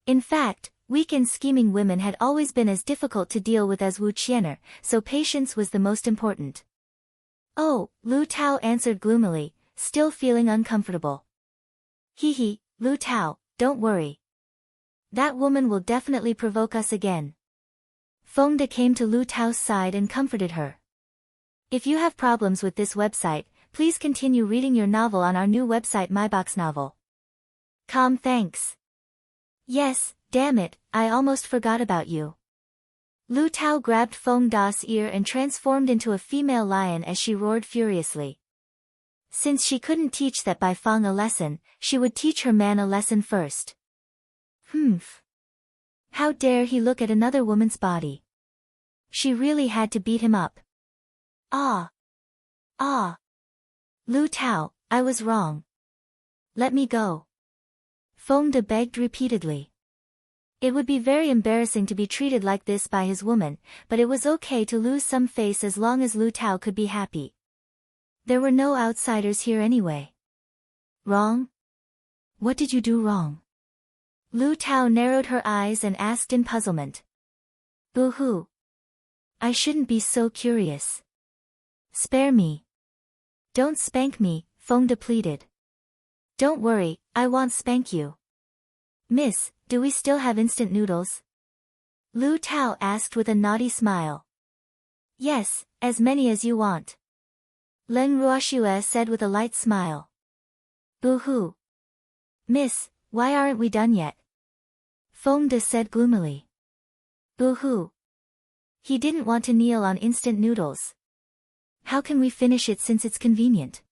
In fact, weak and scheming women had always been as difficult to deal with as Wu Qian'er, so patience was the most important. Oh, Lu Tao answered gloomily, still feeling uncomfortable. Hee, Lu Tao, don't worry. That woman will definitely provoke us again. Feng De came to Lu Tao's side and comforted her. If you have problems with this website, please continue reading your novel on our new website MyBox Novel. Thanks. Yes, damn it, I almost forgot about you. Lu Tao grabbed Feng Da's ear and transformed into a female lion as she roared furiously. Since she couldn't teach that by Feng a lesson, she would teach her man a lesson first. Humph. How dare he look at another woman's body? She really had to beat him up. Ah. Lu Tao, I was wrong. Let me go. Feng De begged repeatedly. It would be very embarrassing to be treated like this by his woman, but it was okay to lose some face as long as Lu Tao could be happy. There were no outsiders here anyway. Wrong? What did you do wrong? Lu Tao narrowed her eyes and asked in puzzlement. Boo-hoo. I shouldn't be so curious. Spare me. Don't spank me, Feng De pleaded. Don't worry, I won't spank you. Miss, do we still have instant noodles? Lu Tao asked with a naughty smile. Yes, as many as you want. Leng Ruoxue said with a light smile. Boo-hoo. Miss, why aren't we done yet? Feng De said gloomily. Boo-hoo. He didn't want to kneel on instant noodles. How can we finish it since it's convenient?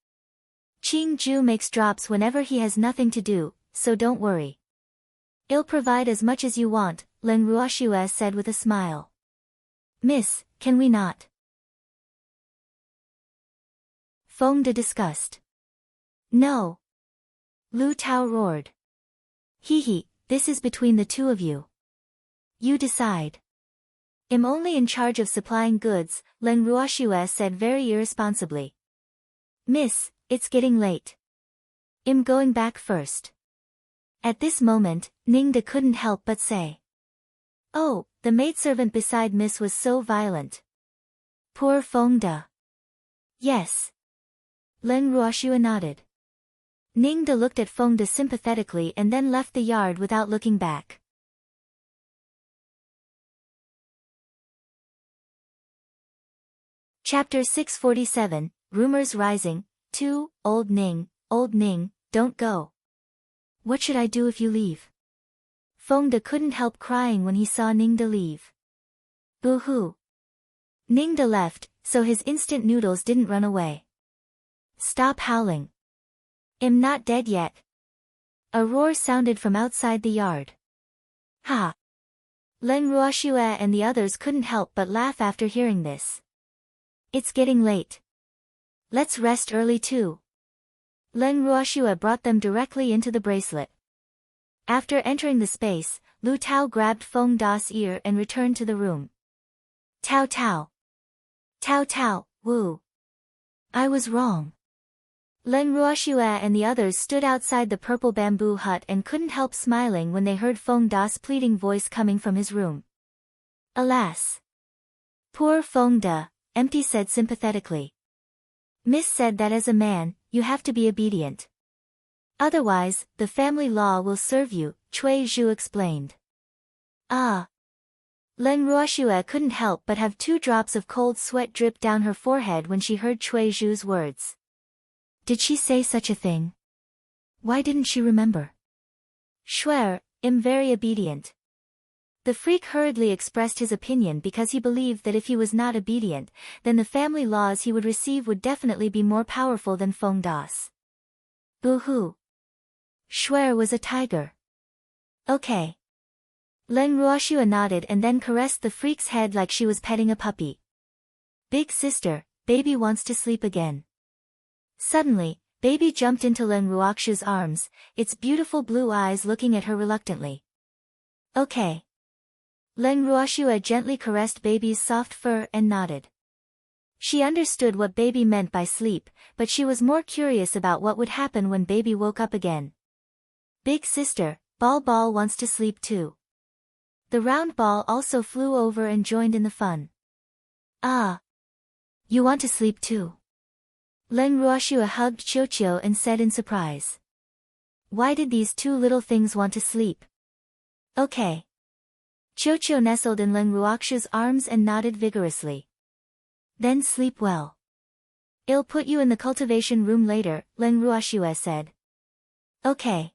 Qing Ju makes drops whenever he has nothing to do, so don't worry. I'll provide as much as you want, Leng Ruoxue said with a smile. Miss, can we not? Feng De discussed. No. Lu Tao roared. Hee, this is between the two of you. You decide. I'm only in charge of supplying goods, Leng Ruoxue said very irresponsibly. Miss, it's getting late. I'm going back first. At this moment, Ning De couldn't help but say. Oh, the maidservant beside Miss was so violent. Poor Feng De. Yes. Leng Ruoxue nodded. Ning De looked at Feng De sympathetically and then left the yard without looking back. Chapter 647, Rumors Rising, 2, Old Ning, don't go. What should I do if you leave? Feng De couldn't help crying when he saw Ning De leave. Boo-hoo. Ning De left, so his instant noodles didn't run away. Stop howling. I'm not dead yet. A roar sounded from outside the yard. Ha! Leng Ruoxue and the others couldn't help but laugh after hearing this. It's getting late. Let's rest early too. Leng Ruoxue brought them directly into the bracelet. After entering the space, Lu Tao grabbed Feng Da's ear and returned to the room. Tao Tao. Tao Tao, woo. I was wrong. Leng Ruoxue and the others stood outside the purple bamboo hut and couldn't help smiling when they heard Feng Da's pleading voice coming from his room. Alas. Poor Feng De, Empty said sympathetically. Miss said that as a man, you have to be obedient. Otherwise, the family law will serve you, Cui Zhu explained. Ah. Leng Ruoxue couldn't help but have 2 drops of cold sweat drip down her forehead when she heard Cui Zhu's words. Did she say such a thing? Why didn't she remember? Swear, I'm very obedient. The freak hurriedly expressed his opinion because he believed that if he was not obedient, then the family laws he would receive would definitely be more powerful than Feng Das. Boo-hoo. Swear was a tiger. Okay. Leng Ruoxue nodded and then caressed the freak's head like she was petting a puppy. Big sister, baby wants to sleep again. Suddenly, Baby jumped into Leng Ruoxu's arms, its beautiful blue eyes looking at her reluctantly. Okay. Leng Ruoxue gently caressed Baby's soft fur and nodded. She understood what Baby meant by sleep, but she was more curious about what would happen when Baby woke up again. Big sister, Ball wants to sleep too. The round ball also flew over and joined in the fun. Ah. You want to sleep too? Leng Ruoxue hugged Qiu and said in surprise. Why did these two little things want to sleep? Okay. Qiu nestled in Leng Ruoxu's arms and nodded vigorously. Then sleep well. I'll put you in the cultivation room later, Leng Ruoxue said. Okay.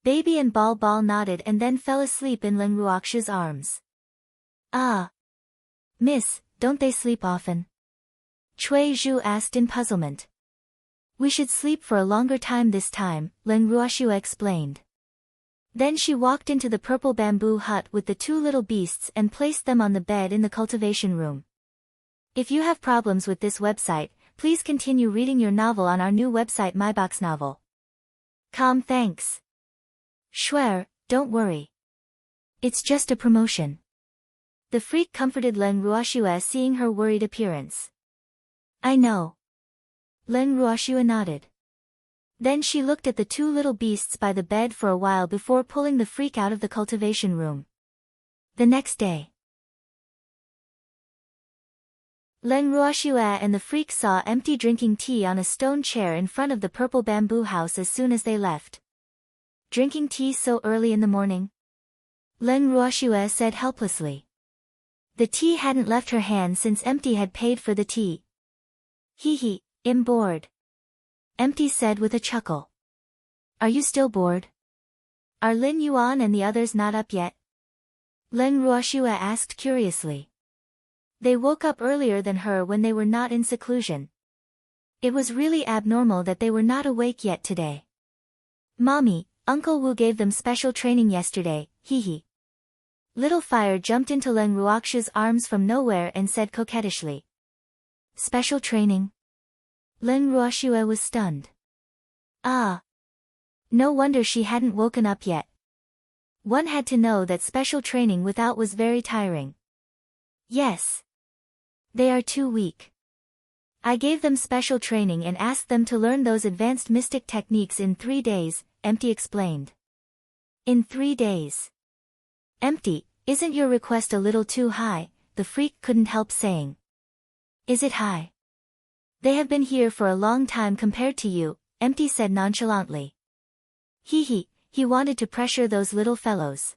Baby and Ball nodded and then fell asleep in Leng Ruoxu's arms. Ah. Miss, don't they sleep often? Cui Zhu asked in puzzlement. We should sleep for a longer time this time, Leng Ruoxue explained. Then she walked into the purple bamboo hut with the two little beasts and placed them on the bed in the cultivation room. If you have problems with this website, please continue reading your novel on our new website myboxnovel.com. Thanks. Swear, don't worry. It's just a promotion. The freak comforted Leng Ruoxue seeing her worried appearance. I know. Leng Ruoxue nodded. Then she looked at the two little beasts by the bed for a while before pulling the freak out of the cultivation room. The next day. Leng Ruoxue and the freak saw empty drinking tea on a stone chair in front of the purple bamboo house as soon as they left. Drinking tea so early in the morning? Leng Ruoxue said helplessly. The tea hadn't left her hand since Empty had paid for the tea. I'm bored. Empty said with a chuckle. Are you still bored? Are Lin Yuan and the others not up yet? Leng Ruoxue asked curiously. They woke up earlier than her when they were not in seclusion. It was really abnormal that they were not awake yet today. Mommy, Uncle Wu gave them special training yesterday, Little Fire jumped into Leng Ruoxu's arms from nowhere and said coquettishly. Special training? Leng Ruoxue was stunned. Ah. No wonder she hadn't woken up yet. One had to know that special training without was very tiring. Yes. They are too weak. I gave them special training and asked them to learn those advanced mystic techniques in 3 days, Empty explained. In 3 days. Empty, isn't your request a little too high? The freak couldn't help saying. Is it high? They have been here for a long time compared to you, Empty said nonchalantly. He wanted to pressure those little fellows.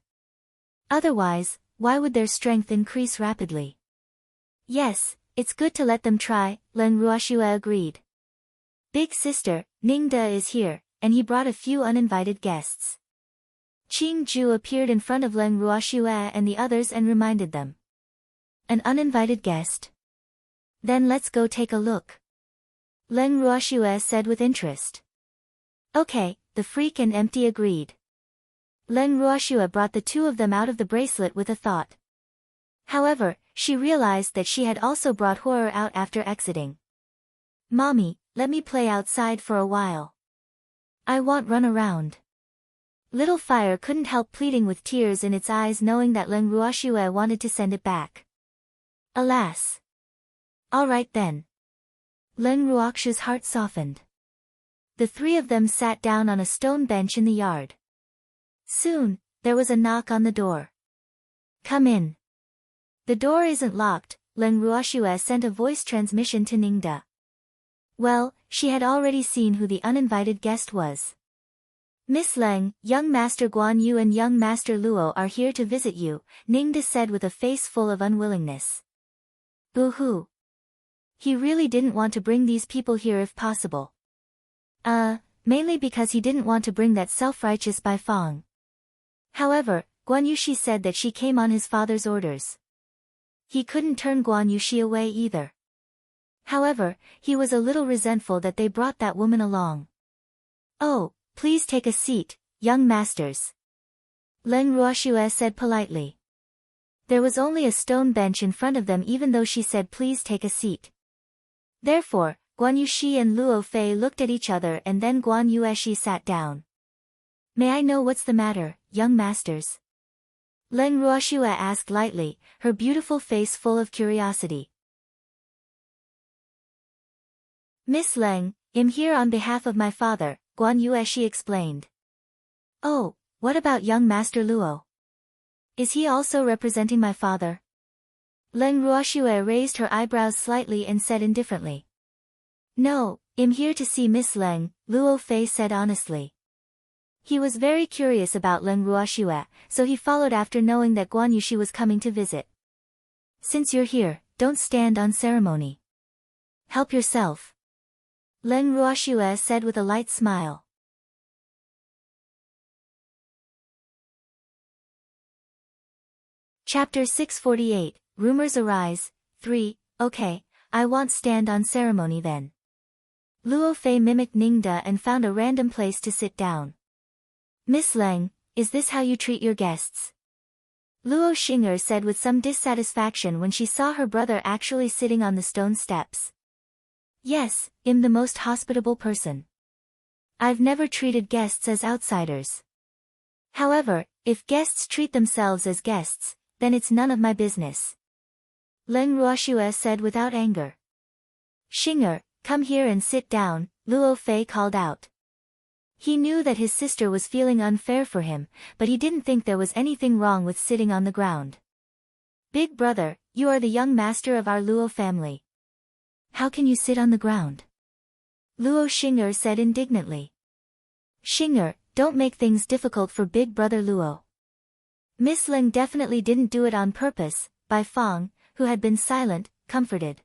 Otherwise, why would their strength increase rapidly? Yes, it's good to let them try, Leng Ruoxue agreed. Big sister, Ningda is here, and he brought a few uninvited guests. Qing Ju appeared in front of Leng Ruoxue and the others and reminded them. An uninvited guest? Then let's go take a look. Leng Ruoxue said with interest. Okay, the freak and Empty agreed. Leng Ruoxue brought the two of them out of the bracelet with a thought. However, she realized that she had also brought Horror out after exiting. Mommy, let me play outside for a while. I want run around. Little Fire couldn't help pleading with tears in its eyes knowing that Leng Ruoxue wanted to send it back. Alas. All right then. Leng Ruoxue's heart softened. The three of them sat down on a stone bench in the yard. Soon, there was a knock on the door. Come in. The door isn't locked, Leng Ruoxue sent a voice transmission to Ningda. Well, she had already seen who the uninvited guest was. Miss Leng, young Master Guan Yu and young Master Luo are here to visit you, Ningda said with a face full of unwillingness. Boo-hoo. He really didn't want to bring these people here if possible. Mainly because he didn't want to bring that self-righteous Bai Fong. However, Guan Yushi said that she came on his father's orders. He couldn't turn Guan Yushi away either. However, he was a little resentful that they brought that woman along. Oh, please take a seat, young masters. Leng Ruoxue said politely. There was only a stone bench in front of them even though she said please take a seat. Therefore, Guan Yushi and Luo Fei looked at each other and then Guan Yueshi sat down. May I know what's the matter, young masters? Leng Ruoxue asked lightly, her beautiful face full of curiosity. Miss Leng, I'm here on behalf of my father, Guan Yueshi explained. Oh, what about young Master Luo? Is he also representing my father? Leng Ruoxue raised her eyebrows slightly and said indifferently. No, I'm here to see Miss Leng, Luo Fei said honestly. He was very curious about Leng Ruoxue, so he followed after knowing that Guan Yushi was coming to visit. Since you're here, don't stand on ceremony. Help yourself. Leng Ruoxue said with a light smile. Chapter 648, Rumors Arise, 3, Okay, I won't stand on ceremony then. Luo Fei mimicked Ningda and found a random place to sit down. Miss Leng, is this how you treat your guests? Luo Qian'er said with some dissatisfaction when she saw her brother actually sitting on the stone steps. Yes, I'm the most hospitable person. I've never treated guests as outsiders. However, if guests treat themselves as guests, then it's none of my business. Leng Ruoxue said without anger. Qian'er, come here and sit down, Luo Fei called out. He knew that his sister was feeling unfair for him, but he didn't think there was anything wrong with sitting on the ground. Big brother, you are the young master of our Luo family. How can you sit on the ground? Luo Qian'er said indignantly. Qian'er, don't make things difficult for big brother Luo. Miss Leng definitely didn't do it on purpose, Bai Fang, who had been silent, comforted.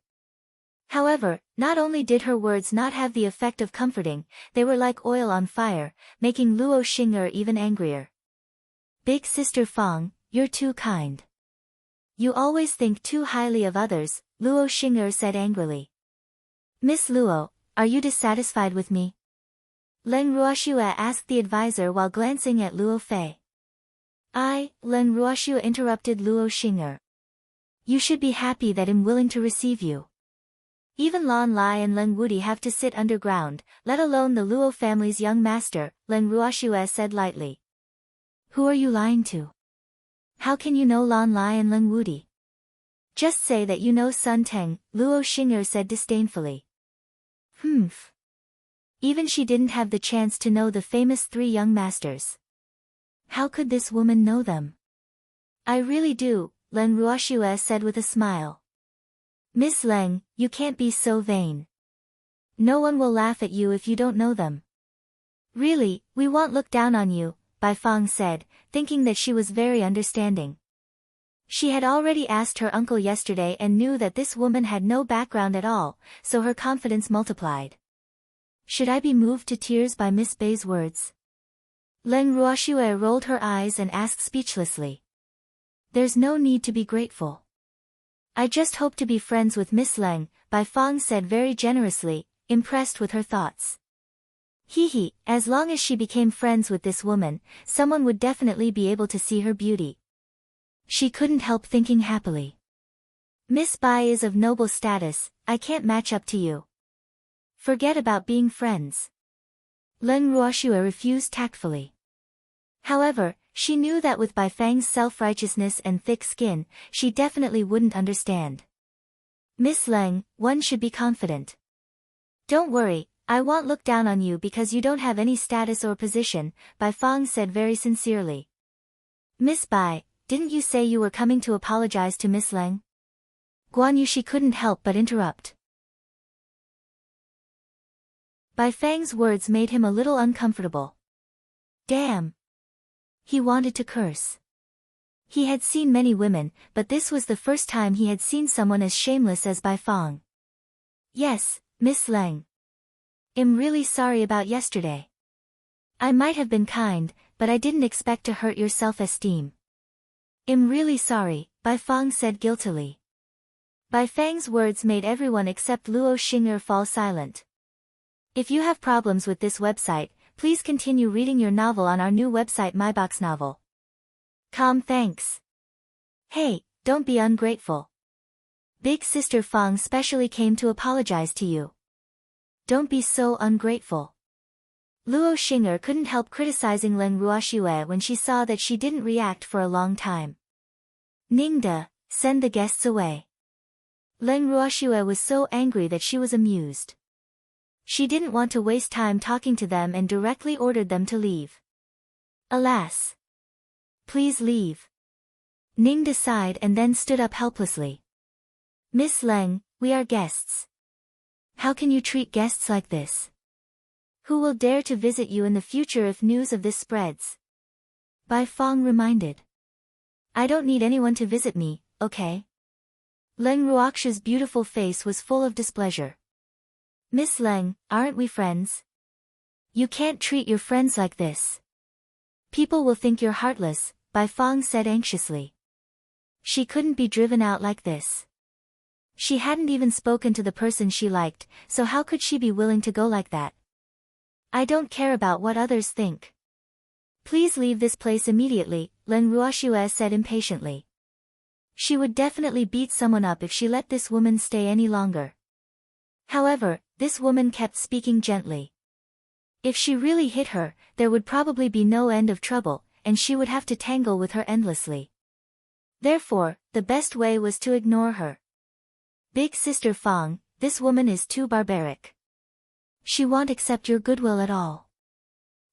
However, not only did her words not have the effect of comforting, they were like oil on fire, making Luo Qian'er even angrier. Big sister Fang, you're too kind. You always think too highly of others, Luo Qian'er said angrily. Miss Luo, are you dissatisfied with me? Leng Ruoxue asked the advisor while glancing at Luo Fei. Leng Ruoxue interrupted Luo Qian'er. You should be happy that I'm willing to receive you. Even Lan Lai and Leng Wudi have to sit underground, let alone the Luo family's young master, Leng Ruoxue said lightly. Who are you lying to? How can you know Lan Lai and Leng Wudi? Just say that you know Sun Teng, Luo Qian'er said disdainfully. Humph. Even she didn't have the chance to know the famous three young masters. How could this woman know them? I really do, Leng Ruoxue said with a smile. Miss Leng, you can't be so vain. No one will laugh at you if you don't know them. Really, we won't look down on you, Bai Fang said, thinking that she was very understanding. She had already asked her uncle yesterday and knew that this woman had no background at all, so her confidence multiplied. Should I be moved to tears by Miss Bai's words? Leng Ruoxue rolled her eyes and asked speechlessly. There's no need to be grateful. I just hope to be friends with Miss Leng, Bai Fang said very generously, impressed with her thoughts. Hee, as long as she became friends with this woman, someone would definitely be able to see her beauty. She couldn't help thinking happily. Miss Bai is of noble status, I can't match up to you. Forget about being friends. Leng Ruoxue refused tactfully. However, she knew that with Bai Fang's self-righteousness and thick skin, she definitely wouldn't understand. Miss Leng, one should be confident. Don't worry, I won't look down on you because you don't have any status or position, Bai Fang said very sincerely. Miss Bai, didn't you say you were coming to apologize to Miss Leng? Guan Yushi couldn't help but interrupt. Bai Fang's words made him a little uncomfortable. Damn. He wanted to curse. He had seen many women, but this was the first time he had seen someone as shameless as Bai Fang. Yes, Miss Leng. I'm really sorry about yesterday. I might have been kind, but I didn't expect to hurt your self-esteem. I'm really sorry, Bai Fang said guiltily. Bai Fang's words made everyone except Luo Qian'er fall silent. If you have problems with this website, please continue reading your novel on our new website myboxnovel.com. Thanks. Hey, don't be ungrateful. Big sister Fang specially came to apologize to you. don't be so ungrateful. Luo Xing'er couldn't help criticizing Leng Ruoxue when she saw that she didn't react for a long time. Ningde, send the guests away. Leng Ruoxue was so angry that she was amused. She didn't want to waste time talking to them and directly ordered them to leave. Alas! Please leave. Ningde sighed and then stood up helplessly. Miss Leng, we are guests. How can you treat guests like this? Who will dare to visit you in the future if news of this spreads? Bai Fong reminded. I don't need anyone to visit me, okay? Leng Ruoxue's beautiful face was full of displeasure. Miss Leng, aren't we friends? You can't treat your friends like this. People will think you're heartless, Bai Fong said anxiously. She couldn't be driven out like this. She hadn't even spoken to the person she liked, so how could she be willing to go like that? I don't care about what others think. Please leave this place immediately, Leng Ruoxue said impatiently. She would definitely beat someone up if she let this woman stay any longer. However, this woman kept speaking gently. If she really hit her, there would probably be no end of trouble, and she would have to tangle with her endlessly. Therefore, the best way was to ignore her. Big Sister Fong, this woman is too barbaric. She won't accept your goodwill at all.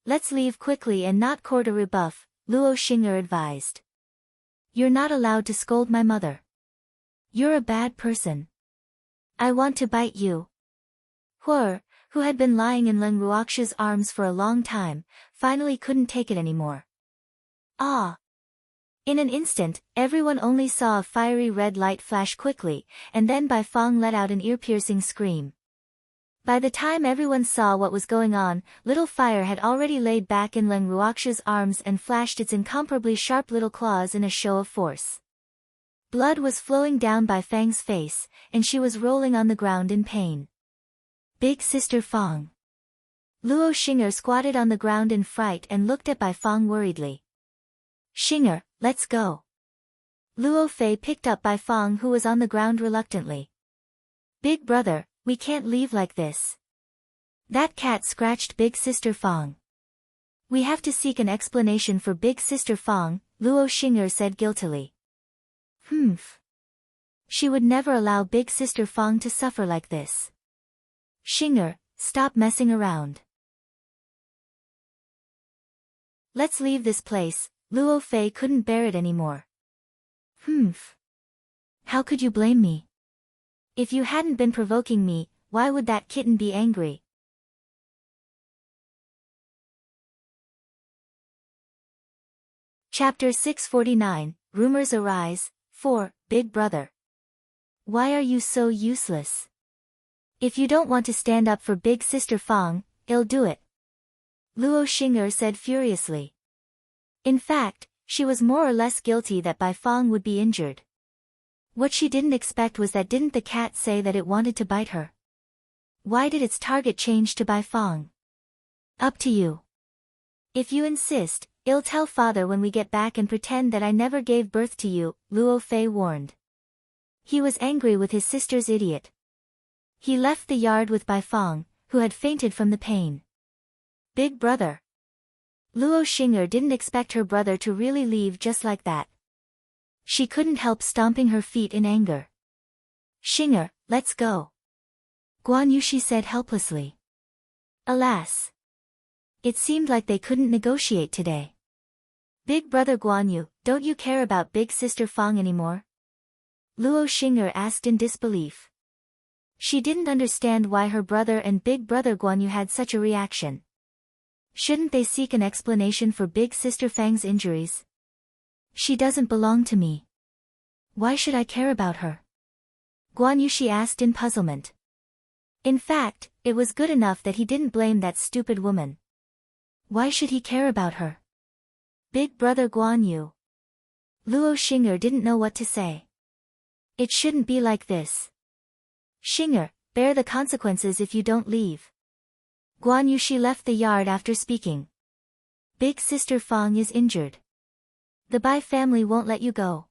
Let's leave quickly and not court a rebuff, Luo Xing'er advised. You're not allowed to scold my mother. You're a bad person. I want to bite you. Huer, who had been lying in Leng Ruoxue's arms for a long time, finally couldn't take it anymore. Ah! In an instant, everyone only saw a fiery red light flash quickly, and then Bai Fong let out an ear-piercing scream. By the time everyone saw what was going on, little fire had already laid back in Leng Ruoxue's arms and flashed its incomparably sharp little claws in a show of force. Blood was flowing down Bai Fang's face, and she was rolling on the ground in pain. Big Sister Fong. Luo Xing'er squatted on the ground in fright and looked at Bai Fong worriedly. Xing'er, let's go. Luo Fei picked up Bai Fong who was on the ground reluctantly. Big brother, we can't leave like this. That cat scratched Big Sister Fong. We have to seek an explanation for Big Sister Fong, Luo Xing'er said guiltily. Humph. She would never allow Big Sister Fong to suffer like this. Xing'er, stop messing around. Let's leave this place, Luo Fei couldn't bear it anymore. Humph. How could you blame me? If you hadn't been provoking me, why would that kitten be angry? Chapter 649, Rumors Arise, 4, Big Brother. Why are you so useless? If you don't want to stand up for Big Sister Fong, I'll do it. Luo Xing'er said furiously. In fact, she was more or less guilty that Bai Fong would be injured. What she didn't expect was that didn't the cat say that it wanted to bite her? Why did its target change to Bai Fong? Up to you. If you insist, I'll tell father when we get back and pretend that I never gave birth to you, Luo Fei warned. He was angry with his sister's idiot. He left the yard with Bai Fong, who had fainted from the pain. Big brother. Luo Xing'er didn't expect her brother to really leave just like that. She couldn't help stomping her feet in anger. Xing'er, let's go. Guan Yu, she said helplessly. Alas. It seemed like they couldn't negotiate today. Big brother Guan Yu, don't you care about Big Sister Fong anymore? Luo Xing'er asked in disbelief. She didn't understand why her brother and Big brother Guan Yu had such a reaction. Shouldn't they seek an explanation for Big Sister Fang's injuries? She doesn't belong to me. Why should I care about her? Guan Yu, she asked in puzzlement. In fact, it was good enough that he didn't blame that stupid woman. Why should he care about her? Big brother Guan Yu. Luo Xing'er didn't know what to say. It shouldn't be like this. Xing'er, bear the consequences if you don't leave. Guan Yu, she left the yard after speaking. Big Sister Fong is injured. The Bai family won't let you go.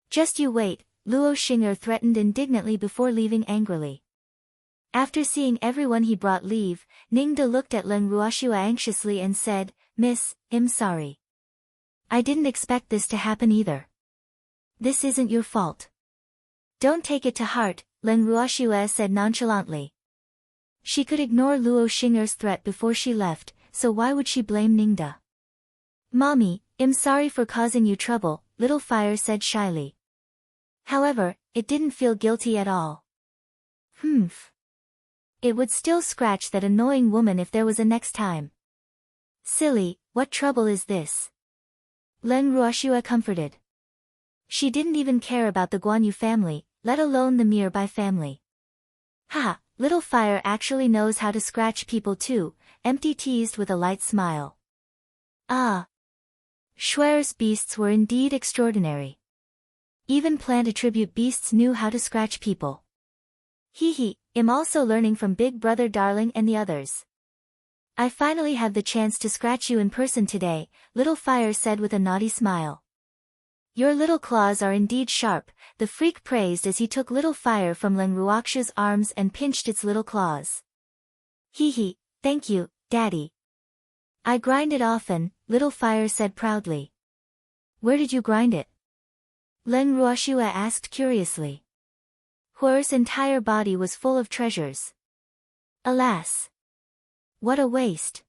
Just you wait, Luo Xing'er threatened indignantly before leaving angrily. After seeing everyone he brought leave, Ningda looked at Leng Ruoxua anxiously and said, "Miss, I'm sorry. I didn't expect this to happen either. This isn't your fault." "Don't take it to heart," Leng Ruoxua said nonchalantly. She could ignore Luo Xing'er's threat before she left, so why would she blame Ningda? "Mommy, I'm sorry for causing you trouble," Little Fire said shyly. However, it didn't feel guilty at all. Humph. It would still scratch that annoying woman if there was a next time. "Silly, what trouble is this?" Leng Ruoxua comforted. She didn't even care about the Guanyu family, let alone the Mirbai family. "Haha, Little Fire actually knows how to scratch people too," Empty teased with a light smile. Ah. Schwer's beasts were indeed extraordinary. Even plant attribute beasts knew how to scratch people. Hee, I'm also learning from Big Brother Darling and the others. "I finally have the chance to scratch you in person today," Little Fire said with a naughty smile. "Your little claws are indeed sharp," the freak praised as he took Little Fire from Leng Ruoxua's arms and pinched its little claws. Hee, thank you, Daddy. "I grind it often," Little Fire said proudly. "Where did you grind it?" Leng Ruoxua asked curiously. Huer's entire body was full of treasures. Alas! What a waste!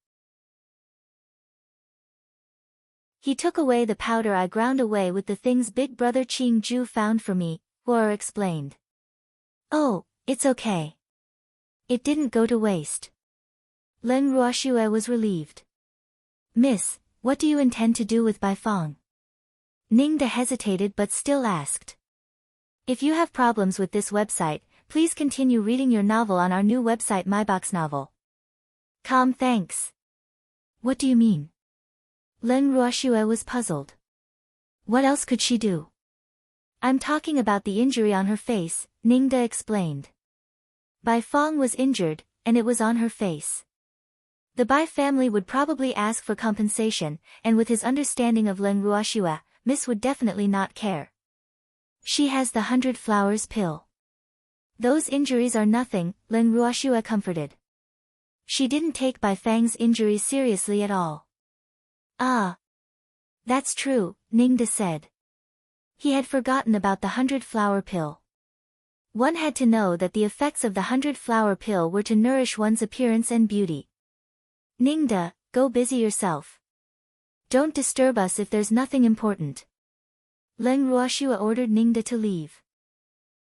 "He took away the powder I ground away with the things Big Brother Qing Ju found for me," Huer explained. "Oh, it's okay. It didn't go to waste." Leng Ruoxua was relieved. "Miss, what do you intend to do with Baifeng?" Ningda hesitated but still asked. "If you have problems with this website, please continue reading your novel on our new website MyBox Novel. Thanks." "What do you mean?" Leng Ruoxua was puzzled. What else could she do? "I'm talking about the injury on her face," Ningda explained. Baifeng was injured, and it was on her face. The Bai family would probably ask for compensation, and with his understanding of Leng Ruoxua, Miss would definitely not care. "She has the 100 flowers pill. Those injuries are nothing," Leng Ruoxua comforted. She didn't take Baifeng's injuries seriously at all. "Ah. That's true," Ningda said. He had forgotten about the 100 flower pill. One had to know that the effects of the 100 flower pill were to nourish one's appearance and beauty. "Ningda, go busy yourself. Don't disturb us if there's nothing important." Leng Ruoxua ordered Ningda to leave.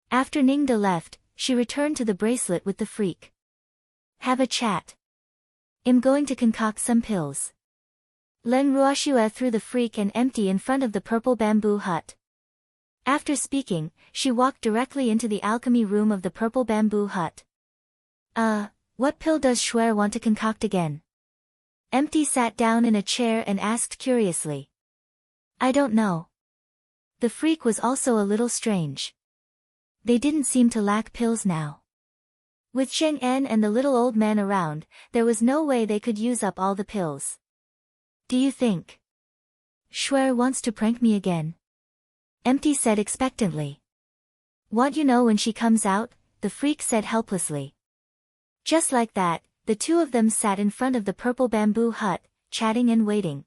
After Ningda left, she returned to the bracelet with the freak. "Have a chat. I'm going to concoct some pills." Leng Ruoxua threw the freak and Empty in front of the purple bamboo hut. After speaking, she walked directly into the alchemy room of the purple bamboo hut. What pill does Schwer want to concoct again?" Empty sat down in a chair and asked curiously. "I don't know." The freak was also a little strange. They didn't seem to lack pills now. With Qian'er and the little old man around, there was no way they could use up all the pills. "Do you think Schwer wants to prank me again?" Empty said expectantly. "Want you know when she comes out?" the freak said helplessly. Just like that, the two of them sat in front of the purple bamboo hut, chatting and waiting.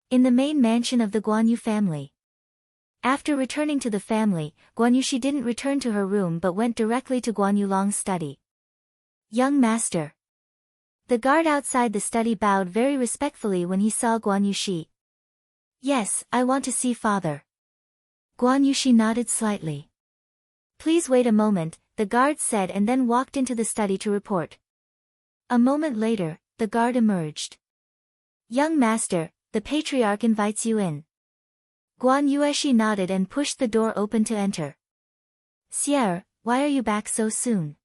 In the main mansion of the Guanyu family. After returning to the family, Guanyushi didn't return to her room but went directly to Guanyulong's study. "Young master." The guard outside the study bowed very respectfully when he saw Guanyushi. "Yes, I want to see father." Guanyushi nodded slightly. "Please wait a moment," the guard said and then walked into the study to report. A moment later, the guard emerged. "Young master, the patriarch invites you in." Guanyueshi nodded and pushed the door open to enter. "Qian'er, why are you back so soon?"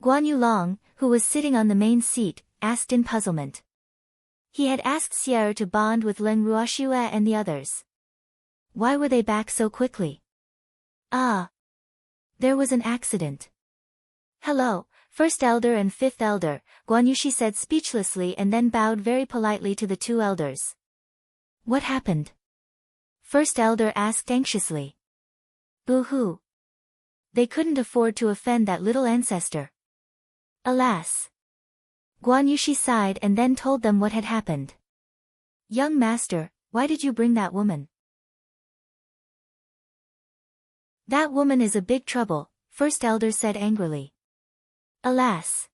Guanyulong, who was sitting on the main seat, asked in puzzlement. He had asked Qian'er to bond with Leng Ruoxua and the others. Why were they back so quickly? There was an accident. "Hello, First Elder and Fifth Elder," Guanyushi said speechlessly and then bowed very politely to the two elders. "What happened?" First Elder asked anxiously. "Boo-hoo. They couldn't afford to offend that little ancestor. Alas! Guan Yushi sighed and then told them what had happened. Young master, why did you bring that woman? That woman is a big trouble, first elder said angrily. Alas!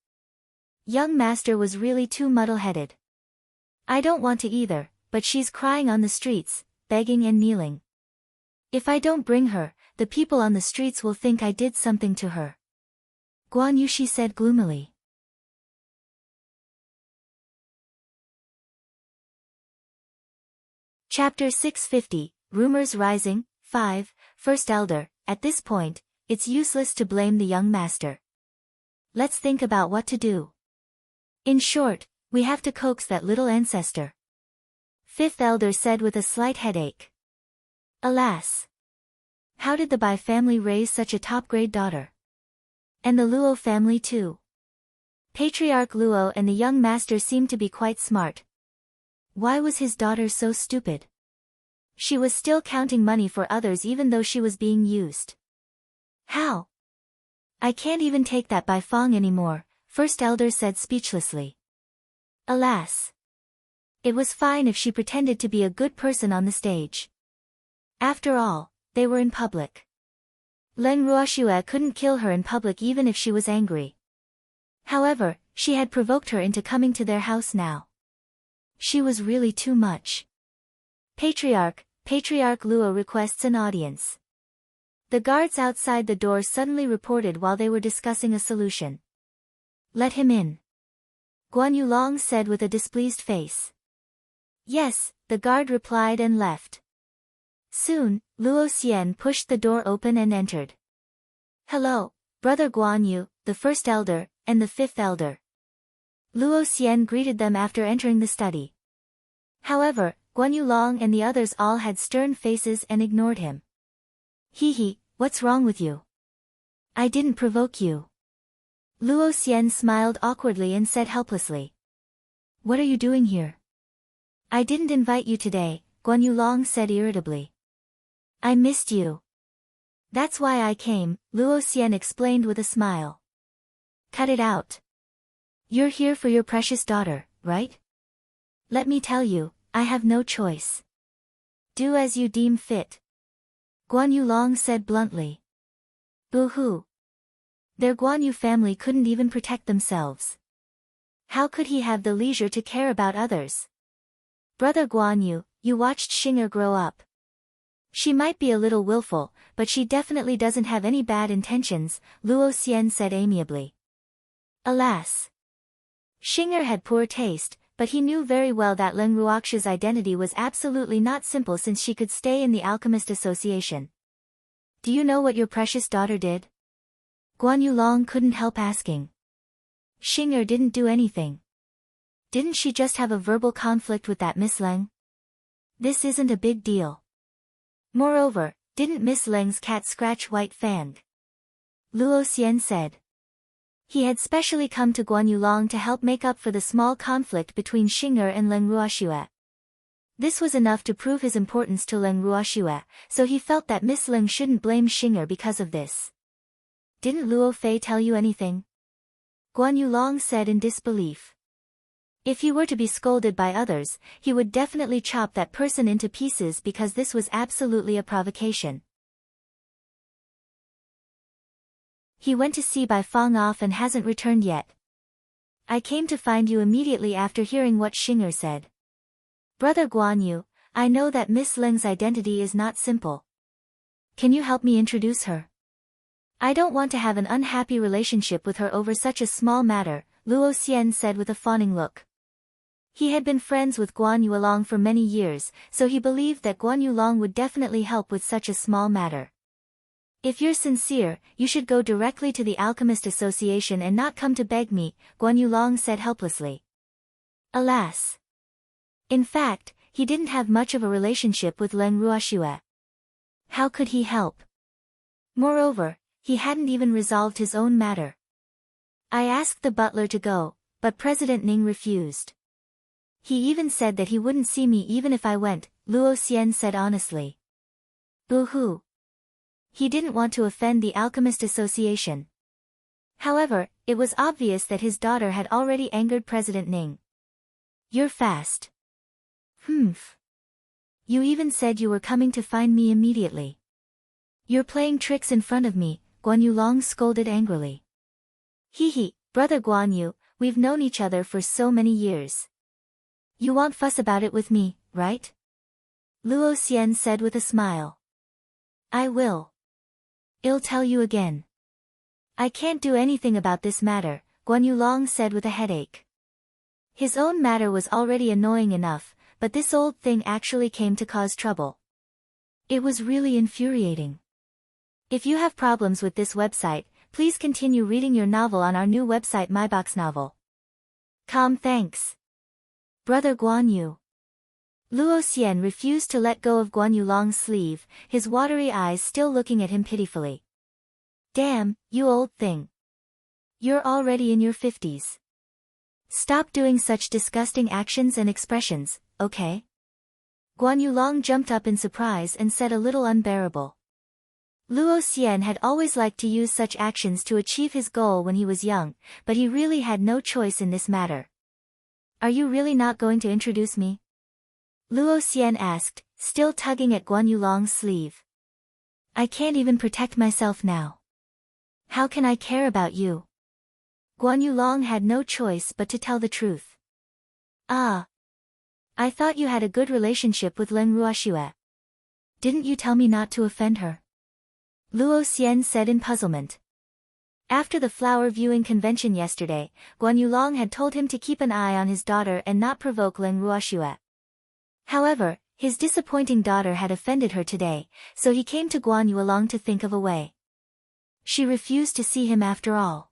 Young master was really too muddle-headed. I don't want to either, but she's crying on the streets, begging and kneeling. If I don't bring her, the people on the streets will think I did something to her. Guan Yushi said gloomily. Chapter 650, Rumors Rising, 5, First Elder. At this point, it's useless to blame the young master. Let's think about what to do. In short, we have to coax that little ancestor. Fifth Elder said with a slight headache. Alas! How did the Bai family raise such a top-grade daughter? And the Luo family too. Patriarch Luo and the young master seemed to be quite smart. Why was his daughter so stupid? She was still counting money for others even though she was being used. How? I can't even take that Bai Fong anymore, First Elder said speechlessly. Alas! It was fine if she pretended to be a good person on the stage. After all, they were in public. Leng Ruoxue couldn't kill her in public even if she was angry. However, she had provoked her into coming to their house now. She was really too much. Patriarch Luo requests an audience. The guards outside the door suddenly reported while they were discussing a solution. Let him in. Guan Yulong said with a displeased face. Yes, the guard replied and left. Soon, Luo Xian pushed the door open and entered. Hello, Brother Guan Yu, the first elder, and the fifth elder. Luo Xian greeted them after entering the study. However, Guan Yulong and the others all had stern faces and ignored him. Hee, what's wrong with you? I didn't provoke you. Luo Xian smiled awkwardly and said helplessly. What are you doing here? I didn't invite you today, Guan Yulong said irritably. I missed you. That's why I came, Luo Xian explained with a smile. Cut it out. You're here for your precious daughter, right? Let me tell you, I have no choice. Do as you deem fit. Guan Yulong said bluntly. Boo-hoo. Their Guan Yu family couldn't even protect themselves. How could he have the leisure to care about others? Brother Guan Yu, you watched Qian'er grow up. She might be a little willful, but she definitely doesn't have any bad intentions, Luo Xian said amiably. Alas! Qian'er had poor taste, but he knew very well that Leng Ruoxue's identity was absolutely not simple since she could stay in the Alchemist Association. Do you know what your precious daughter did? Guan Yulong couldn't help asking. Qian'er didn't do anything. Didn't she just have a verbal conflict with that Miss Leng? This isn't a big deal. Moreover, didn't Miss Leng's cat scratch White Fang? Luo Xian said. He had specially come to Guan Yulong to help make up for the small conflict between Qian'er and Leng Ruoxue. This was enough to prove his importance to Leng Ruoxue, so he felt that Miss Leng shouldn't blame Qian'er because of this. Didn't Luo Fei tell you anything? Guan Yulong said in disbelief. If he were to be scolded by others, he would definitely chop that person into pieces because this was absolutely a provocation. He went to see Bai Fong off and hasn't returned yet. I came to find you immediately after hearing what Qian'er said. Brother Guan Yu, I know that Miss Leng's identity is not simple. Can you help me introduce her? I don't want to have an unhappy relationship with her over such a small matter, Luo Xian said with a fawning look. He had been friends with Guan Yulong for many years, so he believed that Guan Yulong would definitely help with such a small matter. If you're sincere, you should go directly to the Alchemist Association and not come to beg me, Guan Yulong said helplessly. Alas! In fact, he didn't have much of a relationship with Leng Ruoxue. How could he help? Moreover, he hadn't even resolved his own matter. I asked the butler to go, but President Ning refused. He even said that he wouldn't see me even if I went, Luo Xian said honestly. Boo-hoo. He didn't want to offend the Alchemist Association. However, it was obvious that his daughter had already angered President Ning. You're fast. Humph. You even said you were coming to find me immediately. You're playing tricks in front of me, Guan Yulong scolded angrily. Hee, brother Guan Yu, we've known each other for so many years. You won't fuss about it with me, right? Luo Xian said with a smile. I will. I'll tell you again. I can't do anything about this matter, Guan Yulong said with a headache. His own matter was already annoying enough, but this old thing actually came to cause trouble. It was really infuriating. If you have problems with this website, please continue reading your novel on our new website MyBox Novel. Thanks. Brother Guan Yu. Luo Xian refused to let go of Guan Yulong's sleeve, his watery eyes still looking at him pitifully. Damn, you old thing. You're already in your 50s. Stop doing such disgusting actions and expressions, okay? Guan Yulong jumped up in surprise and said a little unbearable. Luo Xian had always liked to use such actions to achieve his goal when he was young, but he really had no choice in this matter. Are you really not going to introduce me? Luo Xian asked, still tugging at Guan Yulong's sleeve. I can't even protect myself now. How can I care about you? Guan Yulong had no choice but to tell the truth. Ah. I thought you had a good relationship with Leng Ruoxue. Didn't you tell me not to offend her? Luo Xian said in puzzlement. After the flower viewing convention yesterday, Guan Yulong had told him to keep an eye on his daughter and not provoke Leng Ruoxue. However, his disappointing daughter had offended her today, so he came to Guan Yulong to think of a way. She refused to see him after all.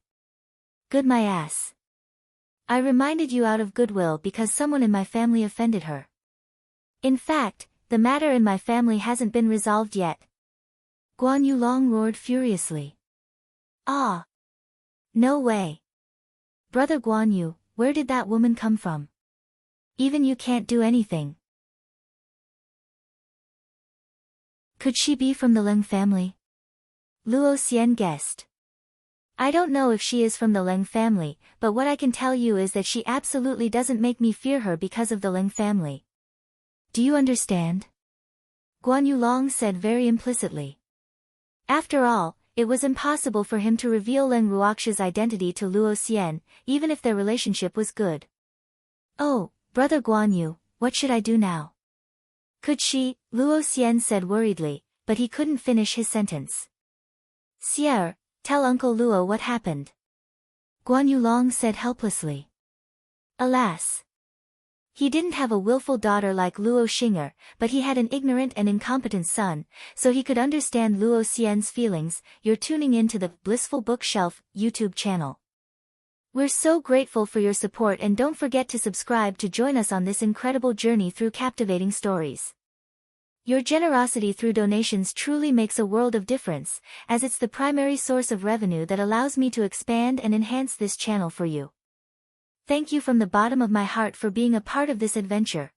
Good my ass. I reminded you out of goodwill because someone in my family offended her. In fact, the matter in my family hasn't been resolved yet. Guan Yulong roared furiously. Ah! No way. Brother Guan Yu, where did that woman come from? Even you can't do anything. Could she be from the Leng family? Luo Xian guessed. I don't know if she is from the Leng family, but what I can tell you is that she absolutely doesn't make me fear her because of the Leng family. Do you understand? Guan Yulong said very implicitly. After all, it was impossible for him to reveal Leng Ruoxue's identity to Luo Xian, even if their relationship was good. Oh, brother Guan Yu, what should I do now? Could she? Luo Xian said worriedly, but he couldn't finish his sentence. Qian'er, tell Uncle Luo what happened. Guan Yulong said helplessly. Alas. He didn't have a willful daughter like Luo Qian'er, but he had an ignorant and incompetent son, so he could understand Luo Xian's feelings. You're tuning in to the Blissful Bookshelf YouTube channel. We're so grateful for your support and don't forget to subscribe to join us on this incredible journey through captivating stories. Your generosity through donations truly makes a world of difference, as it's the primary source of revenue that allows me to expand and enhance this channel for you. Thank you from the bottom of my heart for being a part of this adventure.